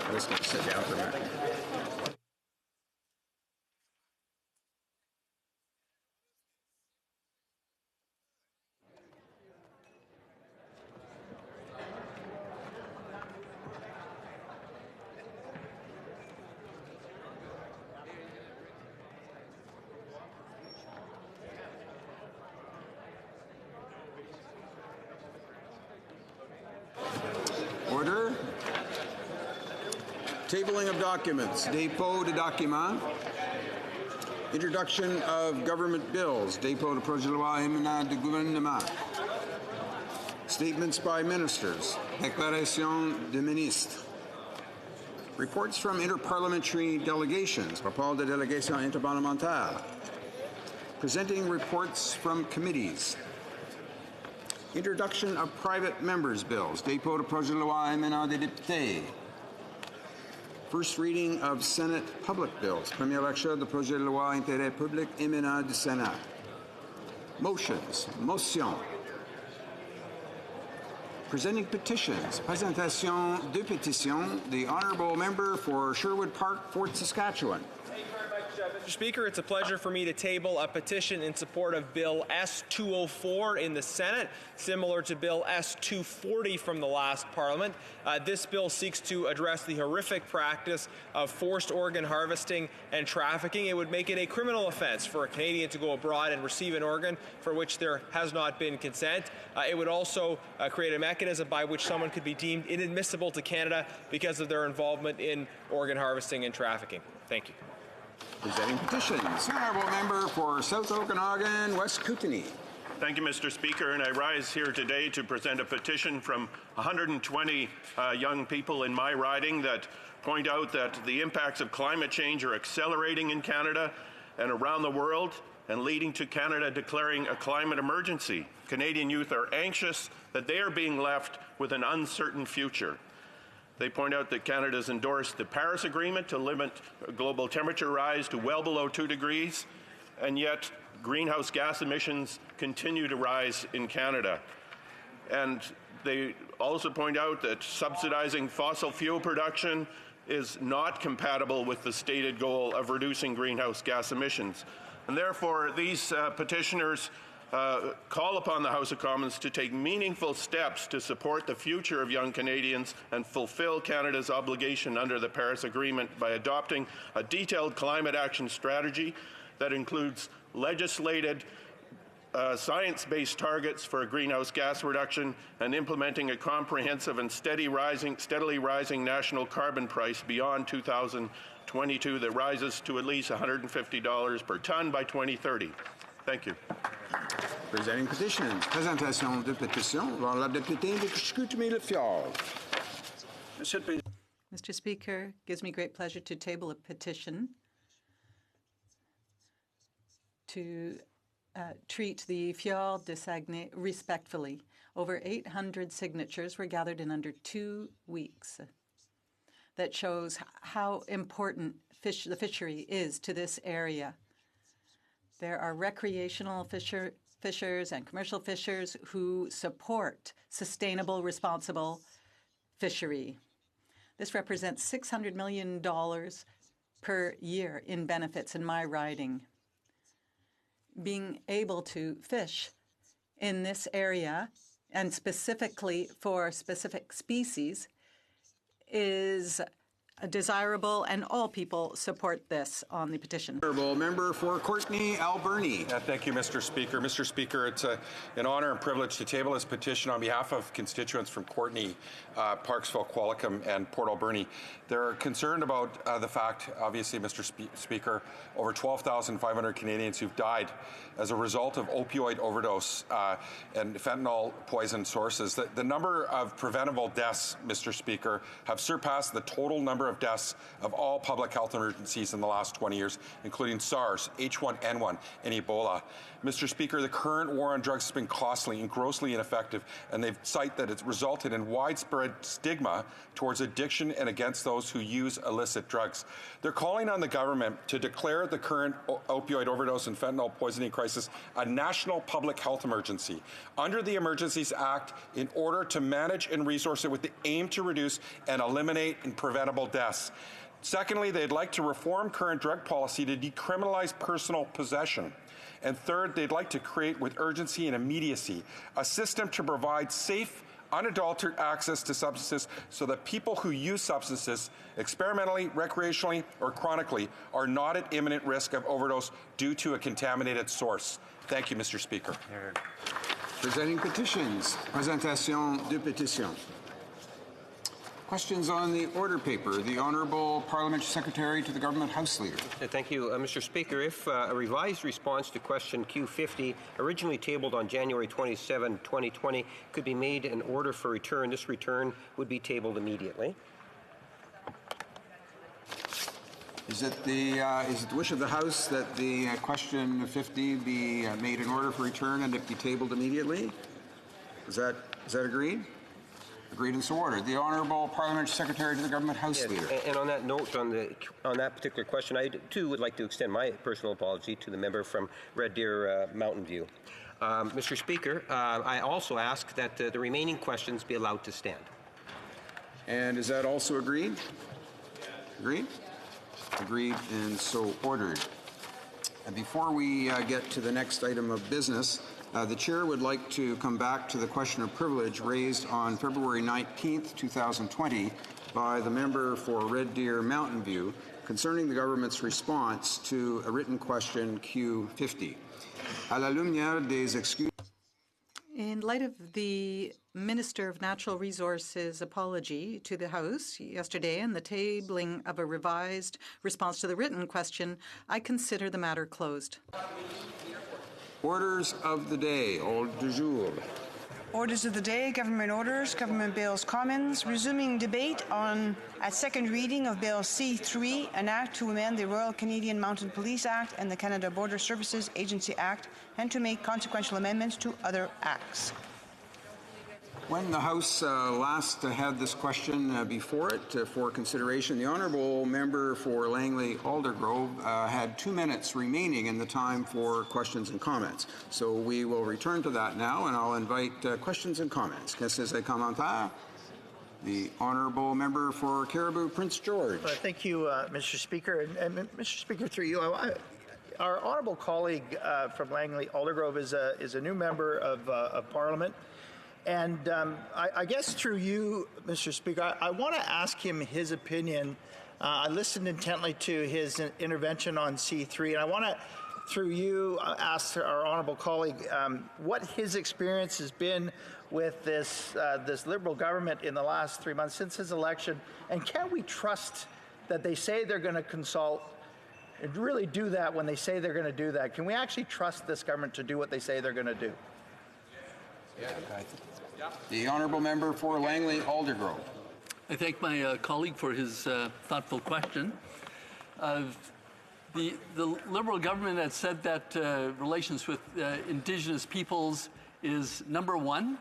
I'm just going to sit down for a minute. Order. Tabling of documents. Dépôt de documents. Introduction of government bills. Dépôt de projet de loi émanant du gouvernement. Statements by ministers. Déclaration de ministre. Reports from interparliamentary delegations. Rapport de délégation interparlementaire. Presenting reports from committees. Introduction of private members' bills. Dépôt de projet de loi émanant des députés. First reading of Senate public bills. Première lecture de projet de loi intérêt public émanant du Sénat. Motions. Motion. Presenting petitions. Présentation de pétitions. The Honourable Member for Sherwood Park, Fort Saskatchewan. Mr. Speaker, it's a pleasure for me to table a petition in support of Bill S-204 in the Senate, similar to Bill S-240 from the last Parliament. This bill seeks to address the horrific practice of forced organ harvesting and trafficking. It would make it a criminal offense for a Canadian to go abroad and receive an organ for which there has not been consent. It would also create a mechanism by which someone could be deemed inadmissible to Canada because of their involvement in organ harvesting and trafficking. Thank you. Presenting petitions. Honourable Member for South Okanagan, West Kootenay. Thank you, Mr. Speaker, and I rise here today to present a petition from 120 young people in my riding that point out that the impacts of climate change are accelerating in Canada and around the world and leading to Canada declaring a climate emergency. Canadian youth are anxious that they are being left with an uncertain future. They point out that Canada has endorsed the Paris Agreement to limit global temperature rise to well below 2 degrees, and yet greenhouse gas emissions continue to rise in Canada. And they also point out that subsidizing fossil fuel production is not compatible with the stated goal of reducing greenhouse gas emissions. And therefore, these petitioners call upon the House of Commons to take meaningful steps to support the future of young Canadians and fulfill Canada's obligation under the Paris Agreement by adopting a detailed climate action strategy that includes legislated science-based targets for greenhouse gas reduction and implementing a comprehensive and steadily rising national carbon price beyond 2022 that rises to at least $150 per ton by 2030. Thank you. Presenting petitions. Présentation de pétition. La députée de Chicoutimi-Le-Fjord. Mr. Speaker, it gives me great pleasure to table a petition to treat the Fjord de Saguenay respectfully. Over 800 signatures were gathered in under 2 weeks. That shows how important the fishery is to this area. There are recreational fishers and commercial fishers who support sustainable, responsible fishery. This represents $600 million per year in benefits in my riding. Being able to fish in this area, and specifically for specific species, is desirable, and all people support this on the petition. Honourable Member for Courtenay Alberni. Thank you, Mr. Speaker. Mr. Speaker, it's an honour and privilege to table this petition on behalf of constituents from Courtenay, Parksville, Qualicum, and Port Alberni. They're concerned about the fact, obviously, Mr. Speaker, over 12,500 Canadians who've died as a result of opioid overdose and fentanyl poison sources. The number of preventable deaths, Mr. Speaker, have surpassed the total number of deaths of all public health emergencies in the last 20 years, including SARS, H1N1, and Ebola. Mr. Speaker, the current war on drugs has been costly and grossly ineffective, and they cite that it's resulted in widespread stigma towards addiction and against those who use illicit drugs. They're calling on the government to declare the current opioid overdose and fentanyl poisoning crisis a national public health emergency under the Emergencies Act in order to manage and resource it with the aim to reduce and eliminate preventable deaths. Secondly, they'd like to reform current drug policy to decriminalize personal possession. And third, they'd like to create with urgency and immediacy a system to provide safe, unadulterated access to substances so that people who use substances experimentally, recreationally, or chronically are not at imminent risk of overdose due to a contaminated source. Thank you, Mr. Speaker. Presenting petitions. Présentation de pétition. Questions on the order paper. The Honourable Parliamentary Secretary to the Government House Leader. Thank you, Mr. Speaker. If a revised response to question Q50, originally tabled on January 27, 2020, could be made an order for return, this return would be tabled immediately. Is it the wish of the House that the question 50 be made an order for return and it be tabled immediately? Is that agreed? Agreed and so ordered. The Honourable Parliamentary Secretary to the Government House Leader. And on that note, on that particular question, I too would like to extend my personal apology to the member from Red Deer Mountain View. Mr. Speaker, I also ask that the remaining questions be allowed to stand. And is that also agreed? Agreed? Agreed and so ordered. And before we get to the next item of business, the Chair would like to come back to the question of privilege raised on February 19th, 2020 by the member for Red Deer Mountain View concerning the government's response to a written question Q50. À la lumière des excuses. In light of the Minister of Natural Resources' apology to the House yesterday and the tabling of a revised response to the written question, I consider the matter closed. Orders of the day, ordre du jour. Orders of the day, government orders, government bills, commons, resuming debate on a second reading of Bill C3, an act to amend the Royal Canadian Mounted Police Act and the Canada Border Services Agency Act, and to make consequential amendments to other acts. When the House last had this question before it for consideration, the honourable member for Langley Aldergrove had 2 minutes remaining in the time for questions and comments. So we will return to that now, and I'll invite questions and comments. Qu'est-ce que c'est commentaire? The honourable member for Cariboo Prince George. Thank you, Mr. Speaker. And Mr. Speaker, through you, our honourable colleague from Langley Aldergrove is a new member of Parliament. And I guess through you, Mr. Speaker, I want to ask him his opinion. I listened intently to his intervention on C3, and I want to, through you, ask our honourable colleague what his experience has been with this Liberal government in the last 3 months since his election, and can we trust that they say they're going to consult and really do that when they say they're going to do that? Can we actually trust this government to do what they say they're going to do? The honourable member for Langley Aldergrove. I thank my colleague for his thoughtful question. The Liberal government has said that relations with Indigenous peoples is number one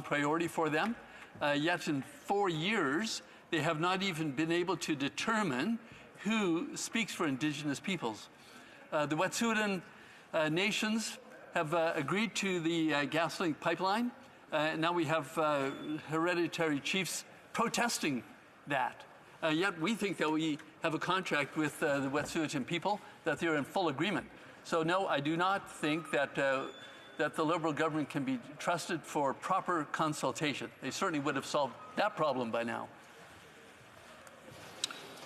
priority for them. Yet in 4 years, they have not even been able to determine who speaks for Indigenous peoples. The Wet'suwet'en nations have agreed to the GasLink pipeline. Now we have hereditary chiefs protesting that. Yet we think that we have a contract with the Wet'suwet'en people, that they're in full agreement. So no, I do not think that that the Liberal government can be trusted for proper consultation. They certainly would have solved that problem by now.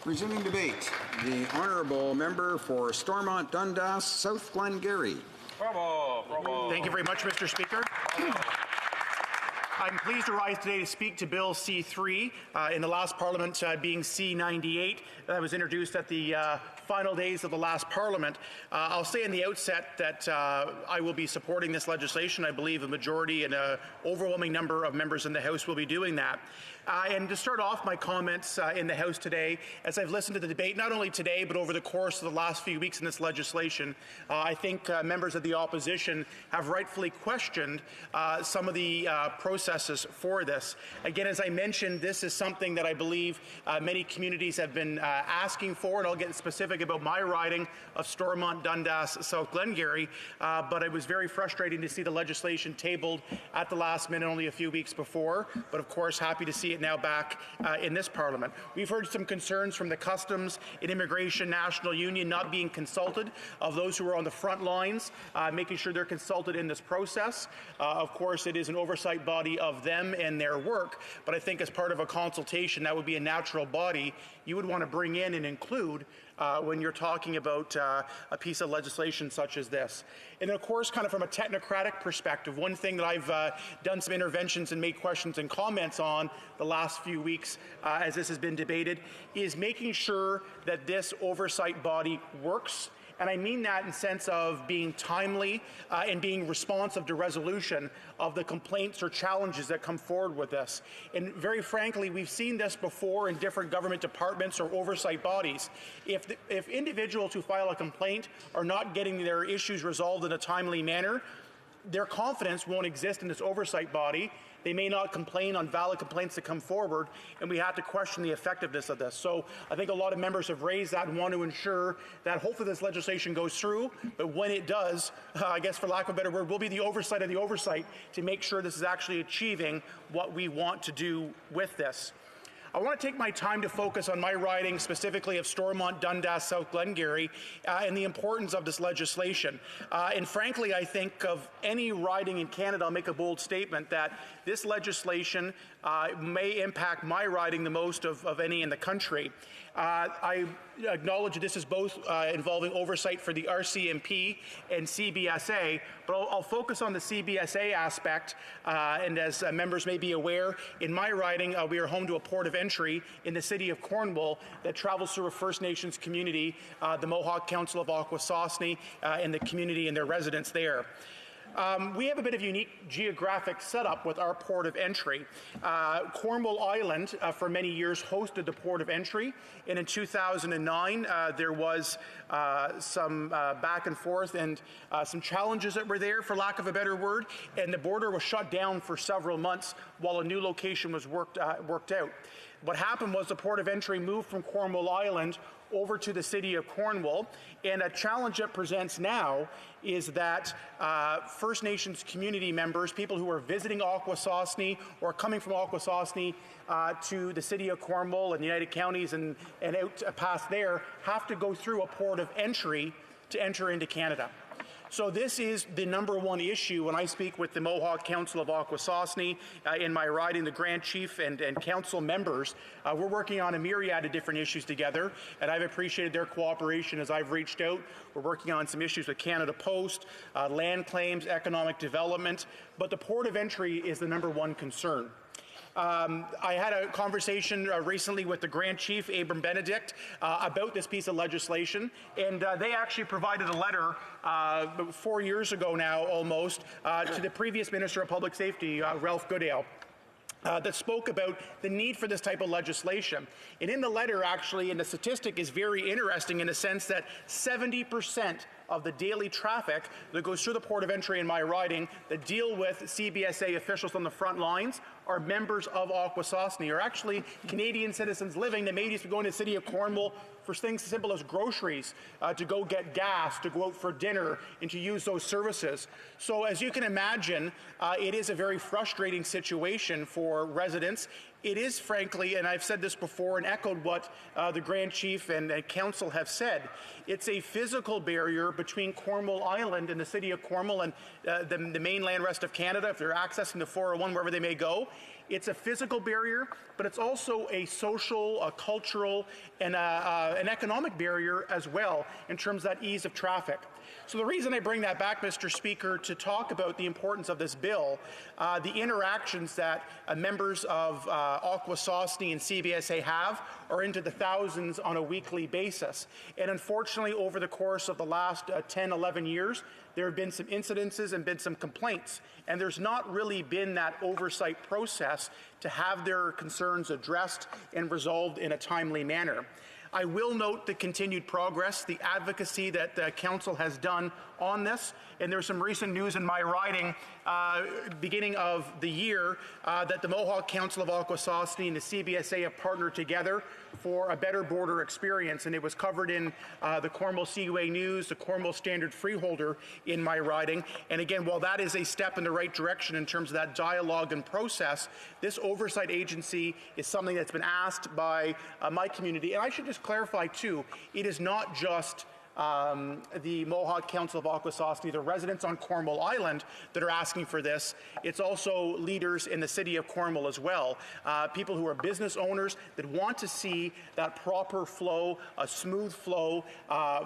Resuming debate, the honourable member for Stormont Dundas, South Glengarry. Bravo, bravo. Thank you very much, Mr. Speaker. I'm pleased to rise today to speak to Bill C3 in the last Parliament being C98 that was introduced at the final days of the last Parliament. I'll say in the outset that I will be supporting this legislation. I believe a majority and an overwhelming number of members in the House will be doing that. And to start off my comments in the House today, as I've listened to the debate, not only today, but over the course of the last few weeks in this legislation, I think members of the opposition have rightfully questioned some of the processes for this. Again, as I mentioned, this is something that I believe many communities have been asking for, and I'll get specific about my riding of Stormont, Dundas, South Glengarry, but it was very frustrating to see the legislation tabled at the last minute only a few weeks before, but of course happy to see it now back in this Parliament. We've heard some concerns from the Customs and Immigration National Union not being consulted, of those who are on the front lines, making sure they're consulted in this process. Of course, it is an oversight body of them and their work, but I think as part of a consultation, that would be a natural body you would want to bring in and include when you're talking about a piece of legislation such as this. And of course, kind of from a technocratic perspective, one thing that I've done some interventions and made questions and comments on the last few weeks as this has been debated is making sure that this oversight body works. And I mean that in the sense of being timely and being responsive to resolution of the complaints or challenges that come forward with this. And very frankly, we've seen this before in different government departments or oversight bodies. If individuals who file a complaint are not getting their issues resolved in a timely manner, their confidence won't exist in this oversight body. They may not complain on valid complaints that come forward, and we have to question the effectiveness of this. So I think a lot of members have raised that and want to ensure that hopefully this legislation goes through, but when it does, I guess for lack of a better word, will be the oversight of the oversight to make sure this is actually achieving what we want to do with this. I want to take my time to focus on my riding, specifically of Stormont, Dundas, South Glengarry, and the importance of this legislation. And frankly, I think of any riding in Canada, I'll make a bold statement that this legislation may impact my riding the most of any in the country. I acknowledge that this is both involving oversight for the RCMP and CBSA, but I'll focus on the CBSA aspect. And as members may be aware, in my riding, we are home to a port of entry in the city of Cornwall that travels through a First Nations community, the Mohawk Council of Akwesasne, and the community and their residents there. We have a bit of unique geographic setup with our port of entry. Cornwall Island, for many years, hosted the port of entry, and in 2009, there was some back and forth and some challenges that were there, for lack of a better word, and the border was shut down for several months while a new location was worked out. What happened was the port of entry moved from Cornwall Island over to the city of Cornwall, and a challenge that presents now is that First Nations community members, people who are visiting Akwesasne or coming from Akwesasne to the city of Cornwall and the United Counties and out past there, have to go through a port of entry to enter into Canada. So this is the number one issue when I speak with the Mohawk Council of Akwesasne in my riding, the Grand Chief and council members. We're working on a myriad of different issues together, and I've appreciated their cooperation as I've reached out. We're working on some issues with Canada Post, land claims, economic development, but the port of entry is the number one concern. I had a conversation recently with the Grand Chief, Abram Benedict, about this piece of legislation, and they actually provided a letter 4 years ago now, almost, to the previous Minister of Public Safety, Ralph Goodale. That spoke about the need for this type of legislation. And in the letter, actually, and the statistic is very interesting in the sense that 70% of the daily traffic that goes through the port of entry in my riding that deal with CBSA officials on the front lines are members of Akwesasne, or actually Canadian citizens living that may just be going to the city of Cornwall for things as simple as groceries, to go get gas, to go out for dinner, and to use those services. So as you can imagine, it is a very frustrating situation for residents. It is, frankly, and I've said this before and echoed what the Grand Chief and Council have said, it's a physical barrier between Cornwall Island and the city of Cornwall and the mainland rest of Canada, if they're accessing the 401 wherever they may go. It's a physical barrier, but it's also a social, a cultural, and an economic barrier as well in terms of that ease of traffic. So the reason I bring that back, Mr. Speaker, to talk about the importance of this bill, the interactions that members of Akwesasne and CBSA have are into the thousands on a weekly basis. And unfortunately, over the course of the last 10, 11 years, there have been some incidences and been some complaints, and there's not really been that oversight process to have their concerns addressed and resolved in a timely manner. I will note the continued progress, the advocacy that the Council has done on this, and there's some recent news in my riding, beginning of the year, that the Mohawk Council of Akwesasne and the CBSA have partnered together for a better border experience, and it was covered in the Cornwall Seaway News, the Cornwall Standard Freeholder in my riding. And again, while that is a step in the right direction in terms of that dialogue and process, this oversight agency is something that's been asked by my community. And I should just clarify too, it is not just the Mohawk Council of Akwesasne, the residents on Cornwall Island that are asking for this. It's also leaders in the city of Cornwall as well, people who are business owners that want to see that proper flow, a smooth flow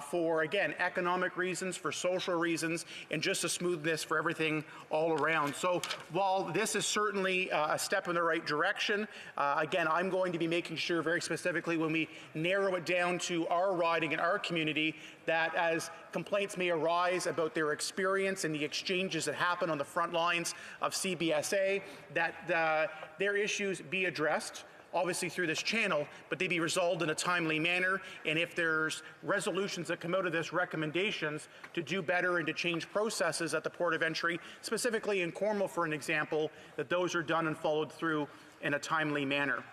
for, again, economic reasons, for social reasons, and just a smoothness for everything all around. So while this is certainly a step in the right direction, again, I'm going to be making sure very specifically when we narrow it down to our riding and our community that as complaints may arise about their experience and the exchanges that happen on the front lines of CBSA, that their issues be addressed, obviously through this channel, but they be resolved in a timely manner. And if there's resolutions that come out of this, recommendations to do better and to change processes at the port of entry, specifically in Cornwall, for an example, that those are done and followed through in a timely manner.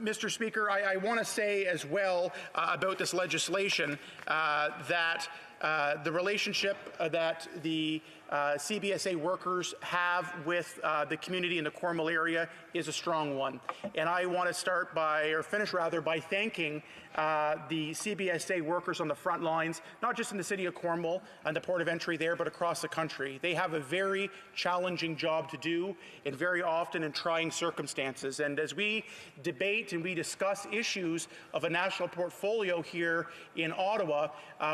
Mr. Speaker, I want to say as well about this legislation that the relationship that the CBSA workers have with the community in the Cornwall area is a strong one. And I want to start by, or finish rather, by thanking the CBSA workers on the front lines, not just in the city of Cornwall and the port of entry there, but across the country. They have a very challenging job to do, and very often in trying circumstances. And as we debate and we discuss issues of a national portfolio here in Ottawa,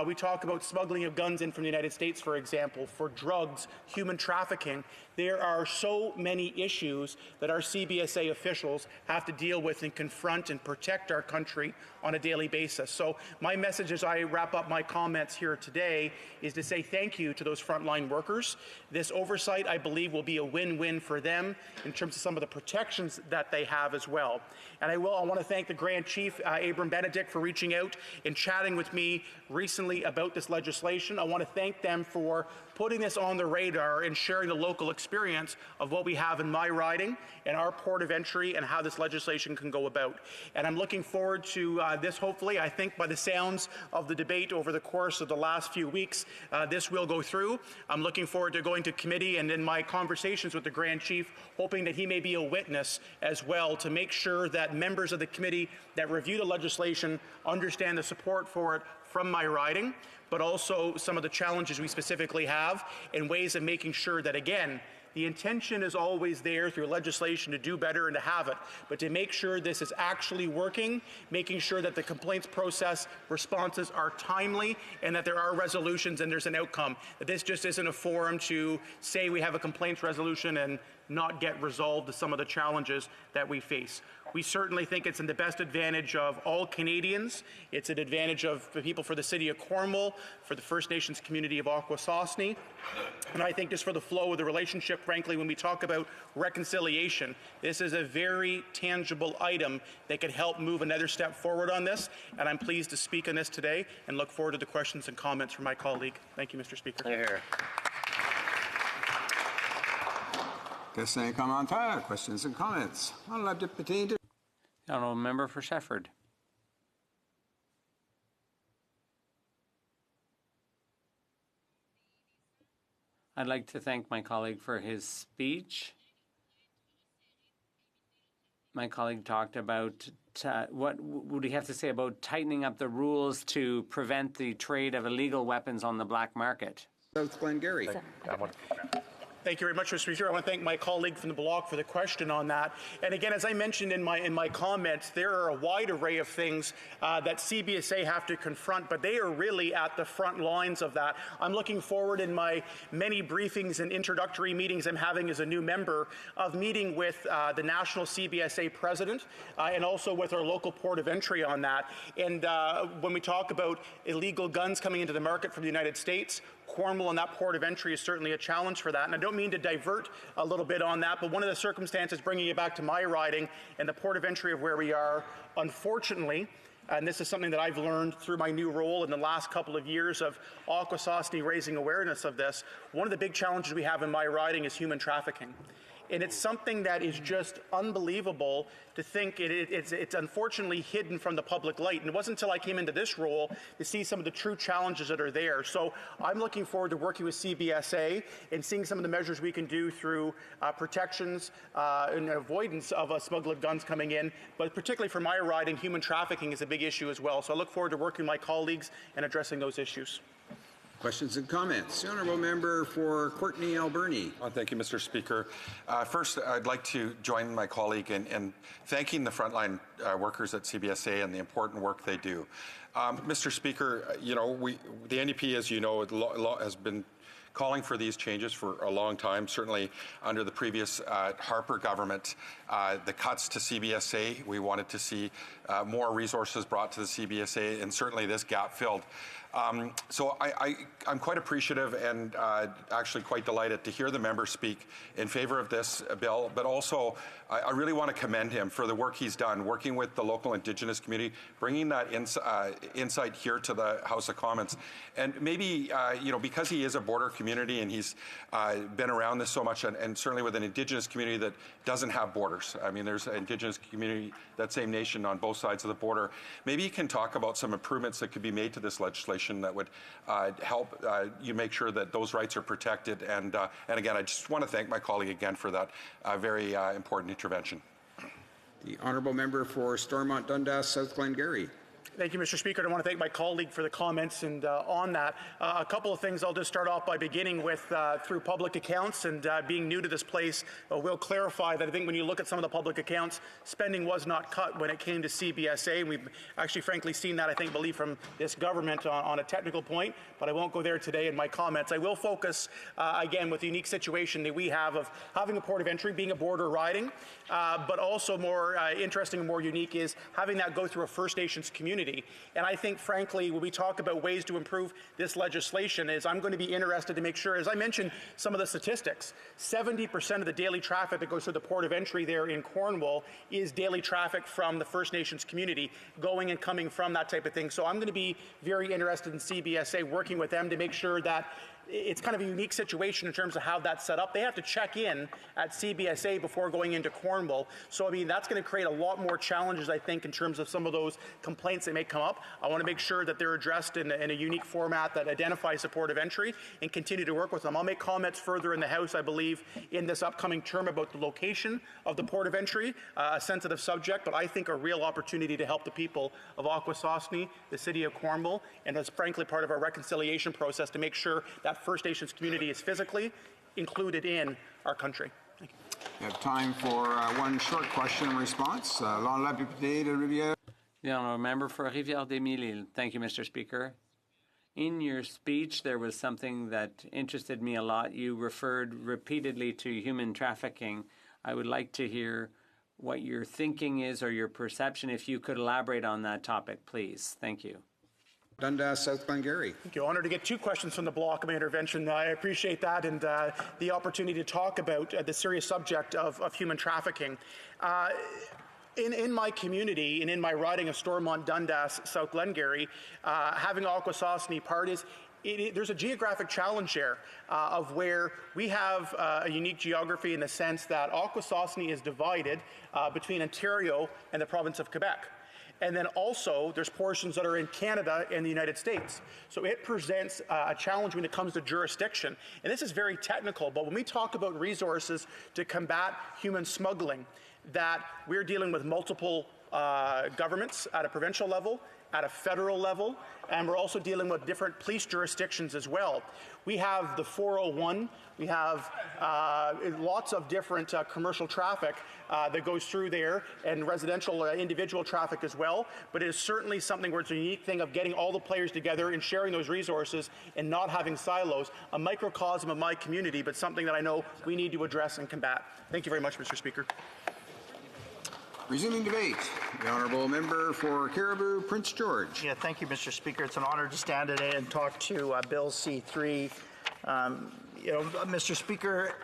we talk about smuggling of guns in from the United States, for example, for drugs, human trafficking. There are so many issues that our CBSA officials have to deal with and confront and protect our country on a daily basis. So my message as I wrap up my comments here today is to say thank you to those frontline workers. This oversight, I believe, will be a win-win for them in terms of some of the protections that they have as well. And I want to thank the Grand Chief, Abram Benedict, for reaching out and chatting with me recently about this legislation. I want to thank them for putting this on the radar and sharing the local experience of what we have in my riding and our port of entry and how this legislation can go about. And I'm looking forward to this, hopefully. I think by the sounds of the debate over the course of the last few weeks, this will go through. I'm looking forward to going to committee and in my conversations with the Grand Chief, hoping that he may be a witness as well to make sure that members of the committee that review the legislation understand the support for it from my riding, but also some of the challenges we specifically have and ways of making sure that, again, the intention is always there through legislation to do better and to have it, but to make sure this is actually working, making sure that the complaints process responses are timely and that there are resolutions and there's an outcome. That this just isn't a forum to say we have a complaints resolution and not get resolved to some of the challenges that we face. We certainly think it's in the best advantage of all Canadians. It's an advantage of the people for the city of Cornwall, for the First Nations community of Akwesasne. And I think just for the flow of the relationship, frankly, when we talk about reconciliation, this is a very tangible item that could help move another step forward on this. And I'm pleased to speak on this today and look forward to the questions and comments from my colleague. Thank you, Mr. Speaker. Questions and comments. The honourable member for Shefford. I'd like to thank my colleague for his speech. My colleague talked about what would he have to say about tightening up the rules to prevent the trade of illegal weapons on the black market. South Glengarry. Thank you very much, Mr. Speaker. I want to thank my colleague from the block for the question on that. And again, as I mentioned in my comments, there are a wide array of things that CBSA have to confront, but they are really at the front lines of that. I'm looking forward in my many briefings and introductory meetings I'm having as a new member of meeting with the national CBSA president and also with our local port of entry on that. And when we talk about illegal guns coming into the market from the United States, Cornwall and that port of entry is certainly a challenge for that. And I don't mean to divert a little bit on that, but one of the circumstances, bringing it back to my riding and the port of entry of where we are, unfortunately, and this is something that I've learned through my new role in the last couple of years of Akwesasne raising awareness of this, one of the big challenges we have in my riding is human trafficking. And it's something that is just unbelievable to think it's unfortunately hidden from the public light. And it wasn't until I came into this role to see some of the true challenges that are there. So I'm looking forward to working with CBSA and seeing some of the measures we can do through protections and avoidance of smuggled guns coming in. But particularly for my riding, human trafficking is a big issue as well. So I look forward to working with my colleagues and addressing those issues. Questions and comments. The honourable member for Courtenay Alberni. Thank you, Mr. Speaker. First, I'd like to join my colleague in thanking the frontline workers at CBSA and the important work they do. Mr. Speaker, you know, the NDP, as you know, has been calling for these changes for a long time. Certainly under the previous Harper government, the cuts to CBSA, we wanted to see more resources brought to the CBSA, and certainly this gap filled. So I'm quite appreciative and actually quite delighted to hear the member speak in favor of this bill, but also I really want to commend him for the work he's done, working with the local Indigenous community, bringing that insight here to the House of Commons. And maybe, you know, because he is a border community and he's been around this so much, and certainly with an Indigenous community that doesn't have borders. I mean, there's an Indigenous community, that same nation on both sides of the border. Maybe he can talk about some improvements that could be made to this legislation that would help you make sure that those rights are protected. And again, I just want to thank my colleague again for that very important intervention. The honourable member for Stormont Dundas, South Glengarry. Thank you, Mr. Speaker. I want to thank my colleague for the comments and on that. A couple of things I'll just start off by beginning with through public accounts and being new to this place, we'll clarify that I think when you look at some of the public accounts, spending was not cut when it came to CBSA. And we've actually frankly seen that, I believe from this government on a technical point, but I won't go there today in my comments. I will focus again with the unique situation that we have of having a port of entry, being a border riding, but also more interesting and more unique is having that go through a First Nations community. And I think, frankly, when we talk about ways to improve this legislation, is I'm going to be interested to make sure, as I mentioned some of the statistics, 70% of the daily traffic that goes through the port of entry there in Cornwall is daily traffic from the First Nations community, going and coming from that type of thing. So I'm going to be very interested in CBSA, working with them to make sure that it's kind of a unique situation in terms of how that's set up. They have to check in at CBSA before going into Cornwall. So, I mean, that's going to create a lot more challenges, I think, in terms of some of those complaints that may come up. I want to make sure that they're addressed in a unique format that identifies the port of entry and continue to work with them. I'll make comments further in the House, I believe, in this upcoming term about the location of the port of entry, a sensitive subject, but I think a real opportunity to help the people of Akwesasne, the city of Cornwall, and as frankly part of our reconciliation process to make sure that First Nations community is physically included in our country. Thank you. We have time for one short question and response. The honourable member for Rivière-des-Mille-Îles. Thank you, Mr. Speaker. In your speech, there was something that interested me a lot. You referred repeatedly to human trafficking. I would like to hear what your thinking is or your perception, if you could elaborate on that topic, please. Thank you. Dundas, South Glengarry. Thank you. Honored to get 2 questions from the block of my intervention. I appreciate that and the opportunity to talk about the serious subject of human trafficking. In my community and in my riding of Stormont, Dundas, South Glengarry, having Akwesasne part is there's a geographic challenge there of where we have a unique geography in the sense that Akwesasne is divided between Ontario and the province of Quebec. And then also, there's portions that are in Canada and the United States. So it presents a challenge when it comes to jurisdiction. And this is very technical, but when we talk about resources to combat human smuggling, that we're dealing with multiple governments at a provincial level, at a federal level, and we're also dealing with different police jurisdictions as well. We have the 401, we have lots of different commercial traffic that goes through there, and residential individual traffic as well, but it is certainly something where it's a unique thing of getting all the players together and sharing those resources and not having silos, a microcosm of my community, but something that I know we need to address and combat. Thank you very much, Mr. Speaker. Resuming debate, the honourable member for Caribou, Prince George. Yeah, thank you, Mr. Speaker. It's an honour to stand today and talk to Bill C3. Mr. Speaker,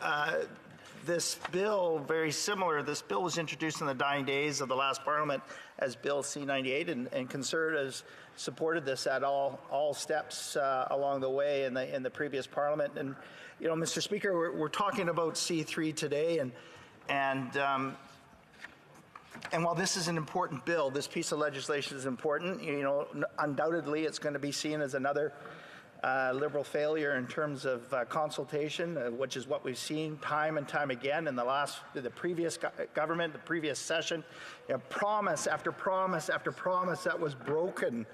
this bill, very similar, this bill was introduced in the dying days of the last Parliament as Bill C98, and Conservatives supported this at all steps along the way in the previous Parliament. And, Mr. Speaker, we're talking about C3 today, and while this is an important bill, this piece of legislation is important. Undoubtedly, it's going to be seen as another Liberal failure in terms of consultation, which is what we've seen time and time again in the previous government, the previous session. Promise after promise after promise that was broken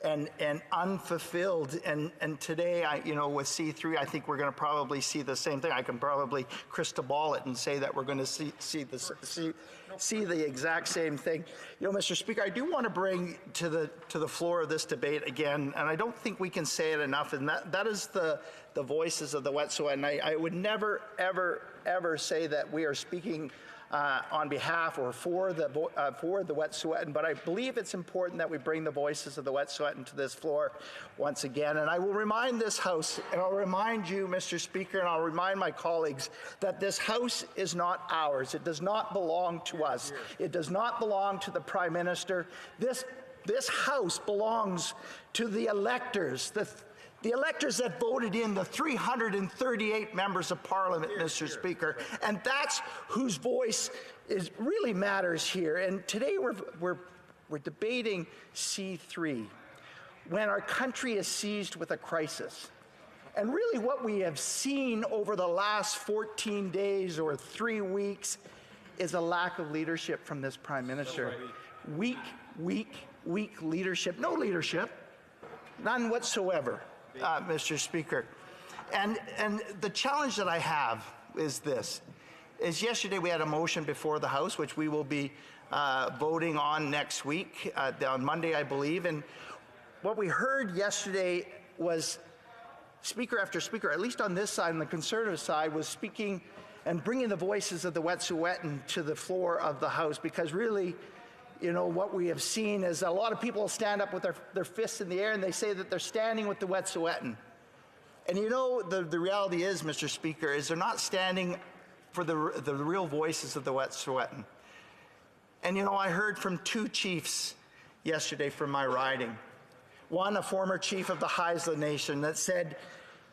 and unfulfilled. And today, with C3, I think we're going to probably see the same thing. I can probably crystal ball it and say that we're going to see the exact same thing. Mr. Speaker, I do want to bring to the floor of this debate again, and I don't think we can say it enough, and that is the voices of the Wet'suwet'en. And I would never, ever say that we are speaking on behalf or for the Wet'suwet'en, but I believe it's important that we bring the voices of the Wet'suwet'en to this floor once again. And I will remind this House, and I'll remind you, Mr. Speaker, and I'll remind my colleagues that this House is not ours. It does not belong to us. It does not belong to the Prime Minister. This House belongs to the electors, the electors that voted in the 338 members of Parliament, Mr. Speaker, and that's whose voice really matters here. And today we're debating C3 when our country is seized with a crisis. And really what we have seen over the last 14 days or 3 weeks is a lack of leadership from this Prime Minister. Weak weak leadership, no leadership, none whatsoever, Mr. Speaker. And the challenge that I have is this, is yesterday we had a motion before the House, which we will be voting on next week, on Monday, I believe. And what we heard yesterday was speaker after speaker, at least on this side, on the Conservative side, was speaking and bringing the voices of the Wet'suwet'en to the floor of the House, because really, you know, what we have seen is a lot of people stand up with their fists in the air and they say that they're standing with the Wet'suwet'en. And you know, the reality is, Mr. Speaker, is they're not standing for the real voices of the Wet'suwet'en. And you know, I heard from two chiefs yesterday from my riding. One, a former chief of the Haisla Nation, that said,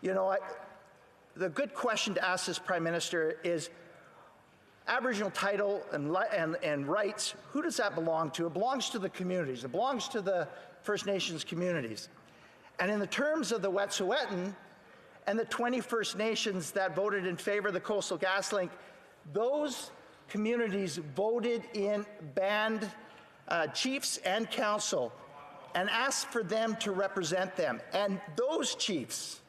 you know, the good question to ask this Prime Minister is, Aboriginal title and rights, who does that belong to? It belongs to the communities. It belongs to the First Nations communities. And in the terms of the Wet'suwet'en and the 20 First Nations that voted in favor of the Coastal GasLink, those communities voted in band chiefs and council and asked for them to represent them. And those chiefs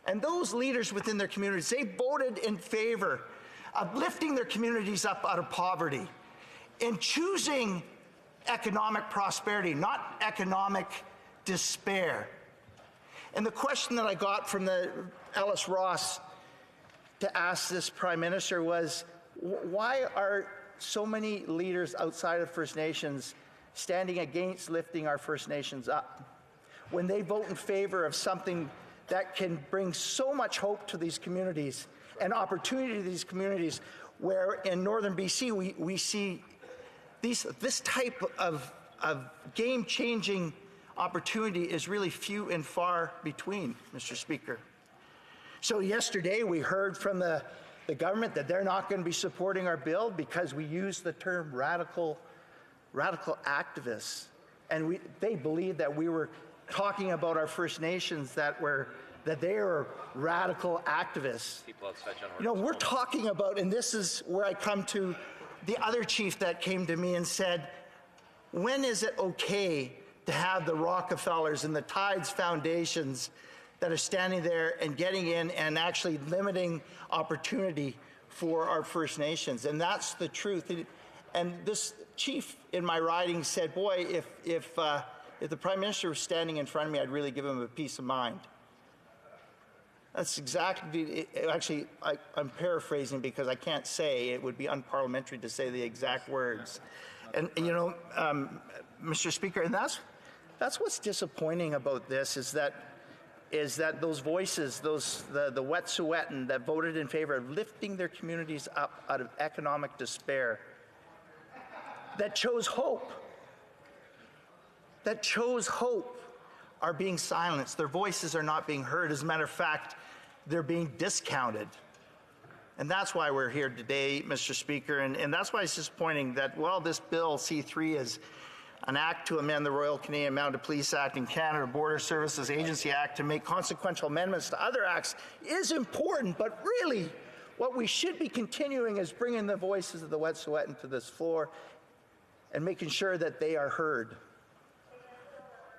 and those leaders within their communities, they voted in favor of lifting their communities up out of poverty, in choosing economic prosperity, not economic despair. And the question that I got from the Ellis Ross to ask this Prime Minister was, why are so many leaders outside of First Nations standing against lifting our First Nations up when they vote in favor of something that can bring so much hope to these communities and opportunity to these communities, where in northern BC we see this type of game-changing opportunity is really few and far between, Mr. Speaker. So yesterday we heard from the government that they're not going to be supporting our bill because we use the term radical activists, and they believe that we were talking about our First Nations, that they are radical activists. You know, we're talking about, and this is where I come to the other chief that came to me and said, when is it okay to have the Rockefellers and the Tides Foundations that are standing there and getting in and actually limiting opportunity for our First Nations? And that's the truth. And this chief in my riding said, boy, if the Prime Minister was standing in front of me, I'd really give him a peace of mind. That's exactly, actually, I'm paraphrasing because I can't say, it would be unparliamentary to say the exact words. And you know, Mr. Speaker, and that's what's disappointing about this, is that those voices, the Wet'suwet'en that voted in favor of lifting their communities up out of economic despair, that chose hope, are being silenced. Their voices are not being heard. As a matter of fact, they're being discounted. And that's why we're here today, Mr. Speaker. And that's why it's disappointing that, well, this bill, C3, is an act to amend the Royal Canadian Mounted Police Act and Canada Border Services Agency Act to make consequential amendments to other acts, is important. But really, what we should be continuing is bringing the voices of the Wet'suwet'en to this floor and making sure that they are heard.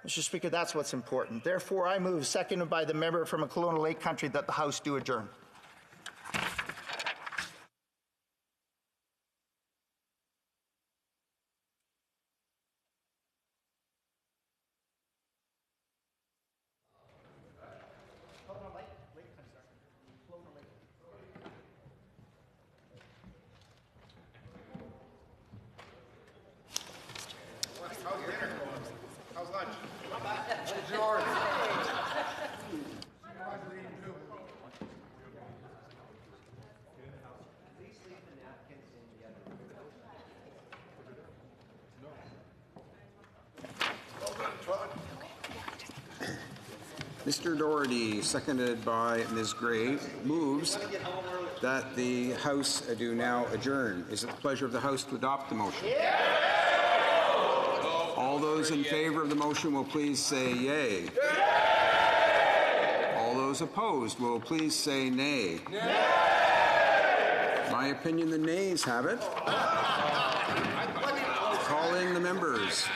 Mr. Speaker, that's what's important. Therefore, I move, seconded by the member from Kelowna Lake Country, that the House do adjourn. How's lunch? Mr. Doherty, seconded by Ms. Gray, moves that the House do now adjourn. Is it the pleasure of the House to adopt the motion? All those in favor of the motion will please say yay. All those opposed will please say nay. My opinion, the nays have it. Calling the members.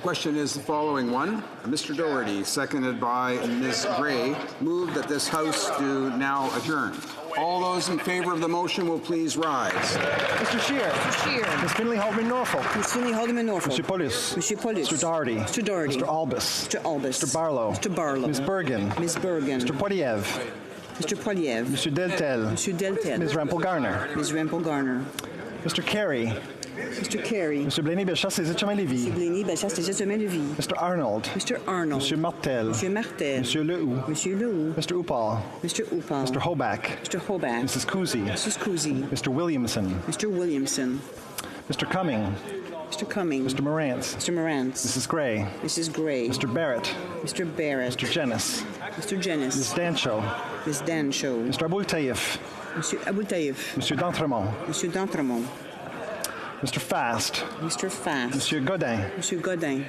The question is the following one. Mr. Doherty, seconded by Ms. Gray, moved that this House do now adjourn. All those in favor of the motion will please rise. Mr. Scheer. Mr. Scheer. Ms. Finley Haldeman Norfolk. Ms. Finley Haldeman Norfolk. Mr. Paulus. Monsieur Paulus. Mr. Doherty. Mr. Doherty. Mr. Albus. Mr. Albus. Mr. Barlow. Mr. Barlow. Ms. Bergen. Ms. Bergen. Mr. Poiliev. Mr. Poiliev. Mr. Deltel. Monsieur Deltel. Ms. Rempel-Garner. Ms. Rempel-Garner. Mr. Carey. Mr. Carey. Mr. Blény-Bellechasse, les Etchemin-Lévis. Mr. Blény-Bellechasse, les Etchemin-Lévis. Mr. Arnold. Mr. Arnold. Monsieur Martel. Monsieur Martel. Monsieur Lehoux. Monsieur Lehoux. Mr. Upal. Mr. Upal. Mr. Hoback. Mr. Hoback. Mrs. Cousy. Mrs. Cousy. Mr. Williamson. Mr. Williamson. Mr. Cumming. Mr. Cumming. Mr. Morantz. Mr. Morantz. Mrs. Gray. Mrs. Gray. Mr. Barrett. Mr. Barrett. Mr. Jennis. Mr. Jennis. Ms. Dancho. Ms. Dancho. Mr. Aboul-Taïf. Monsieur Aboul-Taïf. Monsieur D'Entremont. Monsieur D'Entremont. Mr. Fast. Mr. Fast. Monsieur Godin. Monsieur Godin.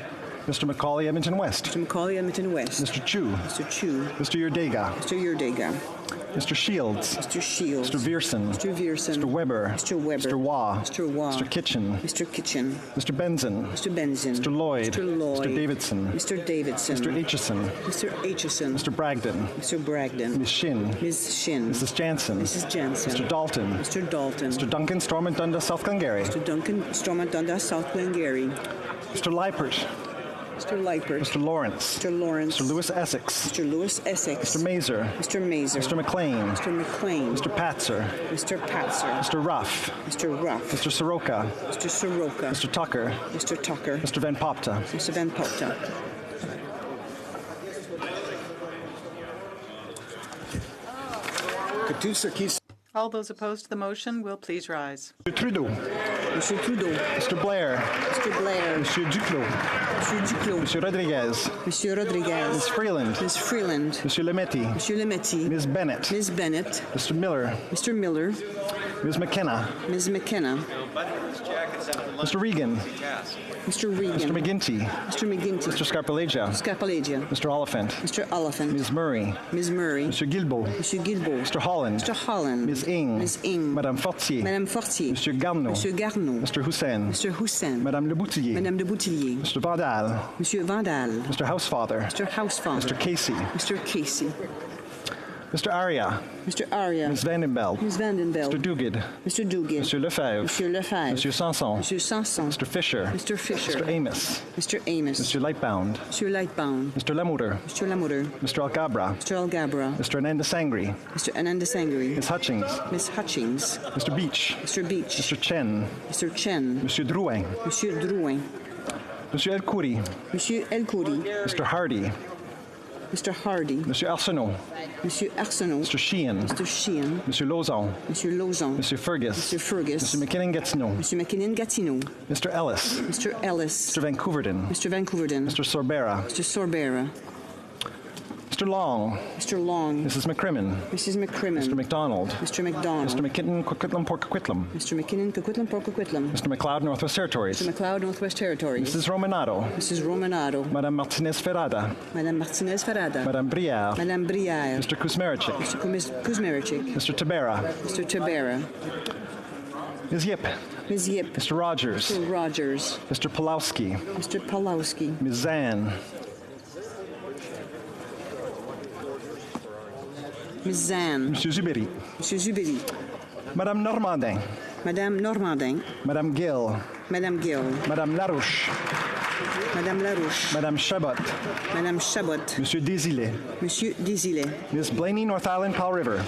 Mr. Macaulay, Edmonton West. Mr. Macaulay, Edmonton West. Mr. Chu. Mr. Chu. Mr. Yurdega. Mr. Yurdega. Mr. Shields. Mr. Shields. Mr. Vierson. Mr. Vierson. Mr. Weber. Mr. Weber. Mr. Waugh. Mr. Waugh. Mr. Kitchen. Mr. Kitchen. Mr. Benson. Mr. Benson. Mr. Lloyd. Mr. Lloyd. Mr. Davidson. Mr. Davidson. Mr. Aitchison. Mr. Aitchison. Mr. Bragdon. Mr. Bragdon. Ms. Shin. Ms. Shin. Mrs. Jansen. Mrs. Jansen. Mr. Dalton. Mr. Dalton. Mr. Duncan Stormont Dundas, South Glengarry. Mr. Duncan Stormont Dundas, South Glengarry. Mr. Leipert. Mr. Leipert. Mr. Lawrence. Mr. Lawrence. Mr. Lewis Essex. Mr. Lewis Essex. Mr. Mazer. Mr. Mazer. Mr. McLean. Mr. McLean. Mr. Patzer. Mr. Patzer. Mr. Ruff. Mr. Ruff. Mr. Soroka. Mr. Soroka. Mr. Tucker. Mr. Tucker. Mr. Van Popta. Mr. Van Popta. All those opposed to the motion will please rise. Mr. Trudeau. Mr. Trudeau. Mr. Blair. Mr. Blair. Monsieur Duclos. Monsieur Duclos. Monsieur Rodriguez. Monsieur Rodriguez. Ms. Freeland. Ms. Freeland. Monsieur Lemetti. Monsieur Lemetti. Ms. Bennett. Ms. Bennett. Mr. Miller. Mr. Miller. Ms. McKenna. Ms. McKenna. Mr. Regan. Mr. Regan. Mr. McGinty. Mr. McGinty. Mr. Scarpalegia. Scarpalegia. Mr. Oliphant. Mr. Oliphant. Ms. Murray. Ms. Murray. Monsieur Guilbeault. Monsieur Guilbeault. Mr. Holland. Mr. Holland. Ms. Ing. Ms. Ing. Madame Fortier. Madame Fortier. Monsieur Garneau. Monsieur Garneau. Mr. Hussein. Mr. Hussein. Madame Le Boutillier. Madame de Boutillier. Mr. Vandal. Monsieur Vandal. Mr. Housefather. Mr. Housefather. Mr. Casey. Mr. Casey. Mr. Aria. Mr. Aria. Ms. Vandenbeld. Ms. Vandenbeld. Mr. Duguid. Mr. Duguid. Monsieur Lefebvre. Monsieur Lefebvre. Monsieur Sanson. Monsieur Sanson. Mr. Fisher. Mr. Fisher. Mr. Amos. Mr. Amos. Mr. Lightbound. Monsieur Lightbound. Mr. Lemouter. Mr. Lemouter. Mr. Algabra. Mr. Algabra. Mr. Ananda Sangri. Mr. Ananda Sangri. Ms. Hutchings. Ms. Hutchings. Mr. Beach. Mr. Beach. Mr. Chen. Mr. Chen. Monsieur Drouin. Monsieur Drouin. Monsieur Elkouri. Monsieur Elkouri. Mr. Hardy. Mr. Hardy. Monsieur Arsenault. Monsieur Arsenault. Mr. Sheehan. Mr. Sheehan. Monsieur Lauzon. Monsieur Lauzon. Monsieur Fergus. Mr. Fergus. Mr. McKinnon-Gatineau. Monsieur McKinnon-Gatineau. Mr. Ellis. Mr. Ellis. Mr. Vancouverden. Mr. Vancouverden. Mr. Sorbera. Mr. Sorbera. Mr. Long. Mr. Long. Mrs. McCrimmon. Mrs. McCrimmon. Mr. McDonald. Mr. McDonald. Mr. McKinnon, Coquitlam, Port Coquitlam. Mr. McKinnon, Coquitlam, Port Coquitlam. Mr. McLeod, Northwest Territories. Mr. McLeod, Northwest Territories. Mrs. Romanado. Mrs. Romanado. Madame Martinez Ferrada. Madame Martinez Ferrada. Madame Brière. Madame Brière. Mr. Kuzmerichik. Mr. Kuzmerichik. Mr. Tabera. Mr. Tabera. Ms. Yip. Ms. Yip. Mr. Rogers. Mr. Rogers. Mr. Pulowski. Mr. Pulowski. Ms. Zan. Ms. Zan. Monsieur Zubiri. Monsieur Zubiri. Madame Normandin. Madame Normandin. Madame Gill. Madame Gill. Madame Larouche. Madame Larouche. Madame Chabot. Madame Chabot. Monsieur Desilets. Monsieur Desilets. Ms. Blaney, North Island, Powell River.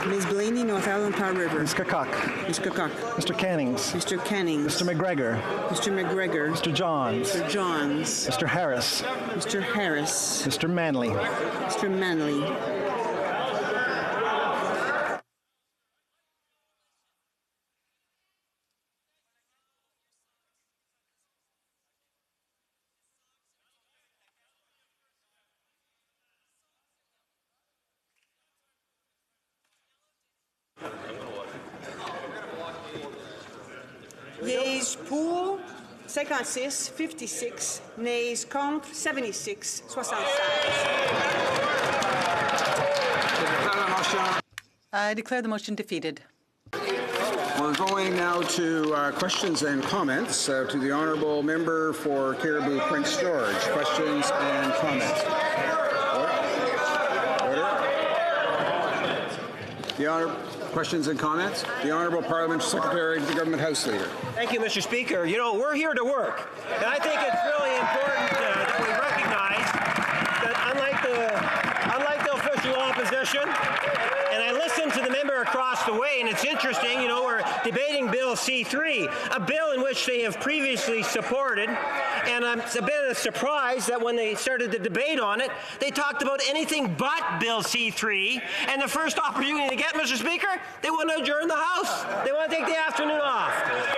Ms. Blaney, North Island, Powell River. Ms. Kakak. Ms. Kakak. Mr. Cannings. Mr. Cannings. Mr. McGregor. Mr. McGregor. Mr. Johns. Mr. Johns. Mr. Harris. Mr. Harris. Mr. Manley. Mr. Manley. Yeas pour 56, 56. Nays contre 76, 76. I declare the motion defeated. We're We're going now to questions and comments to the Honourable Member for Caribou Prince George. Questions and comments. Order. Questions and comments? The Honourable Parliamentary Secretary to the Government House Leader. Thank you, Mr. Speaker. You know, we're here to work. And I think it's really important that we recognize that unlike the official opposition, and I listened to the member across the way, and it's interesting, you know, we're debating Bill C-3, a bill in which they have previously supported, and it's a bit of a surprise that when they started the debate on it, they talked about anything but Bill C-3, and the first opportunity to get, Mr. Speaker, they want to adjourn the House. They want to take the afternoon off.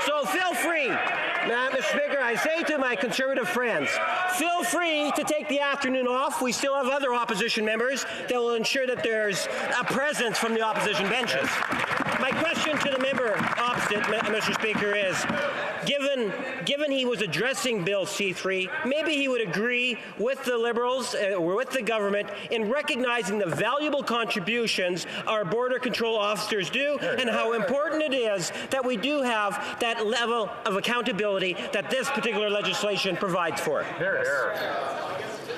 So feel free, Mr. Speaker, I say to my Conservative friends, feel free to take the afternoon off. We still have other opposition members that will ensure that there's a presence from the opposition benches. My question to the member opposite, Mr. Speaker, is, given he was addressing Bill C-3, maybe he would agree with the Liberals or with the government in recognizing the valuable contributions our border control officers do and how important it is that we do have that level of accountability that this particular legislation provides for.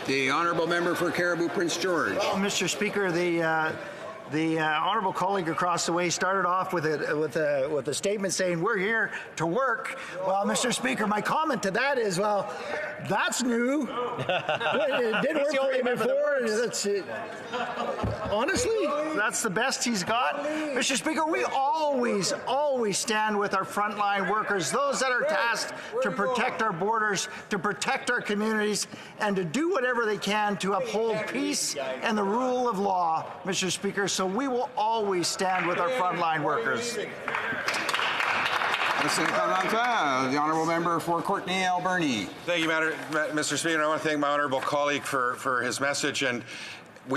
The Honourable Member for Caribou Prince George. Mr. Speaker, the honourable colleague across the way started off with a statement saying we're here to work. Well, Mr. Speaker, my comment to that is, well, that's new. It didn't work for him before. Honestly, that's the best he's got. Mr. Speaker, we always stand with our frontline workers, those that are tasked to protect our borders, to protect our communities, and to do whatever they can to uphold peace and the rule of law, Mr. Speaker. So we will always stand with our frontline workers. The Honourable Member for Courtenay Alberni. Thank you, Mr. Speaker. I want to thank my honourable colleague for his message. And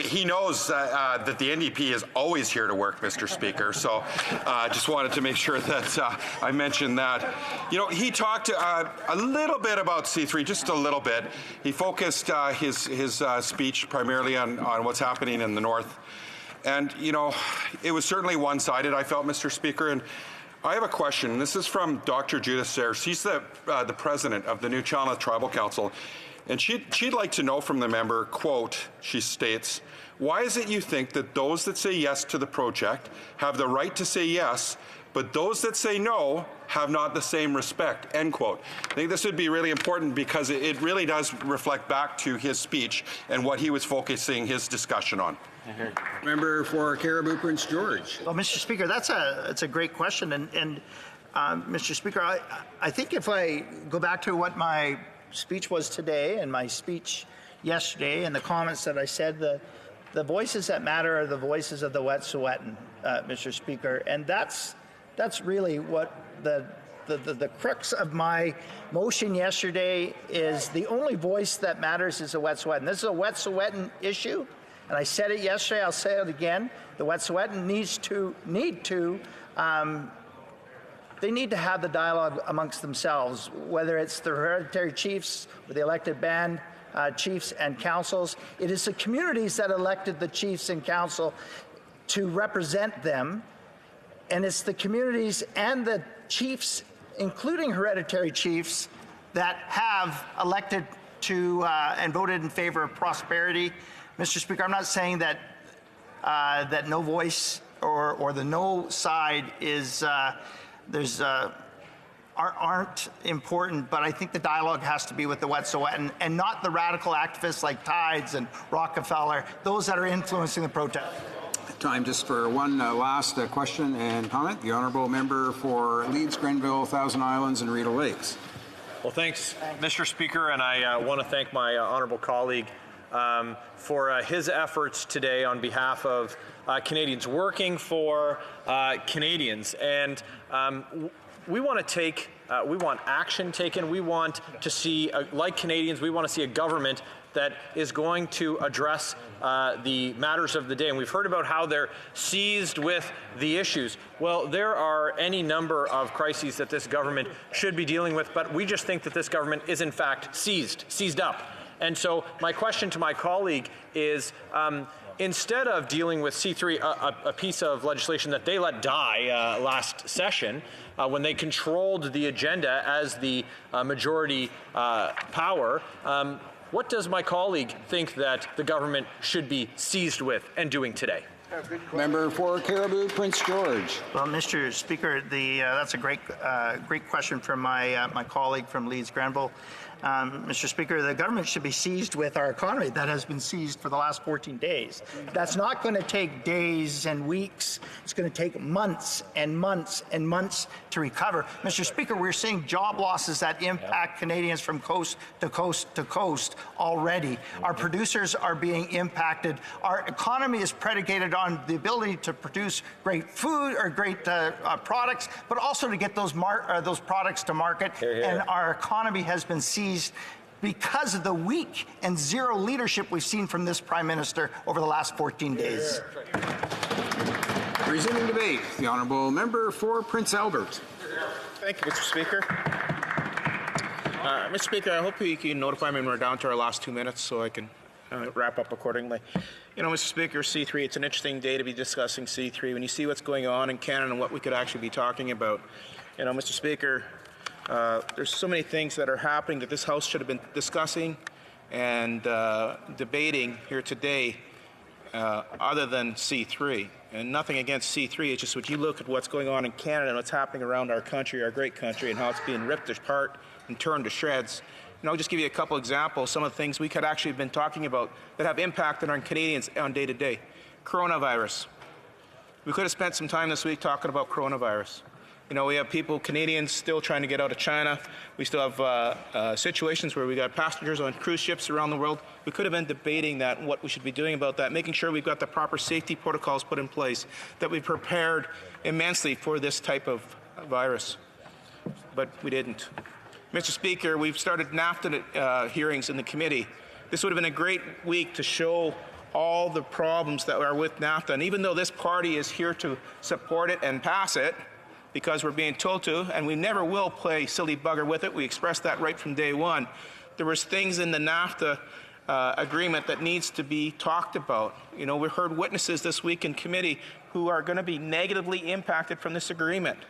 he knows that the NDP is always here to work, Mr. Speaker. So I just wanted to make sure that I mentioned that. You know, he talked a little bit about C3, just a little bit. He focused his speech primarily on what's happening in the north. And, you know, it was certainly one-sided, I felt, Mr. Speaker. And I have a question. This is from Dr. Judith Sayers. She's the president of the New Chalmette Tribal Council. And she'd like to know from the member, quote, she states, why is it you think that those that say yes to the project have the right to say yes, but those that say no have not the same respect, end quote. I think this would be really important because it really does reflect back to his speech and what he was focusing his discussion on. Member for Caribou Prince George. Well, Mr. Speaker, that's a great question. And Mr. Speaker, I think if I go back to what my speech was today and my speech yesterday and the comments that I said, the voices that matter are the voices of the Wet'suwet'en, Mr. Speaker. And that's really what the crux of my motion yesterday is. The only voice that matters is the Wet'suwet'en. This is a Wet'suwet'en issue. And I said it yesterday, I'll say it again. The Wet'suwet'en they need to have the dialogue amongst themselves, whether it's the hereditary chiefs or the elected band chiefs and councils. It is the communities that elected the chiefs and council to represent them. And it's the communities and the chiefs, including hereditary chiefs, that have elected to and voted in favor of prosperity. Mr. Speaker, I'm not saying that that no voice or the no side is aren't important, but I think the dialogue has to be with the Wet'suwet'en and not the radical activists like Tides and Rockefeller, those that are influencing the protest. Time just for one last question and comment. The Honourable Member for Leeds, Grenville, Thousand Islands and Rideau Lakes. Well, thanks, Mr. Speaker, and I want to thank my honourable colleague for his efforts today on behalf of Canadians, working for Canadians. And we want to take, we want action taken. We want to see, like Canadians, we want to see a government that is going to address the matters of the day. And we've heard about how they're seized with the issues. Well, there are any number of crises that this government should be dealing with, but we just think that this government is in fact seized up. And so my question to my colleague is, instead of dealing with C3, a piece of legislation that they let die last session, when they controlled the agenda as the majority power, what does my colleague think that the government should be seized with and doing today? Member for Caribou, Prince George. Well, Mr. Speaker, that's a great question from my colleague from Leeds Grenville. Mr. Speaker, the government should be seized with our economy that has been seized for the last 14 days. That's not going to take days and weeks. It's going to take months and months and months to recover. Mr. Speaker, we're seeing job losses that impact Canadians from coast to coast to coast already. Our producers are being impacted. Our economy is predicated on the ability to produce great food or great products, but also to get those products to market. And our economy has been seized because of the weak and zero leadership we've seen from this Prime Minister over the last 14 days. Resuming debate, the Honourable Member for Prince Albert. Thank you, Mr. Speaker. Mr. Speaker, I hope you can notify me when we're down to our last 2 minutes so I can wrap up accordingly. You know, Mr. Speaker, C3, it's an interesting day to be discussing C3 when you see what's going on in Canada and what we could actually be talking about. You know, Mr. Speaker, there's so many things that are happening that this House should have been discussing and debating here today other than C3. And nothing against C3, it's just when you look at what's going on in Canada and what's happening around our country, our great country, and how it's being ripped apart and turned to shreds. And I'll just give you a couple examples, some of the things we could actually have been talking about that have impacted on Canadians on day to day. Coronavirus. We could have spent some time this week talking about coronavirus. You know, we have Canadians still trying to get out of China. We still have situations where we got passengers on cruise ships around the world. We could have been debating that and what we should be doing about that, making sure we've got the proper safety protocols put in place, that we prepared immensely for this type of virus. But we didn't. Mr. Speaker, we've started NAFTA hearings in the committee. This would have been a great week to show all the problems that are with NAFTA. And even though this party is here to support it and pass it, because we're being told to, and we never will play silly bugger with it. We expressed that right from day one. There was things in the NAFTA agreement that needs to be talked about. You know, we heard witnesses this week in committee who are going to be negatively impacted from this agreement.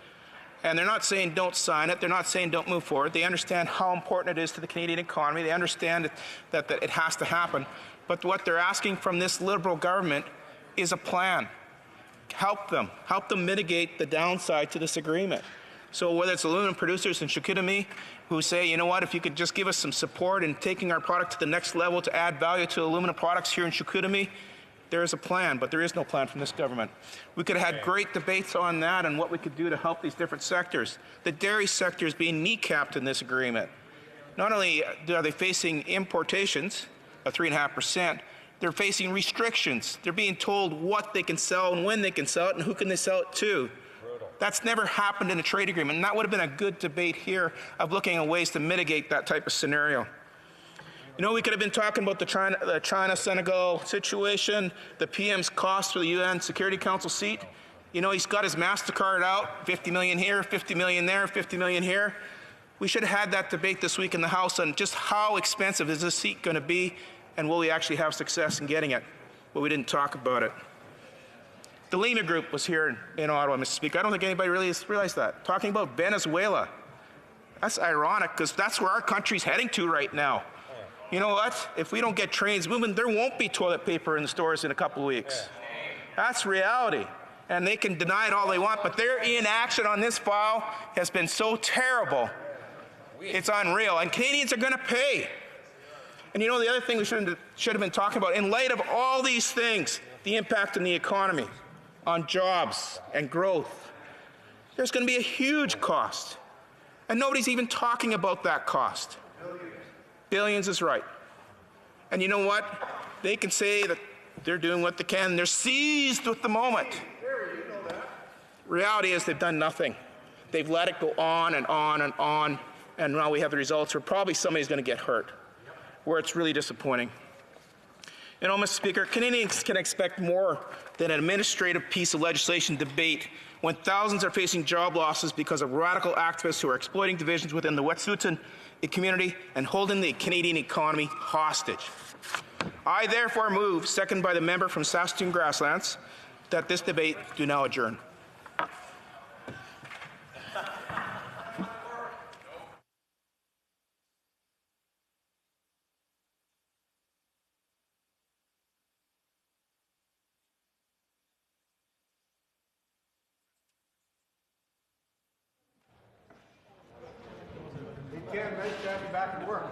And they're not saying don't sign it. They're not saying don't move forward. They understand how important it is to the Canadian economy. They understand that it has to happen. But what they're asking from this Liberal government is a plan. Help them mitigate the downside to this agreement. So whether it's aluminum producers in Chicoutimi who say, you know what, if you could just give us some support in taking our product to the next level to add value to aluminum products here in Chicoutimi, there is a plan, but there is no plan from this government. We could have had great debates on that and what we could do to help these different sectors. The dairy sector is being kneecapped in this agreement. Not only are they facing importations of 3.5%, they're facing restrictions. They're being told what they can sell and when they can sell it and who can they sell it to. That's never happened in a trade agreement, and that would have been a good debate here of looking at ways to mitigate that type of scenario. You know, we could have been talking about the China-Senegal situation, the PM's cost for the UN Security Council seat. You know, he's got his MasterCard out, 50 million here, 50 million there, 50 million here. We should have had that debate this week in the House on just how expensive is this seat going to be, and will we actually have success in getting it? Well, we didn't talk about it. The Lima Group was here in Ottawa, Mr. Speaker. I don't think anybody really realized that. Talking about Venezuela. That's ironic, because that's where our country's heading to right now. You know what? If we don't get trains moving, there won't be toilet paper in the stores in a couple of weeks. That's reality. And they can deny it all they want, but their inaction on this file has been so terrible, it's unreal. And Canadians are going to pay. And you know, the other thing we should have been talking about, in light of all these things, the impact on the economy, on jobs and growth, there's going to be a huge cost. And nobody's even talking about that cost. Billions is right. And you know what? They can say that they're doing what they can. They're seized with the moment. Reality is they've done nothing. They've let it go on and on and on, and now we have the results where probably somebody's going to get hurt, where it's really disappointing. You know, Mr. Speaker, Canadians can expect more than an administrative piece of legislation debate when thousands are facing job losses because of radical activists who are exploiting divisions within the Wet'suwet'en community and holding the Canadian economy hostage. I therefore move, seconded by the member from Saskatoon Grasslands, that this debate do now adjourn. Ken, nice to have you back at work.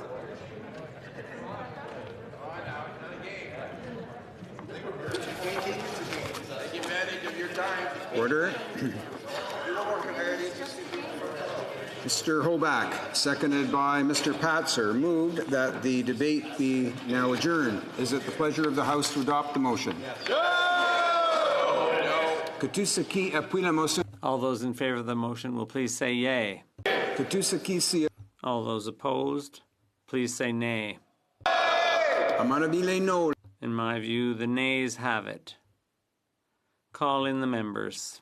Take advantage of your time. Order. Mr. Hoback, seconded by Mr. Patser, moved that the debate be now adjourned. Is it the pleasure of the House to adopt the motion? All those in favor of the motion will please say yay. All those opposed, please say nay. In my view, the nays have it. Call in the members.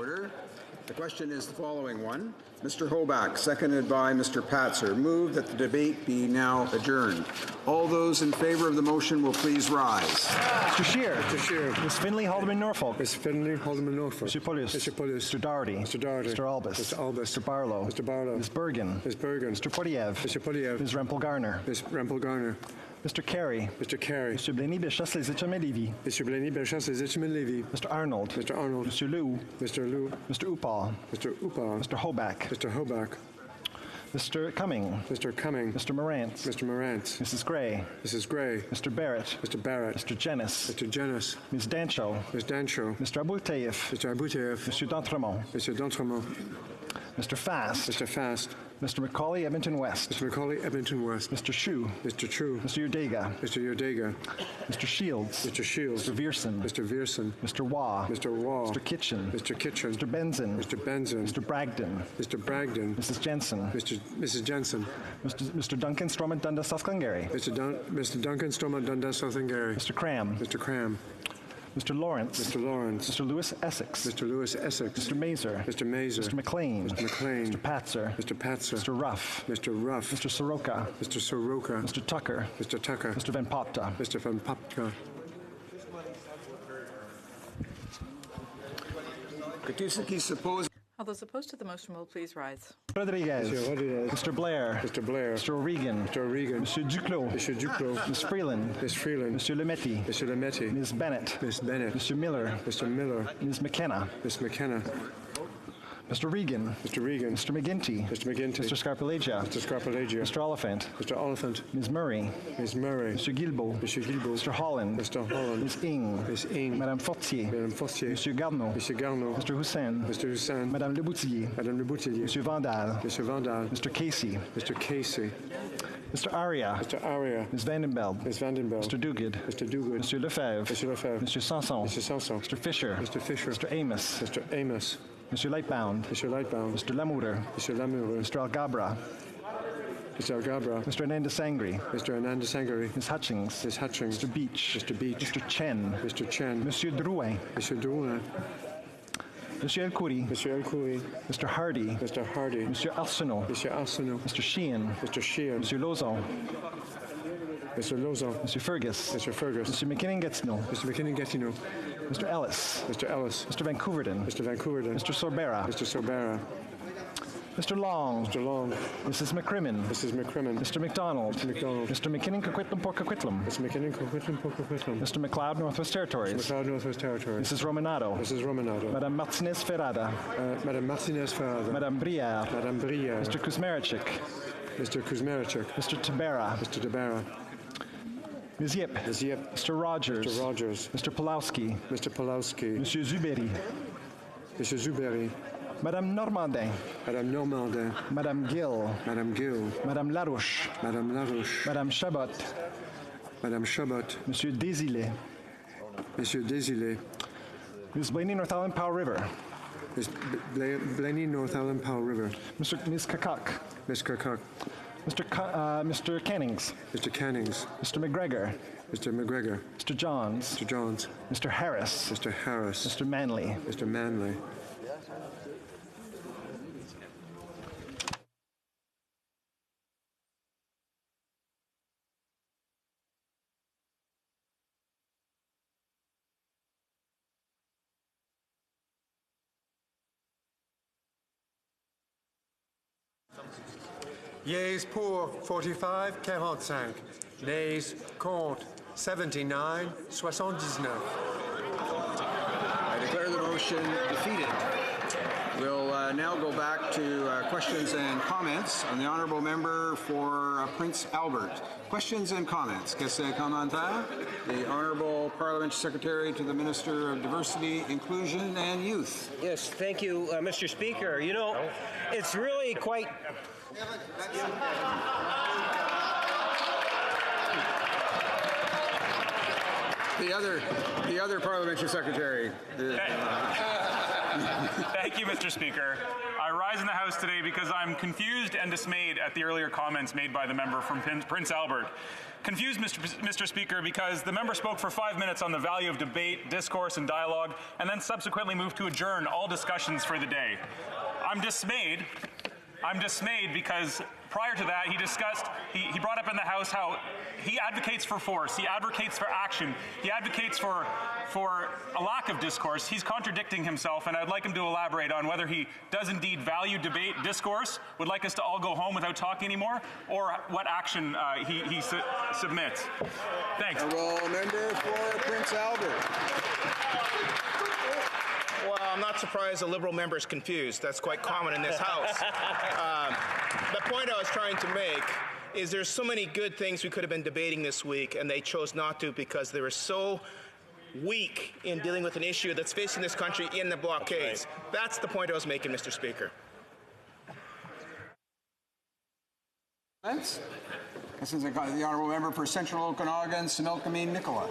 order. The question is the following one. Mr. Hoback, seconded by Mr. Patzer, move that the debate be now adjourned. All those in favour of the motion will please rise. Mr. Scheer. Mr. Scheer. Ms. Finley, Haldeman Norfolk. Ms. Finley, Haldeman Norfolk. Mr. Pulis. Mr. Pulis. Mr. Doherty. Mr. Doherty. Mr. Albus. Mr. Albus. Mr. Barlow. Mr. Barlow. Ms. Bergen. Ms. Bergen. Mr. Podiev. Mr. Podiev. Ms. Rempel-Garner. Ms. Rempel-Garner. Mr. Carey. Mr. Carey. Mr. Blaney Bellechasse Les Etchemins-Lévis. Mr. Blaney Bellechasse Les Etchemins-Lévis. Mr. Arnold. Mr. Arnold. Mr. Liu. Mr. Liu. Mr. Upal. Mr. Upal. Mr. Hoback. Mr. Hoback. Mr. Cumming. Mr. Cumming. Mr. Morantz. Mr. Morantz. Mrs. Gray. Mrs. Gray. Mr. Barrett. Mr. Barrett. Mr. Jennis. Mr. Jennis. Ms. Dancho. Ms. Dancho. Mr. Aboutayev. Mr. Aboutayev. Mr. D'Entremont. Mr. D'Entremont. Mr. Fast. Mr. Fast. Mr. Macaulay, Edmonton West. Mr. Macaulay, Edmonton West. Mr. Shu. Mr. True. Mr. Udega. Mr. Udega. Mr. Shields. Mr. Shields. Mr. Vierson. Mr. Vierson. Mr. Waugh. Mr. Waugh. Mr. Kitchen. Mr. Kitchen. Mr. Benzin. Mr. Benzin. Mr. Bragdon. Mr. Bragdon. Mrs. Jensen. Mrs. Jensen. Mr. Duncan Stormont Dundas South Glengarry. Mr. Duncan Stormont Dundas South Glengarry. Mr. Cram. Mr. Cram. Mr. Lawrence. Mr. Lawrence. Mr. Lewis Essex. Mr. Lewis Essex. Mr. Mazer. Mr. Mazer. Mr. McLean. Mr. McLean. Mr. Patzer. Mr. Patzer. Mr. Ruff. Mr. Ruff. Mr. Soroka. Mr. Soroka. Mr. Tucker. Mr. Tucker. Mr. Van Popta. Mr. Van Popta. All those opposed to the motion will please rise. Rodriguez. Mr. Blair. Mr. Blair. Mr. O'Regan. Mr. O'Regan. Monsieur Duclos. Mr. Duclos. Ms. Freeland. Ms. Freeland. Monsieur Lemetti. Mr. Lemetti. Ms. Bennett. Ms. Bennett. Monsieur Miller. Mr. Miller. Ms. McKenna. Ms. McKenna. Mr. Regan. Mr. Regan. Mr. McGinty. Mr. McGinty. Mr. Scarpellegia. Mr. Scarpellegia. Mr. Oliphant. Mr. Oliphant. Ms. Murray. Ms. Murray. Mr. Guilbeault. Mr. Guilbeault. Mr. Holland. Mr. Holland. Ms. Ing. Ms. Ing. Madame Fortier. Madame Fortier. Monsieur Garneau. Monsieur Garneau. Mr. Hussein. Mr. Hussein. Madame Leboutillier. Madame Leboutillier. Monsieur Vandal. Monsieur Vandal. Mr. Casey. Mr. Casey. Mr. Aria. Mr. Aria. Ms. Vandenbeld. Ms. Vandenbeld. Mr. Duguid. Mr. Duguid. Monsieur Lefebvre. Monsieur Lefebvre. Monsieur Sanson. Monsieur Sanson. Mr. Fisher. Mr. Fisher. Mr. Amos. Mr. Amos. Monsieur Lightbound. Mr. Lightbound. Mr. Lamoureux. Mr. Lamoureux. Mr. Algabra. Mr. Algabra. Mr. Hernandez Sangri. Mr. Hernandez Sangri. Ms. Hutchings. Ms. Hutchings. Mr. Beach. Mr. Beach. Mr. Chen. Mr. Chen. Monsieur Drouin. Monsieur Drouin. Monsieur El Khoury. Monsieur El Khoury. Mr. Hardy. Mr. Hardy. Monsieur Arsenault. Monsieur Arsenault. Mr. Sheehan. Mr. Sheehan. Monsieur Lozon. Mr. Lozon. Monsieur Fergus. Mr. Fergus. Mr. McKinnon-Gatineau. Mr. McKinnon-Gatineau. Mr. Ellis. Mr. Ellis. Mr. Vancouverton. Mr. Vancouverton. Mr. Sorbera. Mr. Sorbera. Mr. Long. Mr. Long. Mrs. McCrimmon. Mrs. McCrimmon. Mr. McDonald. Mr. McDonald. Mr. McKinnon Coquitlam. Mr. McKinnon Coquitlam. Mr. McLeod, Northwest Territories. Mr. McLeod, Northwest Territories. Mrs. Romanado. Mrs. Romanado. Madame Martinez Ferrada. Madame Martinez Ferrada. Madame Brière. Madame Brière. Mr. Kuzmaricik. Mr. Kuzmaricik. Mr. Tabera. Mr. Tabera. Ms. Yip. Ms. Yip. Mr. Rogers. Mr. Rogers. Mr. Pulowski. Mr. Pulowski. Monsieur Zuberi. Monsieur Zuberi. Madame Normandin. Madame Normandin. Madame Gill. Madame Gill. Madame Larouche. Madame Larouche. Madame Chabot. Madame Chabot. Monsieur Desilets. Monsieur Desilets. Ms. Blaney, North Island Powell River. Ms. Blaney, North Island Powell River. Ms. Kakak. Ms. Kakak. Mr. Cannings. Mr. Cannings. Mr. McGregor. Mr. McGregor. Mr. Johns. Mr. Johns. Mr. Harris. Mr. Harris. Mr. Manley. Mr. Manley. Yeas pour 45, 45. Nays contre 79, 79. I declare the motion defeated. We'll now go back to questions and comments on the honourable member for Prince Albert. Questions and comments. Qu'est-ce commentaire? The Honourable Parliamentary Secretary to the Minister of Diversity, Inclusion and Youth. Yes, thank you, Mr. Speaker. You know, it's really quite... The other parliamentary secretary. Thank you, Mr. Speaker. I rise in the House today because I'm confused and dismayed at the earlier comments made by the member from Prince Albert. Confused, Mr. Speaker, because the member spoke for 5 minutes on the value of debate, discourse, and dialogue, and then subsequently moved to adjourn all discussions for the day. I'm dismayed because prior to that, he brought up in the House how he advocates for force, he advocates for action, he advocates for a lack of discourse. He's contradicting himself, and I'd like him to elaborate on whether he does indeed value debate, discourse, would like us to all go home without talking anymore, or what action he submits. Thanks. Honourable member for Prince Albert. Well, I'm not surprised the Liberal member is confused. That's quite common in this House. The point I was trying to make is there's so many good things we could have been debating this week, and they chose not to because they were so weak in dealing with an issue that's facing this country in the blockades. That's the point I was making, Mr. Speaker. This is the Honourable Member for Central Okanagan, Similkameen Nicola.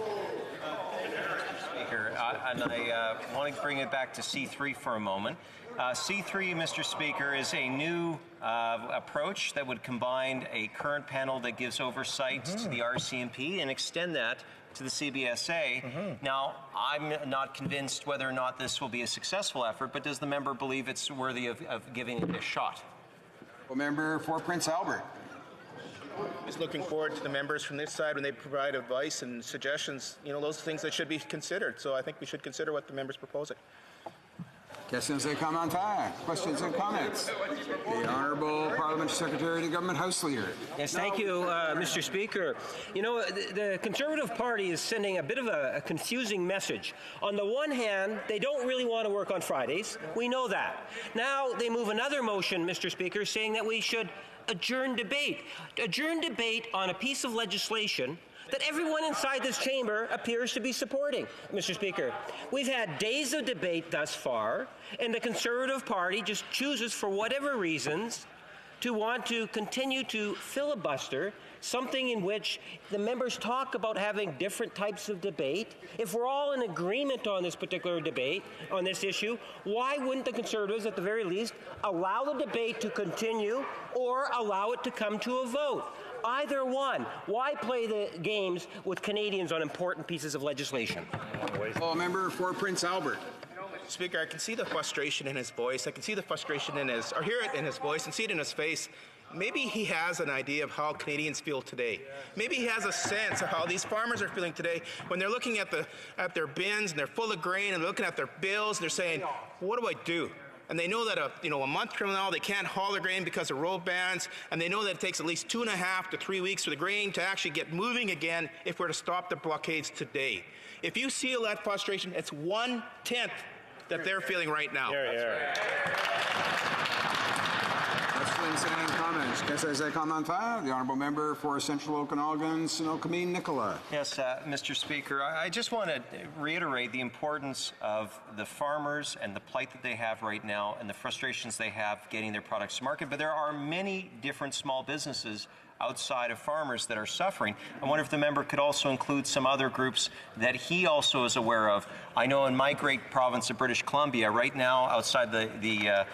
Speaker, and I want to bring it back to C3 for a moment. C3, Mr. Speaker, is a new approach that would combine a current panel that gives oversight to the RCMP and extend that to the CBSA. Now, I'm not convinced whether or not this will be a successful effort, but does the member believe it's worthy of giving it a shot? Member for Prince Albert. Just looking forward to the members from this side when they provide advice and suggestions. You know, those are things that should be considered. So I think we should consider what the members proposing. Questions and commentaires. Questions and comments. The Honourable Parliamentary Secretary to Government House Leader. Yes, thank you, Mr. Speaker. You know, the Conservative Party is sending a bit of a confusing message. On the one hand, they don't really want to work on Fridays. We know that. Now they move another motion, Mr. Speaker, saying that we should adjourn debate. Adjourn debate on a piece of legislation that everyone inside this chamber appears to be supporting, Mr. Speaker. We've had days of debate thus far, and the Conservative Party just chooses, for whatever reasons, to want to continue to filibuster something in which the members talk about having different types of debate. If we're all in agreement on this particular debate, on this issue, why wouldn't the Conservatives, at the very least, allow the debate to continue or allow it to come to a vote? Either one. Why play the games with Canadians on important pieces of legislation? Member for Prince Albert. Speaker, I can see the frustration in his voice. I can see the frustration in his, or hear it in his voice and see it in his face. Maybe he has an idea of how Canadians feel today. Maybe he has a sense of how these farmers are feeling today when they're looking at their bins and they're full of grain and they're looking at their bills and they're saying, what do I do? And they know that a month from now they can't haul their grain because of road bans, and they know that it takes at least 2.5 to 3 weeks for the grain to actually get moving again if we're to stop the blockades today. If you feel that frustration, it's 1/10 that they're feeling right now. Questions and comments. Questions and commentaires. The Honourable Member for Central Okanagan, Similkameen Nicola. Yes, Mr. Speaker, I just want to reiterate the importance of the farmers and the plight that they have right now and the frustrations they have getting their products to market. But there are many different small businesses outside of farmers that are suffering. I wonder if the member could also include some other groups that he also is aware of. I know in my great province of British Columbia, right now outside the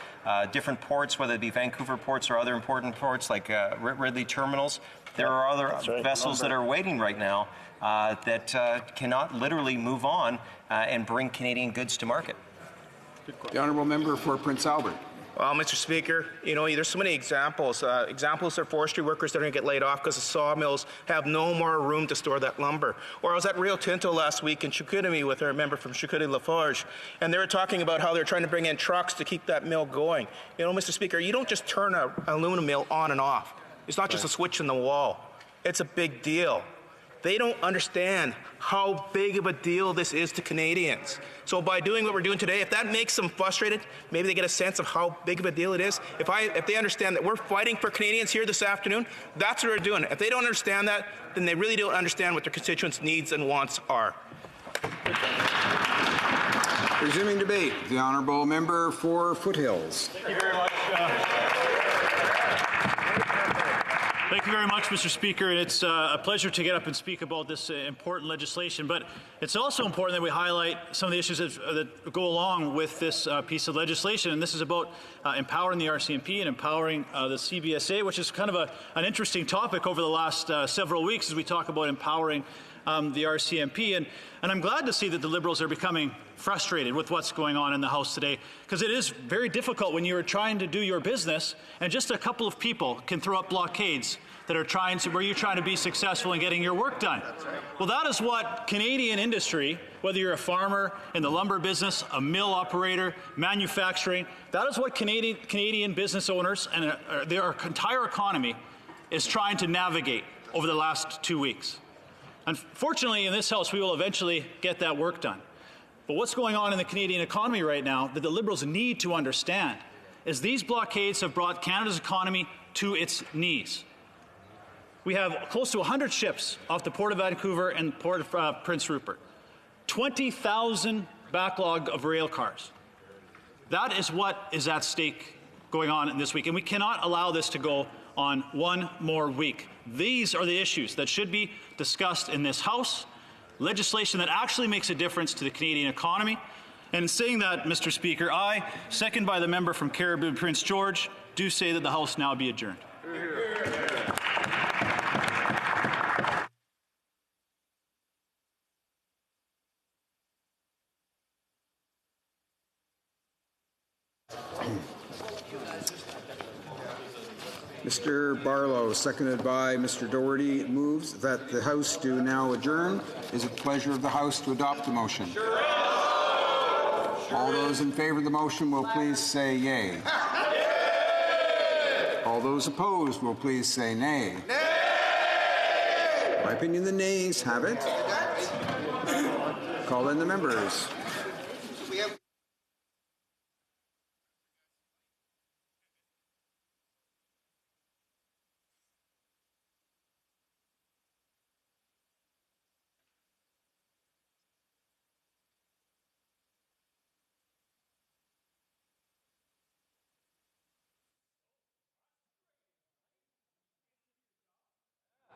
different ports, whether it be Vancouver ports or other important ports like Ridley terminals, there are other vessels that are waiting right now that cannot literally move on and bring Canadian goods to market. The Honourable Member for Prince Albert. Well, Mr. Speaker, you know, there's so many examples. Examples of forestry workers that are going to get laid off because the sawmills have no more room to store that lumber. Or I was at Rio Tinto last week in Chicoutimi with our member from Chicoutimi-Lafarge, and they were talking about how they're trying to bring in trucks to keep that mill going. You know, Mr. Speaker, you don't just turn an aluminum mill on and off. It's not just a switch in the wall. It's a big deal. They don't understand how big of a deal this is to Canadians. So by doing what we're doing today, if that makes them frustrated, maybe they get a sense of how big of a deal it is. If they understand that we're fighting for Canadians here this afternoon, that's what we're doing. If they don't understand that, then they really don't understand what their constituents' needs and wants are. Resuming debate, the Honourable Member for Foothills. Thank you very much. Thank you very much, Mr. Speaker. It's a pleasure to get up and speak about this important legislation, but it's also important that we highlight some of the issues that go along with this piece of legislation, and this is about empowering the RCMP and empowering the CBSA, which is kind of an interesting topic over the last several weeks as we talk about empowering the RCMP. And I'm glad to see that the Liberals are becoming frustrated with what's going on in the House today, because it is very difficult when you're trying to do your business and just a couple of people can throw up blockades that are where you're trying to be successful in getting your work done. Well, that is what Canadian industry, whether you're a farmer in the lumber business, a mill operator, manufacturing, that is what Canadian business owners and their entire economy is trying to navigate over the last 2 weeks. Unfortunately, in this House, we will eventually get that work done. But what's going on in the Canadian economy right now that the Liberals need to understand is these blockades have brought Canada's economy to its knees. We have close to 100 ships off the Port of Vancouver and Port of Prince Rupert. 20,000 backlog of rail cars. That is what is at stake going on in this week, and we cannot allow this to go on one more week. These are the issues that should be discussed in this House, legislation that actually makes a difference to the Canadian economy. And in saying that, Mr. Speaker, I, second by the member from Caribou Prince George, do say that the House now be adjourned. Mr. Barlow, seconded by Mr. Doherty, moves that the House do now adjourn. Is it the pleasure of the House to adopt the motion? Sure. All those in favor of the motion will please say yea. All those opposed will please say nay. In my opinion, the nays have it. Call in the members.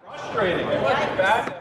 Frustrating. It wasn't bad.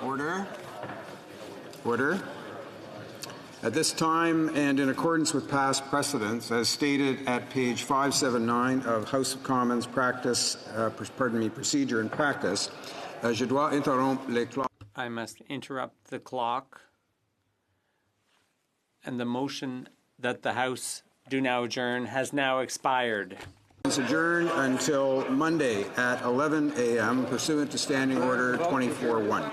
Order. Order. At this time, and in accordance with past precedents, as stated at page 579 of House of Commons procedure and practice, je dois interrompre les cloques. I must interrupt the clock. And the motion that the House do now adjourn has now expired. It's adjourned until Monday at 11 a.m. pursuant to Standing Order 24-1.